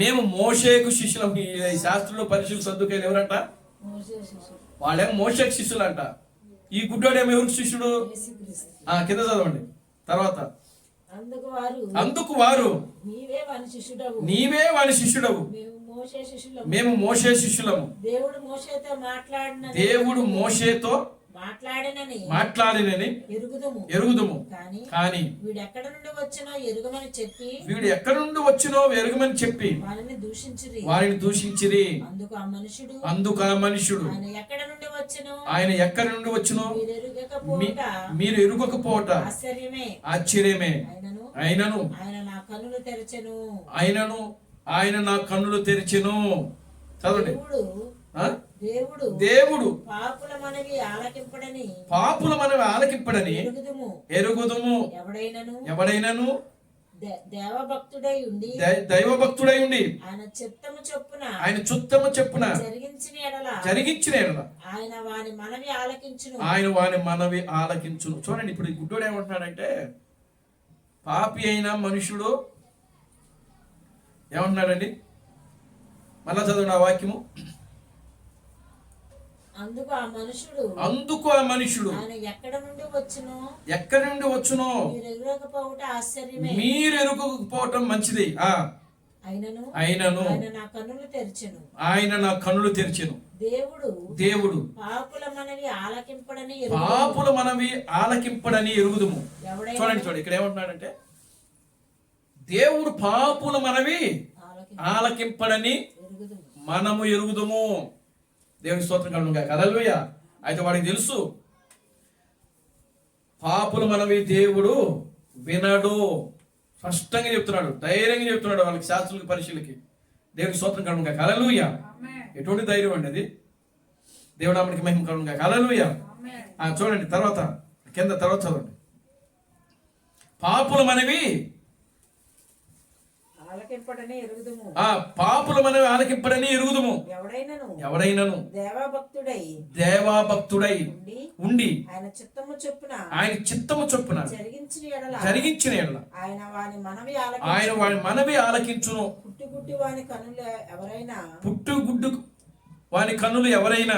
మేము మోషేకు శిష్యులము. ఈ శాస్త్రులు పరిశీలు సద్దుకైలు ఎవరంట? వాళ్ళేమో మోషేకు శిష్యులు అంట. ఈ గుడ్డోడేమో ఎవరికి శిష్యుడు? కింద చదవండి. తర్వాత అందుకు వారు నీవే వాని శిష్యుడవు, మేము మోషే శిష్యులము. దేవుడు మోషేతో మాట్లాడినని ఎరుగుదుము. కానీ వీడు ఎక్కడ నుండి వచ్చినో ఎరుగమని చెప్పి వారిని దూషించిరి. అందుకు ఆ మనుషుడు ఆయన ఎక్కడి నుండి వచ్చినో మీరు ఎరుగకపోవట ఆశ్చర్యమే. ఆయనను ఆయన నా కన్నులు తెరిచెను. చదవండి. దేవుడు పాపుల మనవి ఆలకింపడని ఎరుగుదుము. ఎవడైనను దైవభక్తుడై ఉండి ఆయన చిత్తము చెప్పున జరిగించిన ఎడల ఆయన వాని మనవి ఆలకించును. చూడండి, ఇప్పుడు ఈ గుడ్డోడు ఏమంటున్నాడంటే, పాపి అయిన మనుషుడు ఏమంటున్నాడండి? మళ్ళా చదవండి ఆ వాక్యము. అందుకు ఆ మనుషుడు ఎక్కడి నుండి వచ్చునో మీరు ఎరుగకపోవటం మంచిది. ఆయనను ఆయన నా కన్నులు తెరిచెను. దేవుడు పాపుల మనవి ఆలకింపడని ఎరుగుదుము. చూడండి ఇక్కడ ఏమంటున్నాడంటే, దేవుడు పాపుల మనవి ఆలకింపడని మనము ఎరుగుదుము. దేవుని స్తోత్రం కలుగునుగా. హల్లెలూయా. అయితే వాడికి తెలుసు, పాపుల మనవి దేవుడు వినడు. స్పష్టంగా చెప్తున్నాడు, ధైర్యంగా చెప్తున్నాడు వాళ్ళకి, శాస్త్రులకి, పరిశీలకి. దేవుని స్తోత్రం కలుగునుగా. హల్లెలూయా. ఎటువంటి ధైర్యం అండి అది? దేవునామనికి మహిమ కలుగునుగా. హల్లెలూయా. చూడండి తర్వాత చదవండి. పాపుల మనవి ఆలకింపడని ఎరుగుదుము. ఎవడైనను దేవాభక్తుడై ఉండి ఆయన చిత్తము చొప్పున జరిగించిన ఎడల ఆయన వాని మనవి ఆలకించును. పుట్టుగుడ్డు వాని కన్నులు ఎవరైనా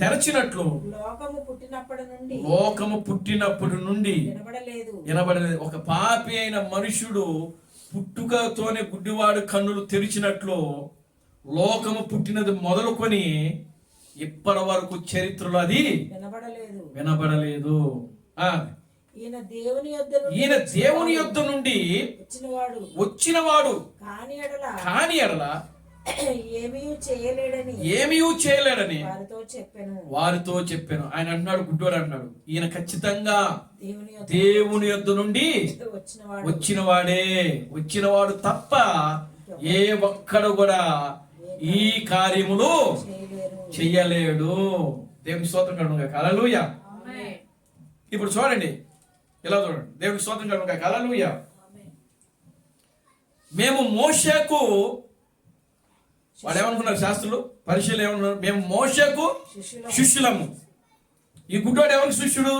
తెరచినట్లు లోకము పుట్టినప్పటి నుండి వినబడలేదు. ఒక పాపి అయిన మనుషుడు పుట్టుకతోనే గుడ్డివాడు కన్నులు తెరిచినట్లు లోకము పుట్టినది మొదలుకొని ఇప్పటి వరకు చరిత్రలో అది వినబడలేదు. ఈయన దేవుని యొద్ద నుండి వచ్చినవాడు కాని ఎడల ఏమీ చేయలేడని వారితో చెప్పాను. ఆయన అంటున్నాడు, గుడ్డోడు అంటున్నాడు, ఈయన ఖచ్చితంగా దేవుని యొద్ద నుండి వచ్చినవాడు తప్ప ఏ ఒక్కడు కూడా ఈ కార్యములు చెయ్యలేడు. దేవుని స్తోత్రం కలుగునుగా. హల్లెలూయా. ఇప్పుడు చూడండి, ఇలా చూడండి. దేవుని స్తోత్రం కలుగునుగా. హల్లెలూయా. మేము మోషేకు, వాడు ఏమనుకున్నారు శాస్త్రులు, పరిశీలు ఏమన్నారు? మేము మోషేకు శిష్యులము. ఈ గుడ్డోడు ఎవరికి శిష్యుడు?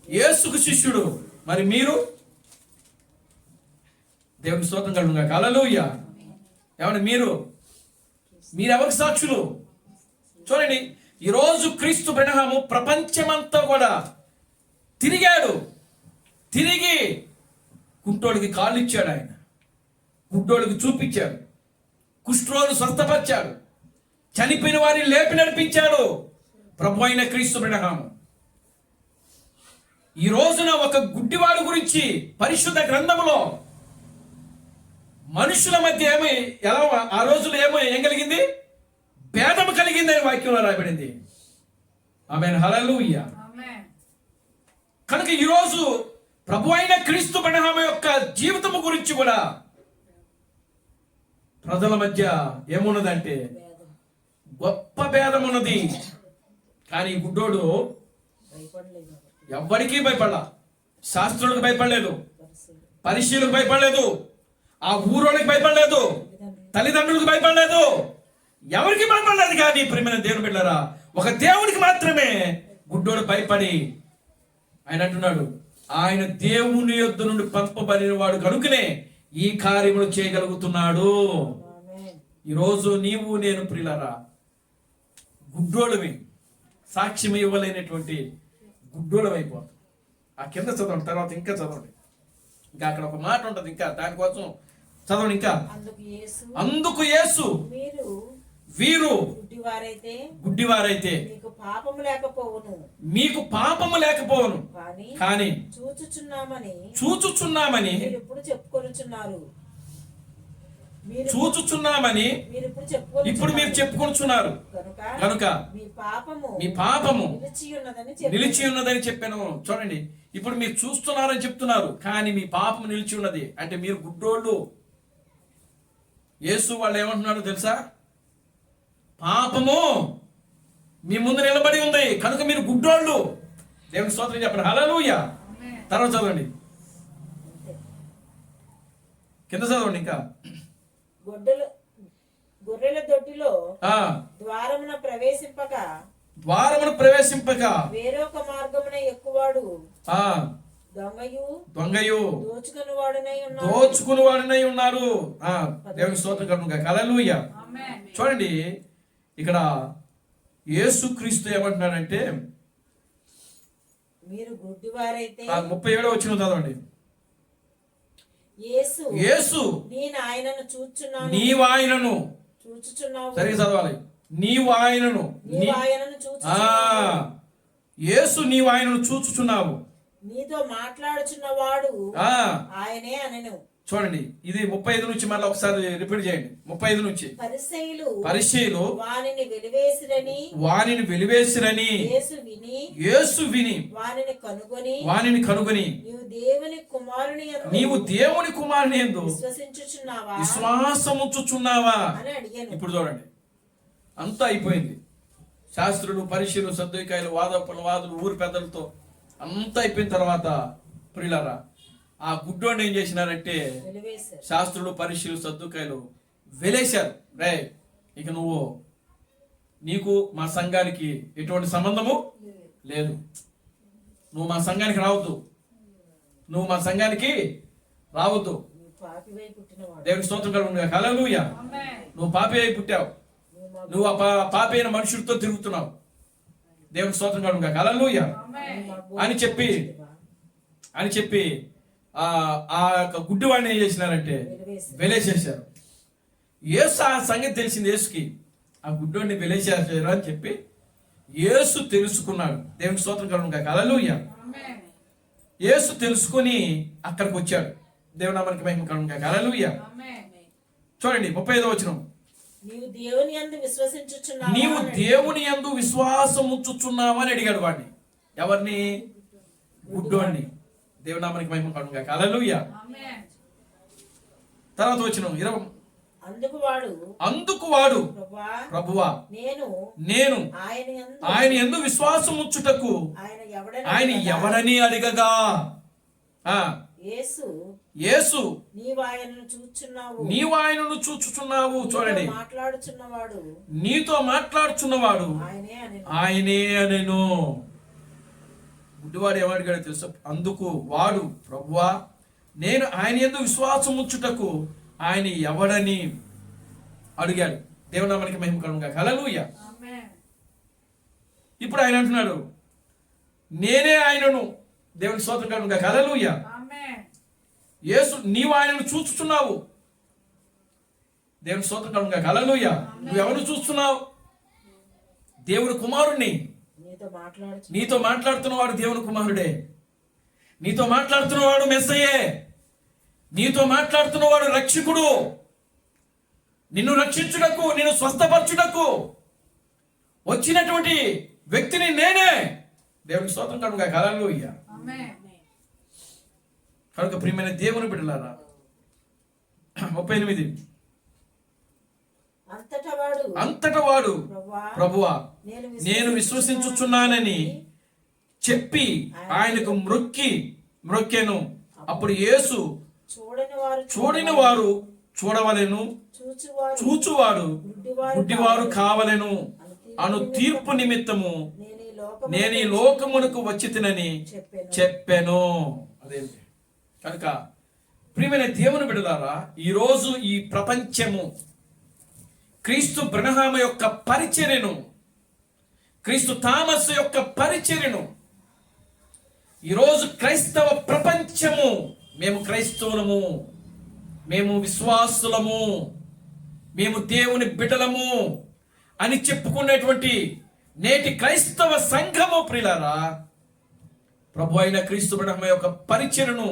యేసుకు శిష్యుడు. మరి మీరు? దేవుని స్తోత్రం కలుగునుగా. హల్లెలూయా. ఏమండి మీరెవరికి సాక్షులు? చూడండి, ఈరోజు క్రీస్తు బ్రహ్మము ప్రపంచమంతా కూడా తిరిగి కుంటోడికి కాళ్ళు ఇచ్చాడు, ఆయన గుడ్డోడికి చూపించాడు, కుష్ఠరోగులను స్వస్థపరిచాడు, చనిపోయిన వారిని లేపి నడిపించాడు ప్రభు అయిన క్రీస్తు బ్రహ్మము. ఈ రోజున ఒక గుడ్డివాడు గురించి పరిశుద్ధ గ్రంథములో మనుషుల మధ్య ఆ రోజులో ఏం కలిగింది? భేదము కలిగింది అని వాక్యంలో రాయబడింది. ఆమేన్. హల్లెలూయా. కనుక ఈరోజు ప్రభు అయిన క్రీస్తు బ్రహ్మ యొక్క జీవితము గురించి కూడా ప్రజల మధ్య ఏమున్నదంటే గొప్ప భేదం ఉన్నది. కానీ గుడ్డోడు ఎవ్వడికి భయపడలా. శాస్త్రులకు భయపడలేదు, పరిశీలకు భయపడలేదు, ఆ ఊరోళ్ళకి భయపడలేదు, తల్లిదండ్రులకు భయపడలేదు, ఎవరికి భయపడలేదు. కానీ ప్రియమైన దేవుని బిడ్డలారా, ఒక దేవునికి మాత్రమే గుడ్డోడు భయపడి, ఆయన అంటున్నాడు, ఆయన దేవుని యొద్ద నుండి పంపబడిన వాడు కనుకనే ఈ కార్యములు చేయగలుగుతున్నాడు. ఈరోజు నీవు నేను ప్రియులారా గుడ్డోళ్ళవి, సాక్ష్యం ఇవ్వలేనటువంటి గుడ్డోళ్ళం అయిపోతాం. ఆ కింద చదవండి, తర్వాత ఇంకా చదవండి. ఇంకా అక్కడ ఒక మాట ఉంటుంది, ఇంకా దానికోసం చదవండి. ఇంకా అందుకు యేసు వీరు గుడ్డివారైతే గుడ్డివారైతే మీకు పాపము లేకపోవును, మీకు పాపము లేకపోవను, కానీ చూచుచున్నామని మీరు ఇప్పుడు చెప్పుకొనుచున్నారు. చూచుచున్నామని ఇప్పుడు మీరు చెప్పుకొనుచున్నారు కనుక మీ పాపము నిలిచి ఉన్నదని చెప్పాను. చూడండి, ఇప్పుడు మీరు చూస్తున్నారని చెప్తున్నారు, కానీ మీ పాపము నిలిచి ఉన్నది అంటే మీరు గుడ్డోళ్ళు. యేసు వాళ్ళు ఏమంటున్నారో తెలుసా? పాపము మీ ముందు నిలబడి ఉంది కనుక మీరు గుడ్డోళ్ళు. దేవుని స్తోత్రం చెప్పండి. హల్లెలూయా. తర్వాత చదవండి, కింద చదవండి. ఇంకా గొర్రెల దొడ్డిలో ద్వారమున ప్రవేశింపక వేరొక మార్గమున ఎక్కువాడు దొంగయు దోచుకుని వాడినై ఉన్నారు. దేవుని స్తోత్రం కలుగుగా. హల్లెలూయా. చూడండి, ఇక్కడ యేసుక్రీస్తు ఏమంటున్నాడంటే, మీరు గుడ్డివారైతే 37వ వచనం చదవండి. యేసు నీవు ఆయనను సరిగ్గా చదవాలి. నీవు ఆయనను యేసు నీవు ఆయనను చూచుచున్నావు. నీతో మాట్లాడుచున్నవాడు ఆయనే అనెను. చూడండి, ఇది 35 నుంచి మళ్ళీ ఒకసారి రిపీట్ చేయండి. 35 నుంచి. పరిసయ్యులు వానిని వెలివేసిరని యేసు విని వానిని కనుగొని నీవు దేవుని కుమారుని యందు విశ్వాసముంచుచున్నావా ఇప్పుడు చూడండి, అంతా అయిపోయింది. శాస్త్రులు, పరిసయ్యులు, సద్దూకాయలు, వాదులు, ఊరి పెద్దలతో అంతా అయిపోయిన తర్వాత ప్రియులారా, ఆ గుడ్డోని ఏం చేసినారంటే శాస్త్రులు, పరిసయ్యులు, సద్దూకాయలు వెలేశారు. రే, ఇక నీకు మా సంఘానికి ఎటువంటి సంబంధము లేదు, నువ్వు మా సంఘానికి రావద్దు, నువ్వు మా సంఘానికి రావద్దు. దేవుని స్తోత్రం కలుగునుగాక. హల్లెలూయా. నువ్వు పాపి అయి పుట్టావు, నువ్వు ఆ పాపి అయిన మనుషులతో తిరుగుతున్నావు. దేవుని స్తోత్రం కలుగునుగాక. హల్లెలూయా అని చెప్పి ఆ యొక్క గుడ్డివాడిని ఏం చేసినారంటే వెలేసేశారు. యేసు ఆ సంగతి తెలిసింది యేసుకి, ఆ గుడ్డివాడిని వెలేసేశారు అని చెప్పి యేసు తెలుసుకున్నాడు. దేవుని స్తోత్రం కలుగునుగాక. హల్లెలూయా. యేసు తెలుసుకొని అక్కడికి వచ్చాడు. దేవుని నామానికి మహిమ కలుగునుగాక. హల్లెలూయా. చూడండి 35వ వచనం. నీవు దేవుని యందు విశ్వాసం ఉంచుచున్నావా అని అడిగాడు వాడిని. ఎవరిని? గుడ్డోడిని. దేవుని నామానికి మహిమ కలుగునుగాక. హల్లెలూయా. తర్వాత వచనం 20. అందుకు వాడు ప్రభువా, నేను ఆయన యందు విశ్వాసం ఉంచుటకు ఆయన ఎవడని అడగగా యేసు నీవు ఆయనను చూచుచున్నావు. చూడండి, నీతో మాట్లాడుచున్నవాడు ఆయనే అనెను. గుడ్డివాడు ఏమడిగాడో తెలుసా? అందుకు వాడు ప్రభువా, నేను ఆయన యందు విశ్వాసం ఉంచుటకు ఆయన ఎవడని అడిగాడు. దేవుని నామానికి మహిమ కలుగునుగాక. హల్లెలూయా. ఇప్పుడు ఆయన అంటున్నాడు, నేనే ఆయనను. దేవుని స్తోత్రం కలుగునుగాక. హల్లెలూయా. యేసు నీవు ఆయనను చూస్తున్నావు. దేవుని స్తోత్రం కలుగునుగాక. హల్లెలూయా. నువ్వు ఎవరు చూస్తున్నావు? దేవుని కుమారుణ్ణి. నీతో మాట్లాడుతున్నవాడు దేవుని కుమారుడే. నీతో మాట్లాడుతున్నవాడు మెస్సయే. నీతో మాట్లాడుతున్నవాడు రక్షకుడు. నిన్ను రక్షించుటకు, నిన్ను స్వస్థపరచుటకు వచ్చినటువంటి వ్యక్తిని నేనే. దేవుని స్తోత్రం కలుగునుగాక. హల్లెలూయా. కనుక ప్రియమైన దేవుని బిడ్డలారా, 38. అంతటా వాడు ప్రభువా, నేను విశ్వసించుచున్నానని చెప్పి ఆయనకు మ్రొక్కెను. అప్పుడు యేసు చూడని వారు చూడవలెను, చూచువాడు గుడ్డివారు కావలెను అను తీర్పు నిమిత్తము నేను ఈ లోకమునకు వచ్చితినని చెప్పెను. అదే కనుక ప్రియమైన దేవుని బిడ్డలారా, ఈరోజు ఈ ప్రపంచము క్రీస్తు బ్రహ్మ యొక్క పరిచర్యను, క్రీస్తు థామస్ యొక్క పరిచర్యను, ఈరోజు క్రైస్తవ ప్రపంచము, మేము క్రైస్తవులము, మేము విశ్వాసులము, మేము దేవుని బిడ్డలము అని చెప్పుకునేటువంటి నేటి క్రైస్తవ సంఘము ప్రియులారా, ప్రభు అయిన క్రీస్తు బ్రహ్మ యొక్క పరిచయను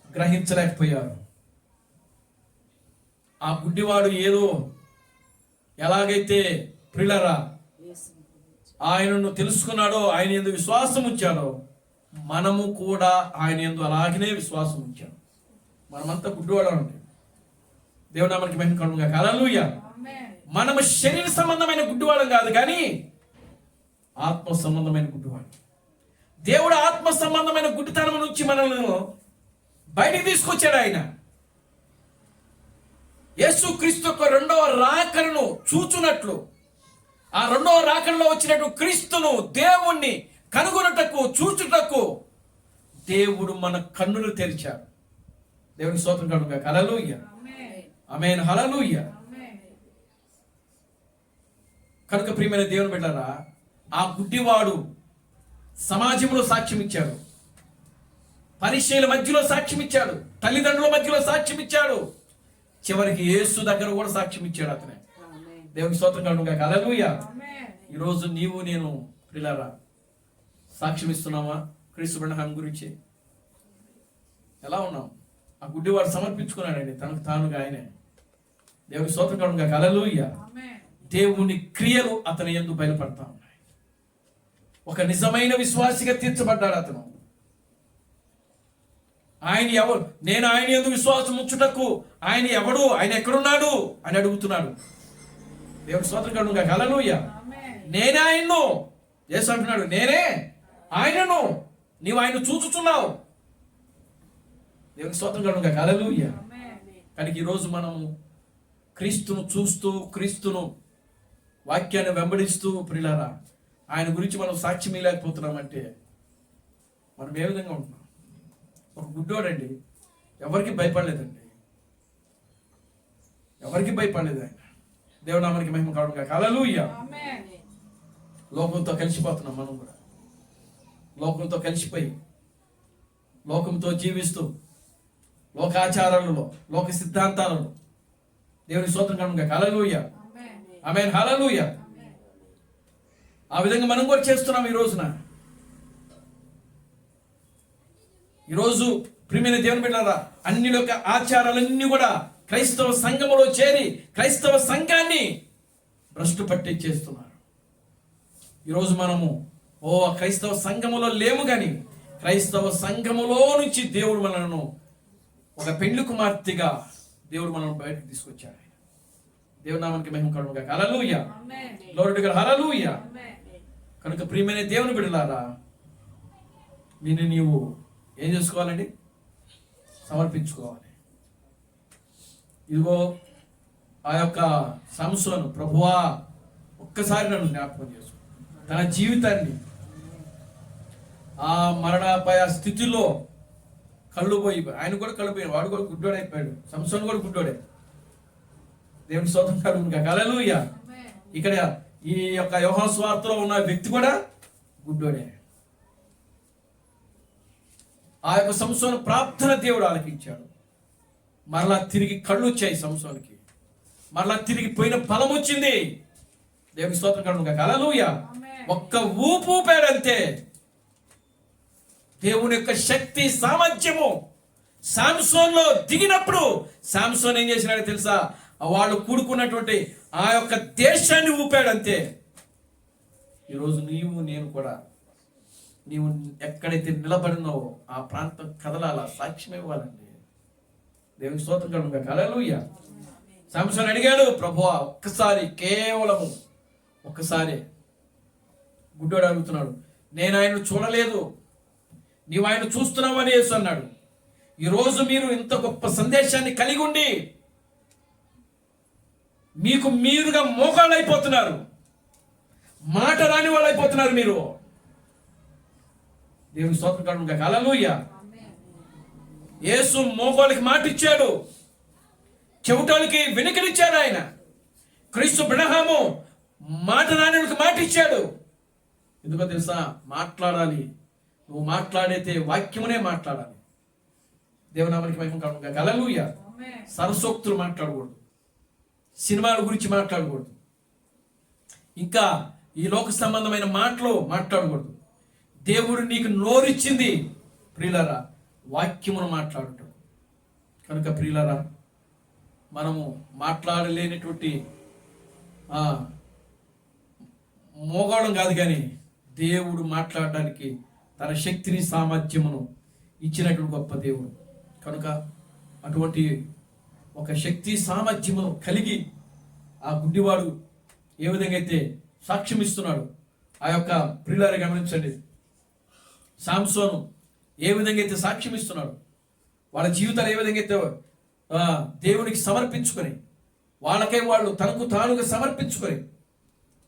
గ్రహించలేకపోయారు. ఆ గుడ్డివాడు ఏదో ఎలాగైతే ప్రియులారా ఆయనను తెలుసుకున్నాడో, ఆయన యందు విశ్వాసం ఉంచాడో, మనము కూడా ఆయన యందు అలాగనే విశ్వాసం ఉంచాం. మనమంతా గుడ్డివాళ్ళం అండి. దేవుడు నామమునకు మహిమ కలుగును గాక. హల్లెలూయా. మనము శరీర సంబంధమైన గుడ్డివాళ్ళం కాదు, కానీ ఆత్మ సంబంధమైన గుడ్డివాడు. దేవుడు ఆత్మ సంబంధమైన గుడ్డితనం నుంచి మనల్ని బయటికి తీసుకొచ్చాడు. ఆయన యేసుక్రీస్తు యొక్క రెండవ రాకడను చూచునట్లు, ఆ రెండవ రాకడలో వచ్చినట్టు క్రీస్తును దేవుణ్ణి కనుగొనుటకు చూచుటకు దేవుడు మన కన్నులు తెరిచాడు. దేవుని స్తోత్రం కలుగును గాక. హల్లెలూయా. ఆమేన్. హల్లెలూయా. కనుక ప్రియమైన దేవుని బిడ్డలారా, ఆ గుడ్డివాడు సమాజంలో సాక్ష్యం ఇచ్చాడు, పరిచయుల మధ్యలో సాక్ష్యం ఇచ్చాడు, తల్లిదండ్రుల మధ్యలో సాక్ష్యం ఇచ్చాడు, చివరికి యేసు దగ్గర కూడా సాక్ష్యం ఇచ్చాడు అతనే. దేవుని స్తోత్రం కలుగును గాక. హల్లెలూయా. ఈరోజు నీవు నేను ప్రియులారా సాక్ష్యం ఇస్తున్నావా క్రీస్తు బ్రహ్మ గురించి? ఎలా ఉన్నాం? ఆ గుడ్డివాడు సమర్పించుకున్నాడండి తనకు తానుగా ఆయనే. దేవుని స్తోత్రం కలుగును గాక. హల్లెలూయా. దేవుని క్రియలు అతని యందు బయలుపడతా ఉన్నాయి. ఒక నిజమైన విశ్వాసిగా తీర్చబడ్డాడు అతను. ఆయన ఎవరు? నేను ఆయన యందు విశ్వాసం ఉంచుటకు ఆయన ఎవడు, ఆయన ఎక్కడున్నాడు అని అడుగుతున్నాడు. దేవుని స్తోత్రం కలుగును గాక. హల్లెలూయా. నేనే ఆయన్ను. యేసు అంటున్నాడు, నేనే ఆయనను, నీవు ఆయన చూచుచున్నావు. దేవుని స్తోత్రం కలుగును గాక. హల్లెలూయా. కానీ ఈరోజు మనము క్రీస్తును చూస్తూ, క్రీస్తును వాక్యాన్ని వెంబడిస్తూ ప్రియులారా ఆయన గురించి మనం సాక్ష్యం ఇవ్వలేకపోతున్నామంటే మనం ఏ విధంగా ఉంటున్నాం? ఒక గుడ్డోడండి, ఎవరికి భయపడలేదండి, ఎవరికి భయపడలేదు ఆయన. దేవుని నామమునకు మహిమ కలుగును గాక. హల్లెలూయా. లోకంతో కలిసిపోతున్నాం మనం కూడా. లోకంతో కలిసిపోయి లోకంతో జీవిస్తూ లోకాచారాలలో, లోక సిద్ధాంతాలలో దేవుని స్తోత్రం కలుగును గాక. హల్లెలూయా. ఆమేన్. హల్లెలూయా. ఆ విధంగా మనం కూడా చేస్తున్నాం ఈ రోజున. ఈరోజు ప్రియమైన దేవుని బిడ్డలారా, అన్ని లోక ఆచారాలన్నీ కూడా క్రైస్తవ సంఘములో చేరి క్రైస్తవ సంఘాన్ని భ్రష్టు పట్టించేస్తున్నారు. ఈరోజు మనము క్రైస్తవ సంఘములో లేము, కానీ క్రైస్తవ సంఘములో నుంచి దేవుడు మనలను ఒక పెండ్లి కుమార్తెగా దేవుడు మనల్ని బయటకు తీసుకొచ్చాడు. దేవుని నామమునకు మహిమ కలుగును గాక. Hallelujah. Glory to God. Hallelujah. కనుక ప్రియమైన దేవుని బిడ్డలారా, నిన్ను నీవు ఏం చేసుకోవాలండి? సమర్పించుకోవాలి. ఇదిగో ఆ యొక్క సంసోను, ప్రభువా ఒక్కసారి నన్ను జ్ఞాపకం చేసుకో. తన జీవితాన్ని ఆ మరణాపాయ స్థితిలో కళ్ళు పోయి, ఆయన కూడా కళ్ళు పోయి, వాడు కూడా గుడ్డోడైపోయాడు. సంసోను కూడా గుడ్డోడే. దేవుని స్తోత్రం కలుగును గాక. హల్లెలూయా. ఇక్కడ ఈ యొక్క యోహాను సువార్తలో ఉన్న వ్యక్తి కూడా గుడ్డోడే. ఆ యొక్క సంసోను ప్రార్థన దేవుడు ఆలకించాడు. మరలా తిరిగి కళ్ళు వచ్చాయి సంసోనుకి, మరలా తిరిగి పోయిన బలం వచ్చింది. దేవుని స్తోత్రం కలుగును గాక. హల్లెలూయా. ఒక్క ఊపు ఊపాడంతే. దేవుని యొక్క శక్తి సామర్థ్యము సాంసోన్లో దిగినప్పుడు సాంసోన్ ఏం చేసినాడో తెలుసా? వాళ్ళు కూడుకున్నటువంటి ఆ యొక్క దేశాన్ని ఊపాడంతే. ఈరోజు నీవు నేను కూడా, నీవు ఎక్కడైతే నిలబడినావో ఆ ప్రాంతం కదలాల, సాక్ష్యం ఇవ్వాలండి. దేవుని స్తోత్రం కలుగును గాక. హల్లెలూయా. సాంసోన్ అడిగాడు, ప్రభువా ఒక్కసారి, కేవలము ఒక్కసారి. గుడ్డోడు అడుగుతున్నాడు, నేను ఆయన చూడలేదు, నీవు ఆయన చూస్తున్నావు అని యేసు అన్నాడు. ఈరోజు మీరు ఇంత గొప్ప సందేశాన్ని కలిగి ఉండి మీకు మీరుగా మోకాళ్ళు అయిపోతున్నారు, మాట రాని వాళ్ళు అయిపోతున్నారు మీరు. దేవుని స్తోత్రం కలుగును గాక. హల్లెలూయా. యేసు మోకాళ్ళకి మాట ఇచ్చాడు, చెవిటోళ్ళకి వెనుకనిచ్చాడు ఆయన. క్రీస్తు అబ్రహాము మాట రాని మాట ఇచ్చాడు. ఎందుకో తెలుసా? మాట్లాడాలి. నువ్వు మాట్లాడైతే వాక్యమునే మాట్లాడాలి. దేవుని నామమునకు మహిమ కలుగును గాక. హల్లెలూయా. సరసోక్తులు మాట్లాడకూడదు, సినిమాల గురించి మాట్లాడకూడదు, ఇంకా ఈ లోక సంబంధమైన మాటలు మాట్లాడకూడదు. దేవుడు నీకు నోరిచ్చింది ప్రియులారా వాక్యమును మాట్లాడటం. కనుక ప్రియులారా మనము మాట్లాడలేనటువంటి మోగవడం కాదు, కానీ దేవుడు మాట్లాడడానికి తన శక్తిని సామర్థ్యమును ఇచ్చినటువంటి గొప్ప దేవుడు. కనుక అటువంటి ఒక శక్తి సామర్థ్యమును కలిగి ఆ గుడ్డివాడు ఏ విధంగా అయితే సాక్ష్యం ఇస్తున్నాడు, ఆ యొక్క ప్రియులారా గమనించండి, సాంసోను ఏ విధంగా అయితే సాక్ష్యం ఇస్తున్నాడు, వాళ్ళ జీవితాలు ఏ విధంగా అయితే దేవునికి సమర్పించుకొని వాళ్ళకై వాళ్ళు తనకు తానుగా సమర్పించుకొని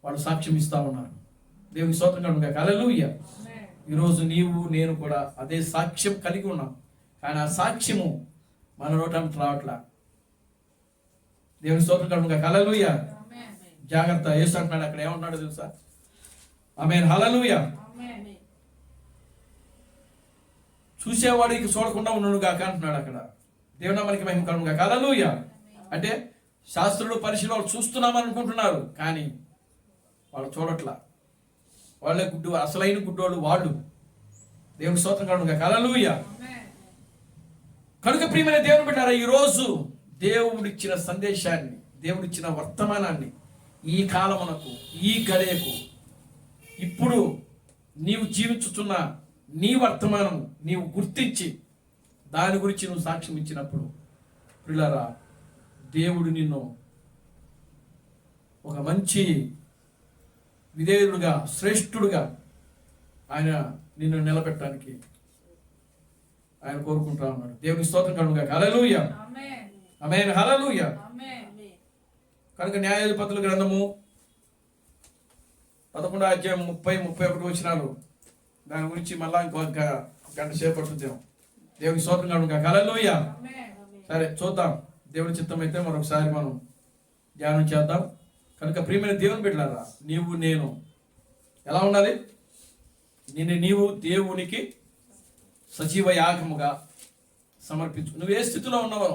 వాళ్ళు సాక్ష్యం ఇస్తా ఉన్నారు. దేవునికి స్తోత్రం కలుగును గాక. హల్లెలూయా. ఈరోజు నీవు నేను కూడా అదే సాక్ష్యం కలిగి ఉన్నాం, కానీ ఆ సాక్ష్యము మన నోటంత రావట్లా. దేవునికి స్తోత్రం కలుగును గాక. హల్లెలూయా. జాగ్రత్త. యేసు అంటున్నాడు అక్కడ, ఏమన్నాడు తెలుసా? ఆమేన్. హల్లెలూయా. చూసేవాడికి చూడకుండా ఉండను గాక అంటున్నాడు అక్కడ. దేవుని మనకి మహిమ కలుగును గాక. హల్లెలూయా. అంటే శాస్త్రులు పరిశీలన చూస్తున్నామని అనుకుంటున్నారు, కానీ వాళ్ళు చూడట్లా. వాళ్ళే గుడ్డు, అసలైన గుడ్డోళ్ళు వాళ్ళు. దేవుని స్తోత్రం కలుగును గాక. హల్లెలూయా. కనుక ప్రియమైన దేవుని బిడ్డలారా, ఈరోజు దేవుడిచ్చిన సందేశాన్ని, దేవుడిచ్చిన వర్తమానాన్ని ఈ కాలమునకు, ఈ గడియకు, ఇప్పుడు నీవు జీవించుతున్న నీ వర్తమానం నీవు గుర్తించి దాని గురించి నువ్వు సాక్ష్యం ఇచ్చినప్పుడు ప్రియులారా దేవుడు నిన్ను ఒక మంచి విధేయుడుగా, శ్రేష్ఠుడుగా ఆయన నిన్ను నిలబెట్టడానికి ఆయన కోరుకుంటా ఉన్నాడు. దేవునికి స్తోత్రం కలుగును గాక. హల్లెలూయా. ఆమేన్. హల్లెలూయా. కనుక న్యాయాధిపతుల గ్రంథము 11వ అధ్యాయం 30-31 వచనాలు, దాని గురించి మళ్ళా ఇంకొక గంట సేపు పడుతుందేమో. దేవునికి స్తోత్రం కలుగును గాక. హల్లెలూయా. సరే చూద్దాం, దేవుని చిత్తం అయితే మరొకసారి మనం ధ్యానం చేద్దాం. కనుక ప్రియమైన దేవుని బిడ్డలారా, నీవు నేను ఎలా ఉండాలి? నీవు దేవునికి సజీవ యాగముగా సమర్పించు. నువ్వు ఏ స్థితిలో ఉన్నావో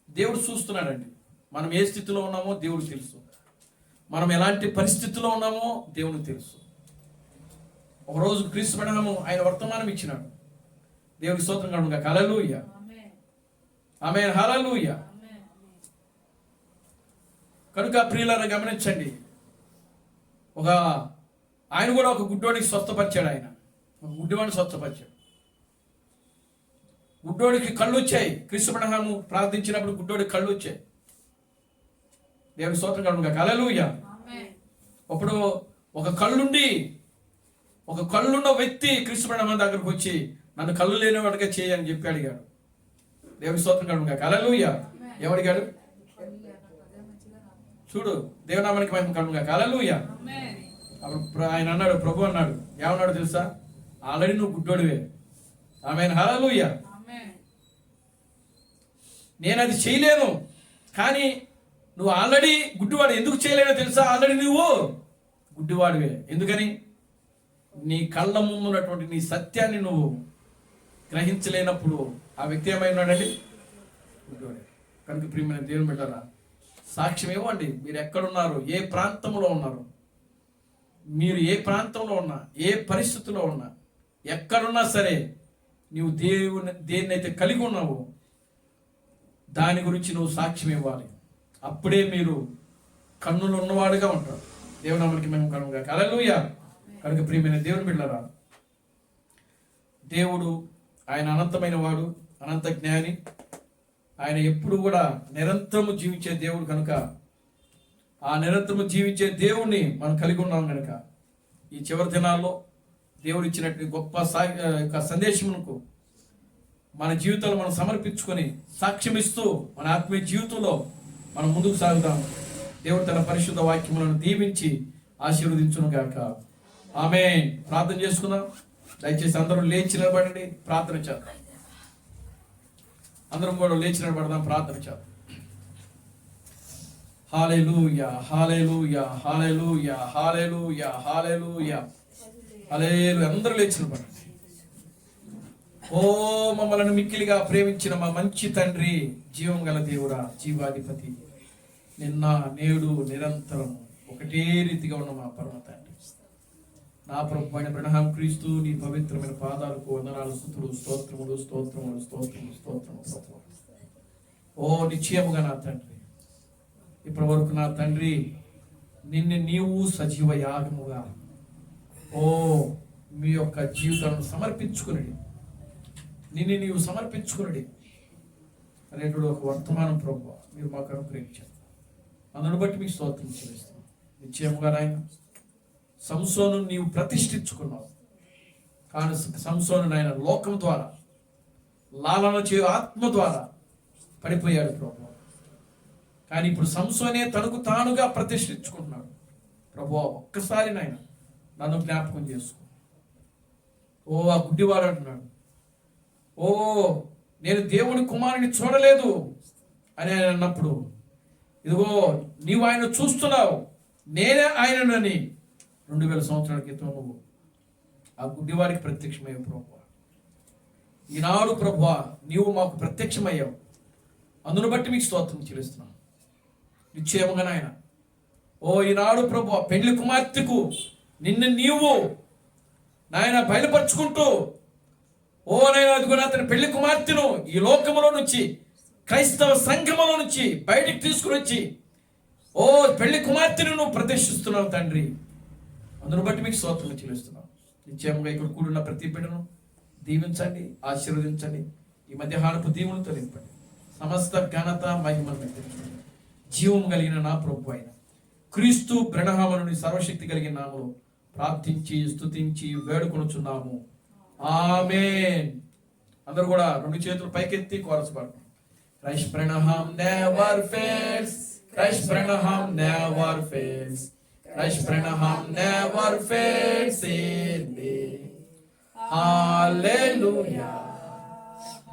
దేవుడు చూస్తున్నాడండి. మనం ఏ స్థితిలో ఉన్నామో దేవుడు తెలుసు. మనం ఎలాంటి పరిస్థితుల్లో ఉన్నామో దేవునికి తెలుసు. ఒకరోజు క్రీస్తు పడనము ఆయన వర్తమానం ఇచ్చినాడు. దేవునికి స్తోత్రం కలుగును గాక. హల్లెలూయా. ఆమేన్. హల్లెలూయా. కనుక ప్రియులారా గమనించండి, ఆయన కూడా ఒక గుడ్డోడికి స్వస్థపరిచాడు. ఆయన ఒక గుడ్డివాడిని స్వస్థపరిచాడు. గుడ్డోడికి కళ్ళు వచ్చాయి. క్రీస్తు పడనము ప్రార్థించినప్పుడు గుడ్డోడికి కళ్ళు వచ్చాయి. దేవుని స్తోత్రం కలుగును గాక. హల్లెలూయా. అప్పుడు ఒక కళ్ళున్న వ్యక్తి క్రీస్తు పడనము దగ్గరకు వచ్చి, నన్ను కళ్ళు లేనివాడిగా చేయని చెప్పి అడిగాడు. దేవుని స్తోత్రం కలుగును గాక. హల్లెలూయా. ఏమడిగాడు? చూడు, దేవునామానికి మహిమ కలుగును గాక. హల్లెలూయా. అప్పుడు ఆయన అన్నాడు, ప్రభు అన్నాడు, ఏమన్నాడు తెలుసా? ఆల్రెడీ నువ్వు గుడ్డోడివే. ఆమేన్. హల్లెలూయా. నేను అది చేయలేను, కానీ నువ్వు ఆల్రెడీ గుడ్డివాడు. ఎందుకు చేయలేనో తెలుసా? ఆల్రెడీ నువ్వు గుడ్డివాడివే. ఎందుకని? నీ కళ్ళ ముందున్నటువంటి నీ సత్యాన్ని నువ్వు గ్రహించలేనప్పుడు ఆ వ్యక్తి ఏమైనాడండి? గుడ్డివాడే. కనుక ప్రియమైన దేవుని బిడ్డలారా, సాక్ష్యం ఇవ్వండి. మీరు ఎక్కడున్నారు, ఏ ప్రాంతంలో ఉన్నారు, మీరు ఏ ప్రాంతంలో ఉన్నా, ఏ పరిస్థితిలో ఉన్నా, ఎక్కడున్నా సరే నీవు దేన్నైతే కలిగి ఉన్నావో దాని గురించి నువ్వు సాక్ష్యం ఇవ్వాలి. అప్పుడే మీరు కన్నులు ఉన్నవాడుగా ఉంటారు. దేవునామానికి మేము కనుక. హల్లెలూయా. కనుక ప్రియమైన దేవుని బిడ్డలారా, దేవుడు ఆయన అనంతమైన వాడు, అనంత జ్ఞాని. ఆయన ఎప్పుడు కూడా నిరంతరము జీవించే దేవుడు. కనుక ఆ నిరంతరము జీవించే దేవుణ్ణి మనం కలిగి ఉన్నాం. కనుక ఈ చివరి దినాల్లో దేవుడు ఇచ్చినటువంటి గొప్ప సందేశమునకు మన జీవితాలు మనం సమర్పించుకొని సాక్ష్యమిస్తూ మన ఆత్మీయ జీవితంలో మనం ముందుకు సాగుతాం. దేవుడు తన పరిశుద్ధ వాక్యములను దీవించి ఆశీర్వదించును గాక. ఆమేన్. ప్రార్థన చేసుకుందాం. దయచేసి అందరూ లేచి నిలబడండి, ప్రార్థన చేద్దాం. అందరం కూడా లేచి నిలబడదాం, ప్రార్థన చేద్దాం. హల్లెలూయా. హల్లెలూయా. హల్లెలూయా. హల్లెలూయా. హల్లెలూయా. హల్లెలూయా. అందరూ లేచి నిలబడండి. ఓ మమ్మలను మిక్కిలిగా ప్రేమించిన మా మంచి తండ్రి, జీవం గల దేవుడా, జీవాధిపతి, నిన్న నేడు నిరంతరం ఒకటే రీతిగా ఉన్న మా పరమ తండ్రి, నా ప్రభు అయిన అబ్రహాం క్రీస్తు నీ పవిత్రమైన పాదాలకు వందనాలు, స్తుతులు, స్తోత్రములు స్తోత్రములు స్తోత్రములు స్తోత్రములు స్తోత్రములు. ఓ నిశ్చయముగా నా తండ్రి, ఇప్పటి వరకు నా తండ్రి నిన్ను నీవు సజీవ యాగముగా ఓ మీ యొక్క జీవితాలను సమర్పించుకుని, నిన్ను నీవు సమర్పించుకుని అనేటువంటి ఒక వర్తమానం ప్రభు మీరు మాకు అనుగ్రహించారు. అందును బట్టి మీకు స్తోత్రం చెల్లిస్తాం. నిశ్చయముగా నాయన సంసోను నీవు ప్రతిష్ఠించుకున్నావు, కానీ సంసోను నాయన లోకం ద్వారా, లాలన చేయు ఆత్మ ద్వారా పడిపోయాడు ప్రభు. కానీ ఇప్పుడు సంసోనే తనకు తానుగా ప్రతిష్ఠించుకుంటున్నాడు. ప్రభు ఒక్కసారి నాయన నన్ను జ్ఞాపకం చేసుకో. ఓ ఆ గుడ్డివాడు అంటున్నాడు, ఓ నేను దేవుని కుమారుని చూడలేదు అని ఆయన అన్నప్పుడు, ఇదిగో నీవు ఆయన చూస్తున్నావు, నేనే ఆయనని 2000 సంవత్సరాల క్రితం నువ్వు ఆ గుడ్డివాడికి ప్రత్యక్షమయ్యావు ప్రభు. ఈనాడు ప్రభు నీవు మాకు ప్రత్యక్షమయ్యావు. అందును బట్టి మీకు స్తోత్రం చెల్లిస్తున్నాను. నిశ్చయముగా నాయన ఓ ఈనాడు ప్రభు పెళ్లి కుమార్తెకు నిన్ను నీవు నాయన బయలుపరుచుకుంటూ, ఓ నాయన అదిగో అతని పెళ్లి కుమార్తెను ఈ లోకములో నుంచి, క్రైస్తవ సంఘములో నుంచి బయటికి తీసుకుని వచ్చి ఓ పెళ్లి కుమార్తెను నువ్వు ప్రదర్శిస్తున్నావు తండ్రి. అందును బట్టి మీకు స్తోత్రం చెల్లిస్తున్నాం. నిశ్చయంగా ఇక్కడ కూడిన ప్రతి బిడ్డను దీవించండి, ఆశీర్వదించండి. ఈ మధ్యాహ్నపు దీవులతో నింపండి. సమస్త ఘనత మహిమను తెచ్చండి. జీవం కలిగిన నా ప్రభు అయిన క్రీస్తు బ్రహ్మను సర్వశక్తి కలిగిన నామములో ప్రార్థించి స్తుతించి వేడుకొనుచున్నాము. ఆమేన్. అందరూ కూడా 2 చేతులు పైకెత్తి chorus పాడుకోండి. Christ Branham never fails. Christ Branham never fails. Christ Branham never fails in me. Hallelujah.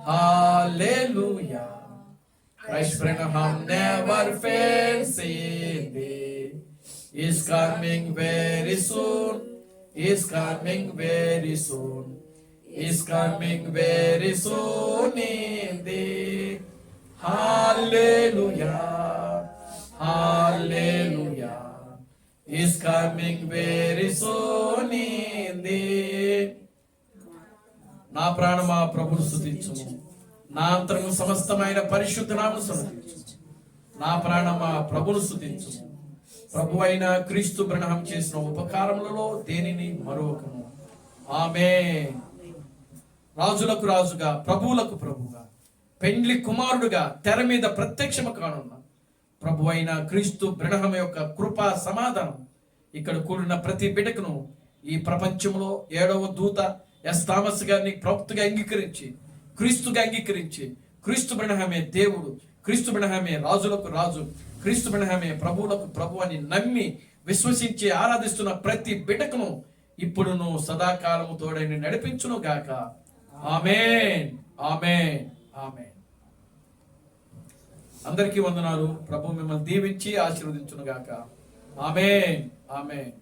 Hallelujah. Christ Branham never fails in me. Is coming very soon. Is coming very soon. Is coming very soon indeed. Hallelujah. Hallelujah. Is coming very soon indeed. నా ప్రాణమా ప్రభువు స్తుతించుము, నా అంతరంగ సమస్తమైన పరిశుద్ధ నామమును స్తుతించుము. నా ప్రాణమా ప్రభువును స్తుతించుము. ప్రభు అయిన క్రీస్తు బ్రహ్మం చేసిన ఉపకారములలో దేనిని మరొకము. ఆమేన్. రాజులకు రాజుగా, ప్రభువులకు ప్రభుగా, పెండ్లి కుమారుడుగా తెర మీద ప్రత్యక్షము కానున్న ప్రభు అయిన క్రీస్తు బ్రహ్మ యొక్క కృపా సమాధానం ఇక్కడ కూడిన ప్రతి బిడ్డకును ఈ ప్రపంచంలో 7వ దూత ఎస్ థామస్ గారిని ప్రవక్తగా అంగీకరించి, క్రీస్తుగా అంగీకరించి, క్రీస్తు బ్రహ్మే దేవుడు, క్రీస్తు బ్రహ్మే రాజులకు రాజు, క్రీస్తు బ్రహ్మే ప్రభువులకు ప్రభు అని నమ్మి విశ్వసించి ఆరాధిస్తున్న ప్రతి బిడ్డకును ఇప్పుడును సదాకాలము తోడని నడిపించును గాక. ఆమేన్. ఆమేన్. ఆమేన్. అందరికీ వందనాలు. ప్రభు మిమ్మల్ని దీవించి ఆశీర్వదించును గాక. ఆమేన్. ఆమేన్.